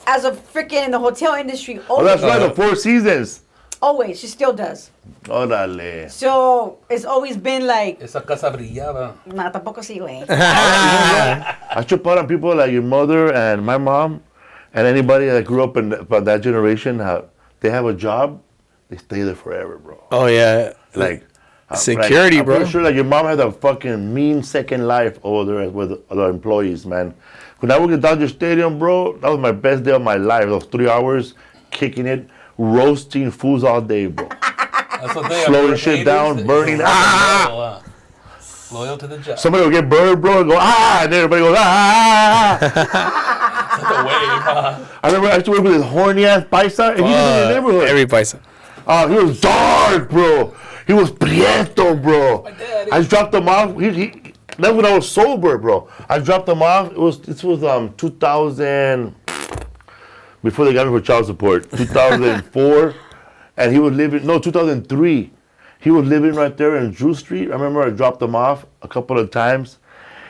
S2: as a freaking in the hotel industry.
S3: Oh,
S2: Always.
S3: that's right, the Four Seasons.
S2: Always. She still does.
S3: Órale.
S2: So it's always been like,
S4: Esa casa brillaba.
S2: nah, tampoco sí, güey.
S3: I trip out on people like your mother and my mom and anybody that grew up in that generation. How they have a job, they stay there forever, bro.
S1: Oh, yeah.
S3: Like
S1: Security,
S3: I'm
S1: bro.
S3: pretty sure like your mom had a fucking mean second life over there with other employees, man. When I worked at Dodger Stadium, bro, that was my best day of my life. Those 3 hours kicking it, roasting fools all day, bro.
S4: That's what they are.
S3: Slowing
S4: We're
S3: shit
S4: haters.
S3: down, burning.
S4: Loyal to the job.
S3: Somebody will get burned, bro, and go, and then everybody goes,
S4: That's the wave, huh?
S3: I remember I used to work with this horny ass paisa, and he was in the neighborhood.
S1: Every paisa.
S3: He was dark, bro. He was prieto, bro.
S4: daddy.
S3: I dropped him off. That's when I was sober, bro. I dropped him off. This was 2000, before they got me for child support, 2004, and he was living, 2003, He was living right there in Drew Street. I remember I dropped him off a couple of times.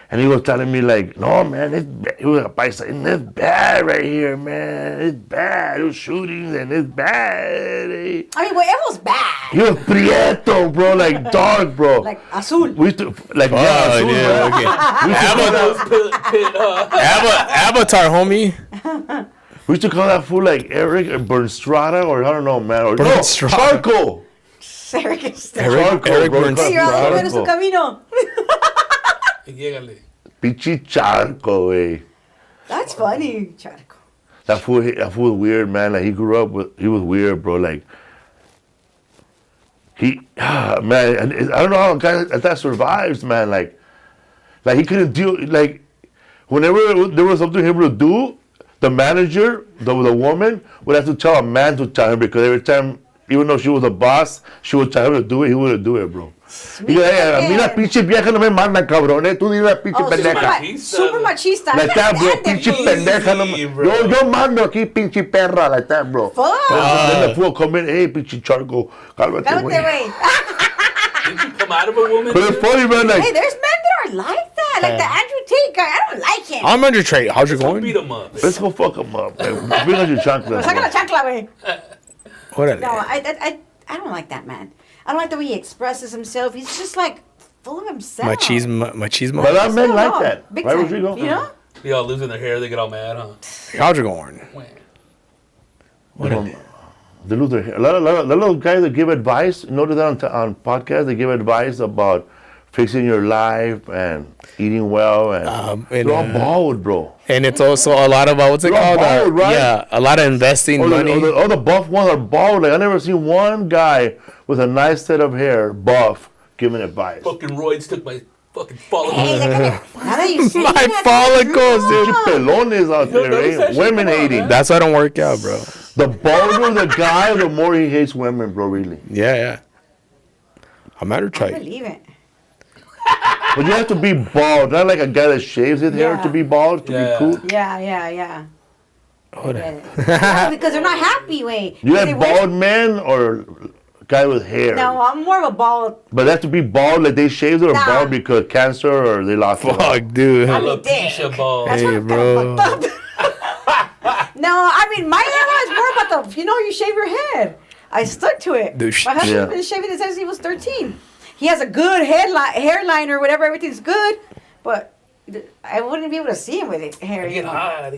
S3: And he was telling me like, no, man, he was like, paisa, it's bad right here, man. It's bad. There's shootings and it's bad.
S2: I mean, well, it was bad.
S3: He was prieto, bro, like dark, bro.
S2: Like azul.
S3: We used to, like, azul,
S1: yeah,
S3: bro.
S1: okay. Avatar, homie.
S3: We used to call that fool like Eric Bernstrada, or I don't know, man. Or, no,
S1: Bernstrada.
S3: Charcoal.
S2: Eric
S1: Eric
S3: bro.
S2: Hey, you're all over su camino.
S4: Llégale.
S3: Pichi Charco, güey.
S2: That's funny, Charco.
S3: That fool was weird, man. Like, he grew up with, he was weird, bro. Like, man, and I don't know how a guy like that survives, man. Like he couldn't deal, like, whenever there was something he would do, the manager, the woman, would have to tell a man to tell him, because every time, even though she was a boss, she would tell him to do it, he wouldn't do it, bro. He go, hey, a mí la pinche vieja no me manda, cabrón, tú dile la pinche pendeja.
S2: Super machista.
S3: Like that, bro, pinche pendeja. No, yo mando aquí, pinche perra, like that, bro.
S2: Fuck.
S3: Then the fool come in, hey, pinche Charco, cálmate,
S2: Cálmate,
S3: güey.
S2: güey.
S4: Didn't you come out of a woman?
S3: But it's funny, man, like,
S2: Hey, there's men that are like that. Like the Andrew Tate guy. I don't like him.
S1: I'm under trade. How's it
S4: Beat
S1: going?
S4: him up.
S3: let's go fuck him up, man. Bring on your chanclas.
S2: Saca la chancla, güey.
S1: What
S2: No, I don't like that man. I don't like the way he expresses himself. He's just like full of himself.
S1: Machismo.
S3: But a lot of men like that.
S2: Big
S3: Right,
S2: time.
S3: Rodrigo?
S2: You know?
S4: They all losing their hair. They get all mad, huh?
S1: How's it going?
S3: They lose their hair. A lot of guys that give advice, notice that on podcasts, they give advice about fixing your life and eating well, and they're all bald, bro.
S1: And it's also a lot of what's it
S3: They're all
S1: called?
S3: bald, right?
S1: Yeah, a lot of investing money.
S3: All the buff ones are bald. Like, I never seen one guy with a nice set of hair, buff, giving advice.
S4: Fucking roids took my fucking follicles.
S2: Hey, now that you say
S1: My
S2: that,
S1: follicles, dude.
S3: Pelones out
S4: You don't
S3: there,
S4: notice that
S3: eh?
S4: shit?
S3: Women
S4: Come on,
S3: hating.
S4: man.
S1: That's why I don't work out, bro.
S3: The balder the guy, the more he hates women, bro, really.
S1: Yeah. I'm out of
S2: I
S1: trade.
S2: believe it.
S3: But you have to be bald, not like a guy that shaves his hair
S2: Yeah.
S3: to be bald, to
S4: Yeah.
S3: be cool.
S2: Yeah.
S1: Hold on.
S2: Yeah, because they're not happy, way.
S3: You
S2: They
S3: like
S2: wish-
S3: bald men or guy with hair?
S2: No, I'm more of a bald.
S3: But they have to be bald, like they shaved it, or
S2: Nah.
S3: bald because cancer, or they lost it.
S1: Fuck, dude.
S2: I'm a
S4: Alopecia
S2: dick.
S4: ball.
S2: That's
S1: Hey,
S2: what I'm
S1: bro.
S2: kind of fucked up. No, I mean, my hair is more about the, you shave your head. I stuck to it.
S1: Dude,
S2: My husband's
S3: yeah.
S2: been shaving it since he was 13. He has a good hairline or whatever, everything's good, but I wouldn't be able to see him with it hair.
S4: Get hot.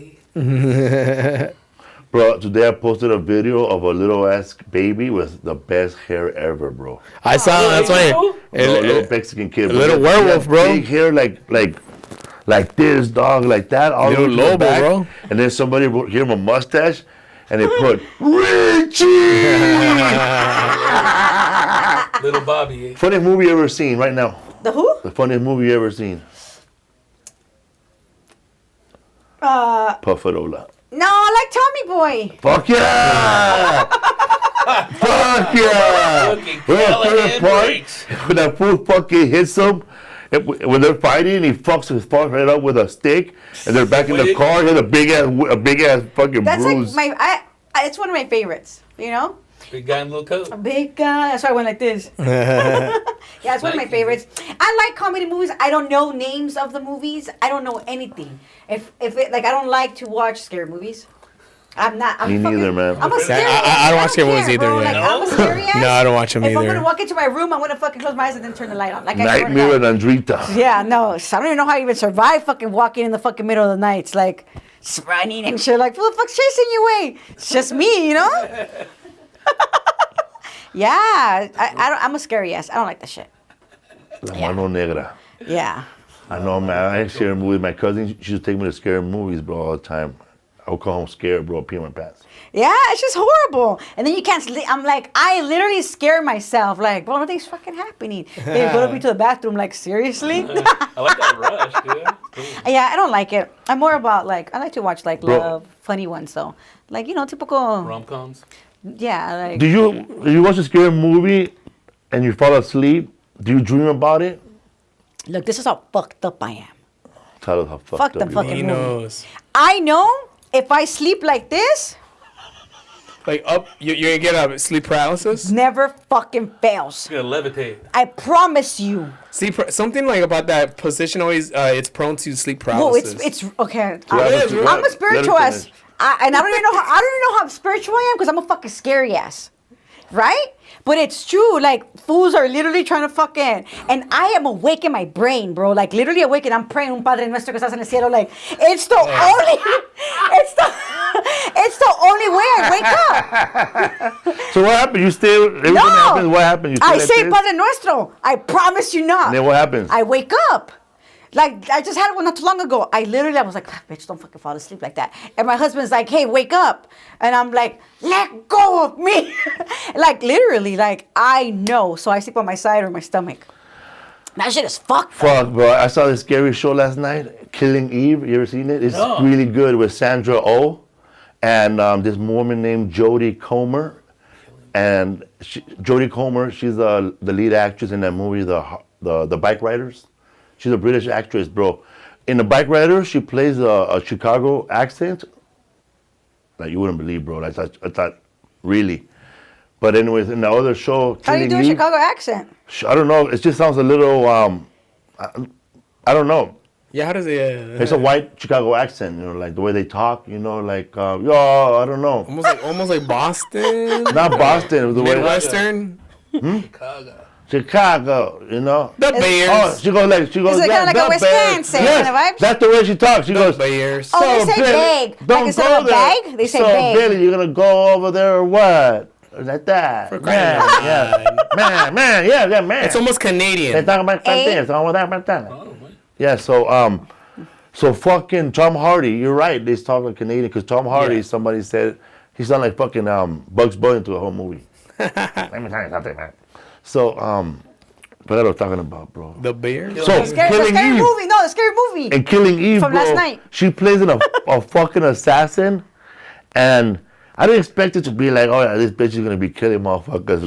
S3: Bro, today I posted a video of a little ass baby with the best hair ever, bro.
S1: I saw. That's why.
S3: A little Mexican kid.
S1: a little werewolf, bro.
S3: Big hair, like this, dog, like that. All
S1: Little
S3: the way to the
S1: Lobo,
S3: back.
S1: bro.
S3: And then somebody gave him a mustache, and they put Richie.
S4: Little Bobby.
S3: Funniest movie you ever seen right now?
S2: The who?
S3: The funniest movie you ever seen? Puffadola.
S2: No, I like Tommy Boy.
S3: Fuck yeah! Fuck yeah!
S4: Fucking
S3: Well,
S4: Callahan
S3: favorite part,
S4: breaks.
S3: when that fool fucking hits him, when they're fighting, he fucks his fuck right up with a stick, and they're back in the
S4: Wait.
S3: car. He has a big ass fucking
S2: That's
S3: bruise.
S2: like it's one of my favorites, you know?
S4: Big guy in a little coat.
S2: A big guy. That's why I went like this. Yeah, it's one of my favorites. I like comedy movies. I don't know names of the movies. I don't know anything. If it like I don't like to watch scary movies. I'm not. I'm
S3: Me
S2: fucking,
S3: neither, man.
S2: I'm a scary.
S1: I don't watch scary movies
S2: care,
S1: either,
S2: bro.
S1: yeah.
S2: Like, I'm a scary ass.
S1: No, I don't watch them
S2: If I'm
S1: either.
S2: gonna walk into my room, I'm gonna fucking close my eyes and then turn the light on. Like I
S3: Nightmare
S2: swear
S3: and
S2: to God.
S3: Andrita.
S2: Yeah, no. So I don't even know how I even survive fucking walking in the fucking middle of the night. It's like running and shit. Like, who the fuck's chasing you away? It's just me, you know? Yeah, I'm a scary ass. I don't like that shit.
S3: La Mano Negra.
S2: Yeah.
S3: I know, man. I ain't scary movies. My cousin, she used to take me to scary movies, bro, all the time. I would call home scared, bro, pee my pants.
S2: Yeah, it's just horrible. And then you can't sleep. I'm like, I literally scare myself. Like, bro, nothing's fucking happening. They go me to the bathroom. Like, seriously?
S4: I like that rush, dude. Cool.
S2: Yeah, I don't like it. I'm more about like, I like to watch like
S3: Bro.
S2: love, funny ones though. Like, typical.
S4: Rom-coms.
S2: Yeah, like.
S3: Do you watch a scary movie and you fall asleep? Do you dream about it?
S2: Look, this is how fucked up I am.
S3: Tell us how fucked
S2: Fuck
S3: up
S2: them
S3: you
S2: fucking
S1: He
S2: movie.
S1: knows.
S2: I know if I sleep like this,
S1: Like up, you're gonna get a sleep paralysis.
S2: Never fucking fails.
S4: You're gonna levitate.
S2: I promise you.
S1: Something like about that position always, it's prone to sleep
S2: Well,
S1: paralysis.
S2: it's okay.
S1: it is,
S2: I'm a spiritualist,
S3: finish.
S2: and I don't even know how spiritual I am because I'm a fucking scary ass, right? But it's true. Like fools are literally trying to fucking, and I am awake in my brain, bro. Like literally awake, and I'm praying, "Un Padre Nuestro que estás en el cielo." Like it's the only, it's the only way I wake up.
S3: So what happened? You stay. Everything happens. What happened? You stay
S2: I
S3: like
S2: say
S3: this?
S2: Padre Nuestro. I promise you not.
S3: And then what happens?
S2: I wake up. Like, I just had one not too long ago. I was like, bitch, don't fucking fall asleep like that. And my husband's like, hey, wake up. And I'm like, let go of me. Like, literally, like, I know. So I sleep on my side or my stomach. That shit is fucked.
S3: Fuck, bro. I saw this scary show last night, Killing Eve. You ever seen it? It's really good with Sandra Oh and this woman named Jodie Comer. And Jodie Comer, she's the lead actress in that movie, the Bike Riders. She's a British actress, bro. In the Bike Riders, she plays a Chicago accent. Like, you wouldn't believe, bro. I thought, really. But anyways, in the other show,
S2: How do you do a Chicago accent?
S3: I don't know. It just sounds a little, I don't know.
S1: Yeah, how does it?
S3: It's a white Chicago accent, you know, like the way they talk, you know, like, yo, I don't know.
S1: Almost like Boston.
S3: Not Boston, the way.
S1: Midwestern.
S3: Chicago, you know.
S1: The Bears.
S3: Oh, she goes,
S2: It's like, kind of like a Wisconsin kind of vibe.
S3: That's the way she talks. She goes,
S1: Bears.
S2: Oh, they say bag. Like
S3: don't
S2: instead
S3: go
S2: of a
S3: there.
S2: bag, they say
S3: so,
S2: bag.
S3: Billy, you're going to go over there or what? Like that. Man, yeah, man.
S1: It's almost Canadian.
S3: They talk about this, all that. Yeah, so fucking Tom Hardy, you're right. They talk like Canadian because Tom Hardy, somebody said, he sounded like fucking Bugs Bunny through the whole movie. Let me tell you something, man. So, what I was talking about, bro.
S1: The Bears.
S3: So,
S2: The scary movie. No, the scary movie.
S3: And Killing Eve,
S2: From
S3: bro,
S2: last night.
S3: she plays a fucking assassin, and I didn't expect it to be like, oh yeah, this bitch is gonna be killing motherfuckers,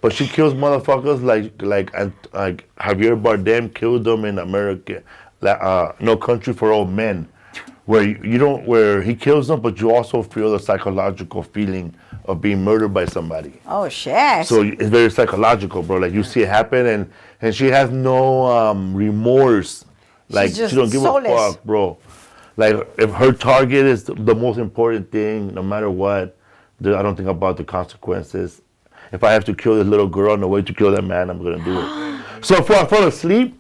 S3: but she kills motherfuckers like Javier Bardem killed them in America, No Country for Old Men, where he kills them, but you also feel the psychological feeling of being murdered by somebody.
S2: Oh, shit.
S3: So it's very psychological, bro. Like you see it happen, and she has no remorse. Like
S2: She's just
S3: she don't give
S2: soulless.
S3: a fuck, bro. Like if her target is the most important thing, no matter what, I don't think about the consequences. If I have to kill this little girl on the way to kill that man, I'm gonna do it. So before I fall asleep,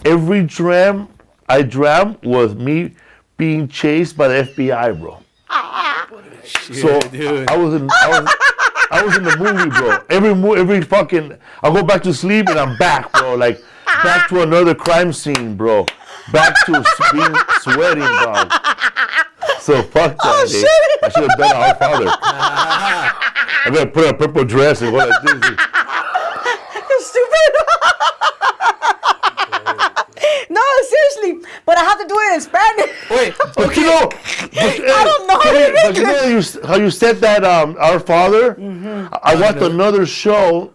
S3: every dream I dreamt was me being chased by the FBI, bro. So
S1: dude.
S3: I was in the movie, bro. Every fucking, I go back to sleep and I'm back, bro. Like back to another crime scene, bro. Back to being sweating, dog. So fuck that, dude. I should have done Our Father. I gotta put on a purple dress and go like this.
S2: You're stupid. No, seriously. But I have to do it in Spanish.
S1: Wait.
S3: But you know,
S2: I don't know
S3: but you know how you said that Our Father?
S2: Mm-hmm.
S3: I watched another show,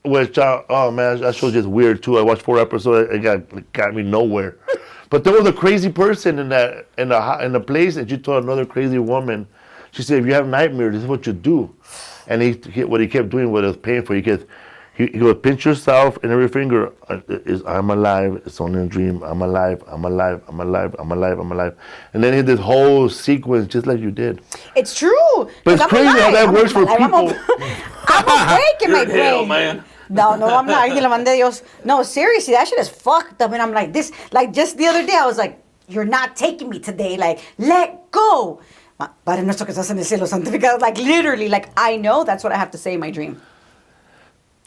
S3: which oh man, that show's just weird too. I watched 4 episodes. It got me nowhere. But there was a crazy person in the place, and she told another crazy woman. She said, "If you have nightmares, this is what you do." And what he kept doing was painful. He would pinch yourself, and every finger is, "I'm alive. It's only a dream. I'm alive. I'm alive. I'm alive. I'm alive. I'm alive." And then he did this whole sequence just like you did.
S2: It's true.
S3: But it's crazy how that works for people.
S2: I'm awake in my brain.
S4: Hell, man.
S2: No, I'm not. Alguien le mandé Dios. No, seriously, that shit is fucked up. And I'm like, like just the other day, I was like, you're not taking me today. Like, let go. Padre nuestro que estás en el cielo, santificado. Like, literally, like, I know that's what I have to say in my dream.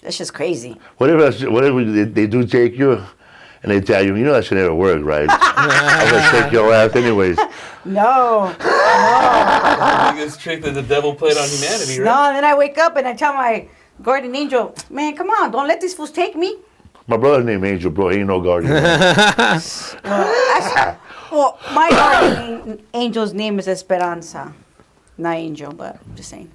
S2: That's just crazy.
S3: Whatever they do take you, and they tell you, you know that should never work, right? I'm going to take your ass anyways.
S2: No.
S4: Biggest trick that the devil played on humanity, right?
S2: No, and then I wake up and I tell my guardian angel, man, come on, don't let these fools take me.
S3: My brother's named Angel, bro. He ain't no guardian.
S2: Well, my guardian angel's name is Esparza. Not Angel, but I'm just saying.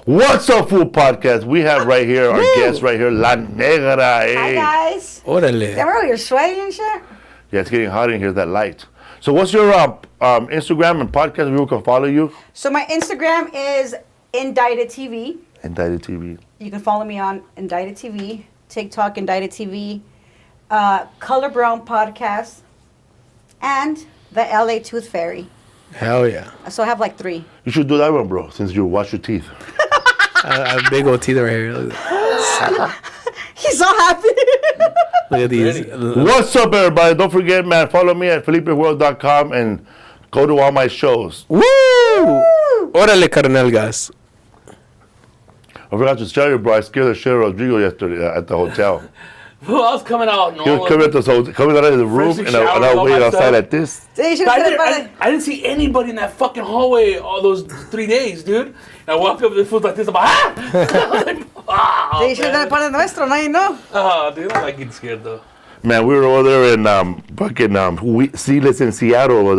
S3: What's up, Fool Podcast? We have right here our guest right here, La Negra.
S2: Hi,
S3: Hey.
S2: guys.
S1: Órale.
S2: Remember you're sweating and shit?
S3: Yeah, it's getting hot in here. That light. So what's your Instagram and podcast? People can follow you.
S2: So my Instagram is IndictedTV.
S3: Indicted TV.
S2: You can follow me on IndictedTV, TikTok IndictedTV, Color Brown Podcast, and the LA Tooth Fairy.
S1: Hell yeah.
S2: So I have like 3.
S3: You should do that one, bro, since you wash your teeth.
S1: I have big old teeth right here. Look at
S2: He's so happy.
S1: Look at these.
S3: What's up, everybody? Don't forget, man, follow me at FelipeWorld.com and go to all my shows.
S1: Woo! Órale, carnal, guys.
S3: I forgot to tell you, bro, I scared the shit out of Rodrigo yesterday at the hotel.
S4: Who else coming out?
S3: He was coming out of the room, and I waited outside like this.
S4: I didn't see anybody in that fucking hallway all those 3 days, dude. And I walked up to the food like this. I'm like, ah!
S2: They should have done nuestro, now you know.
S4: Oh, dude, I like getting scared though.
S3: Man, we were over there in fucking Seedless in Seattle over there.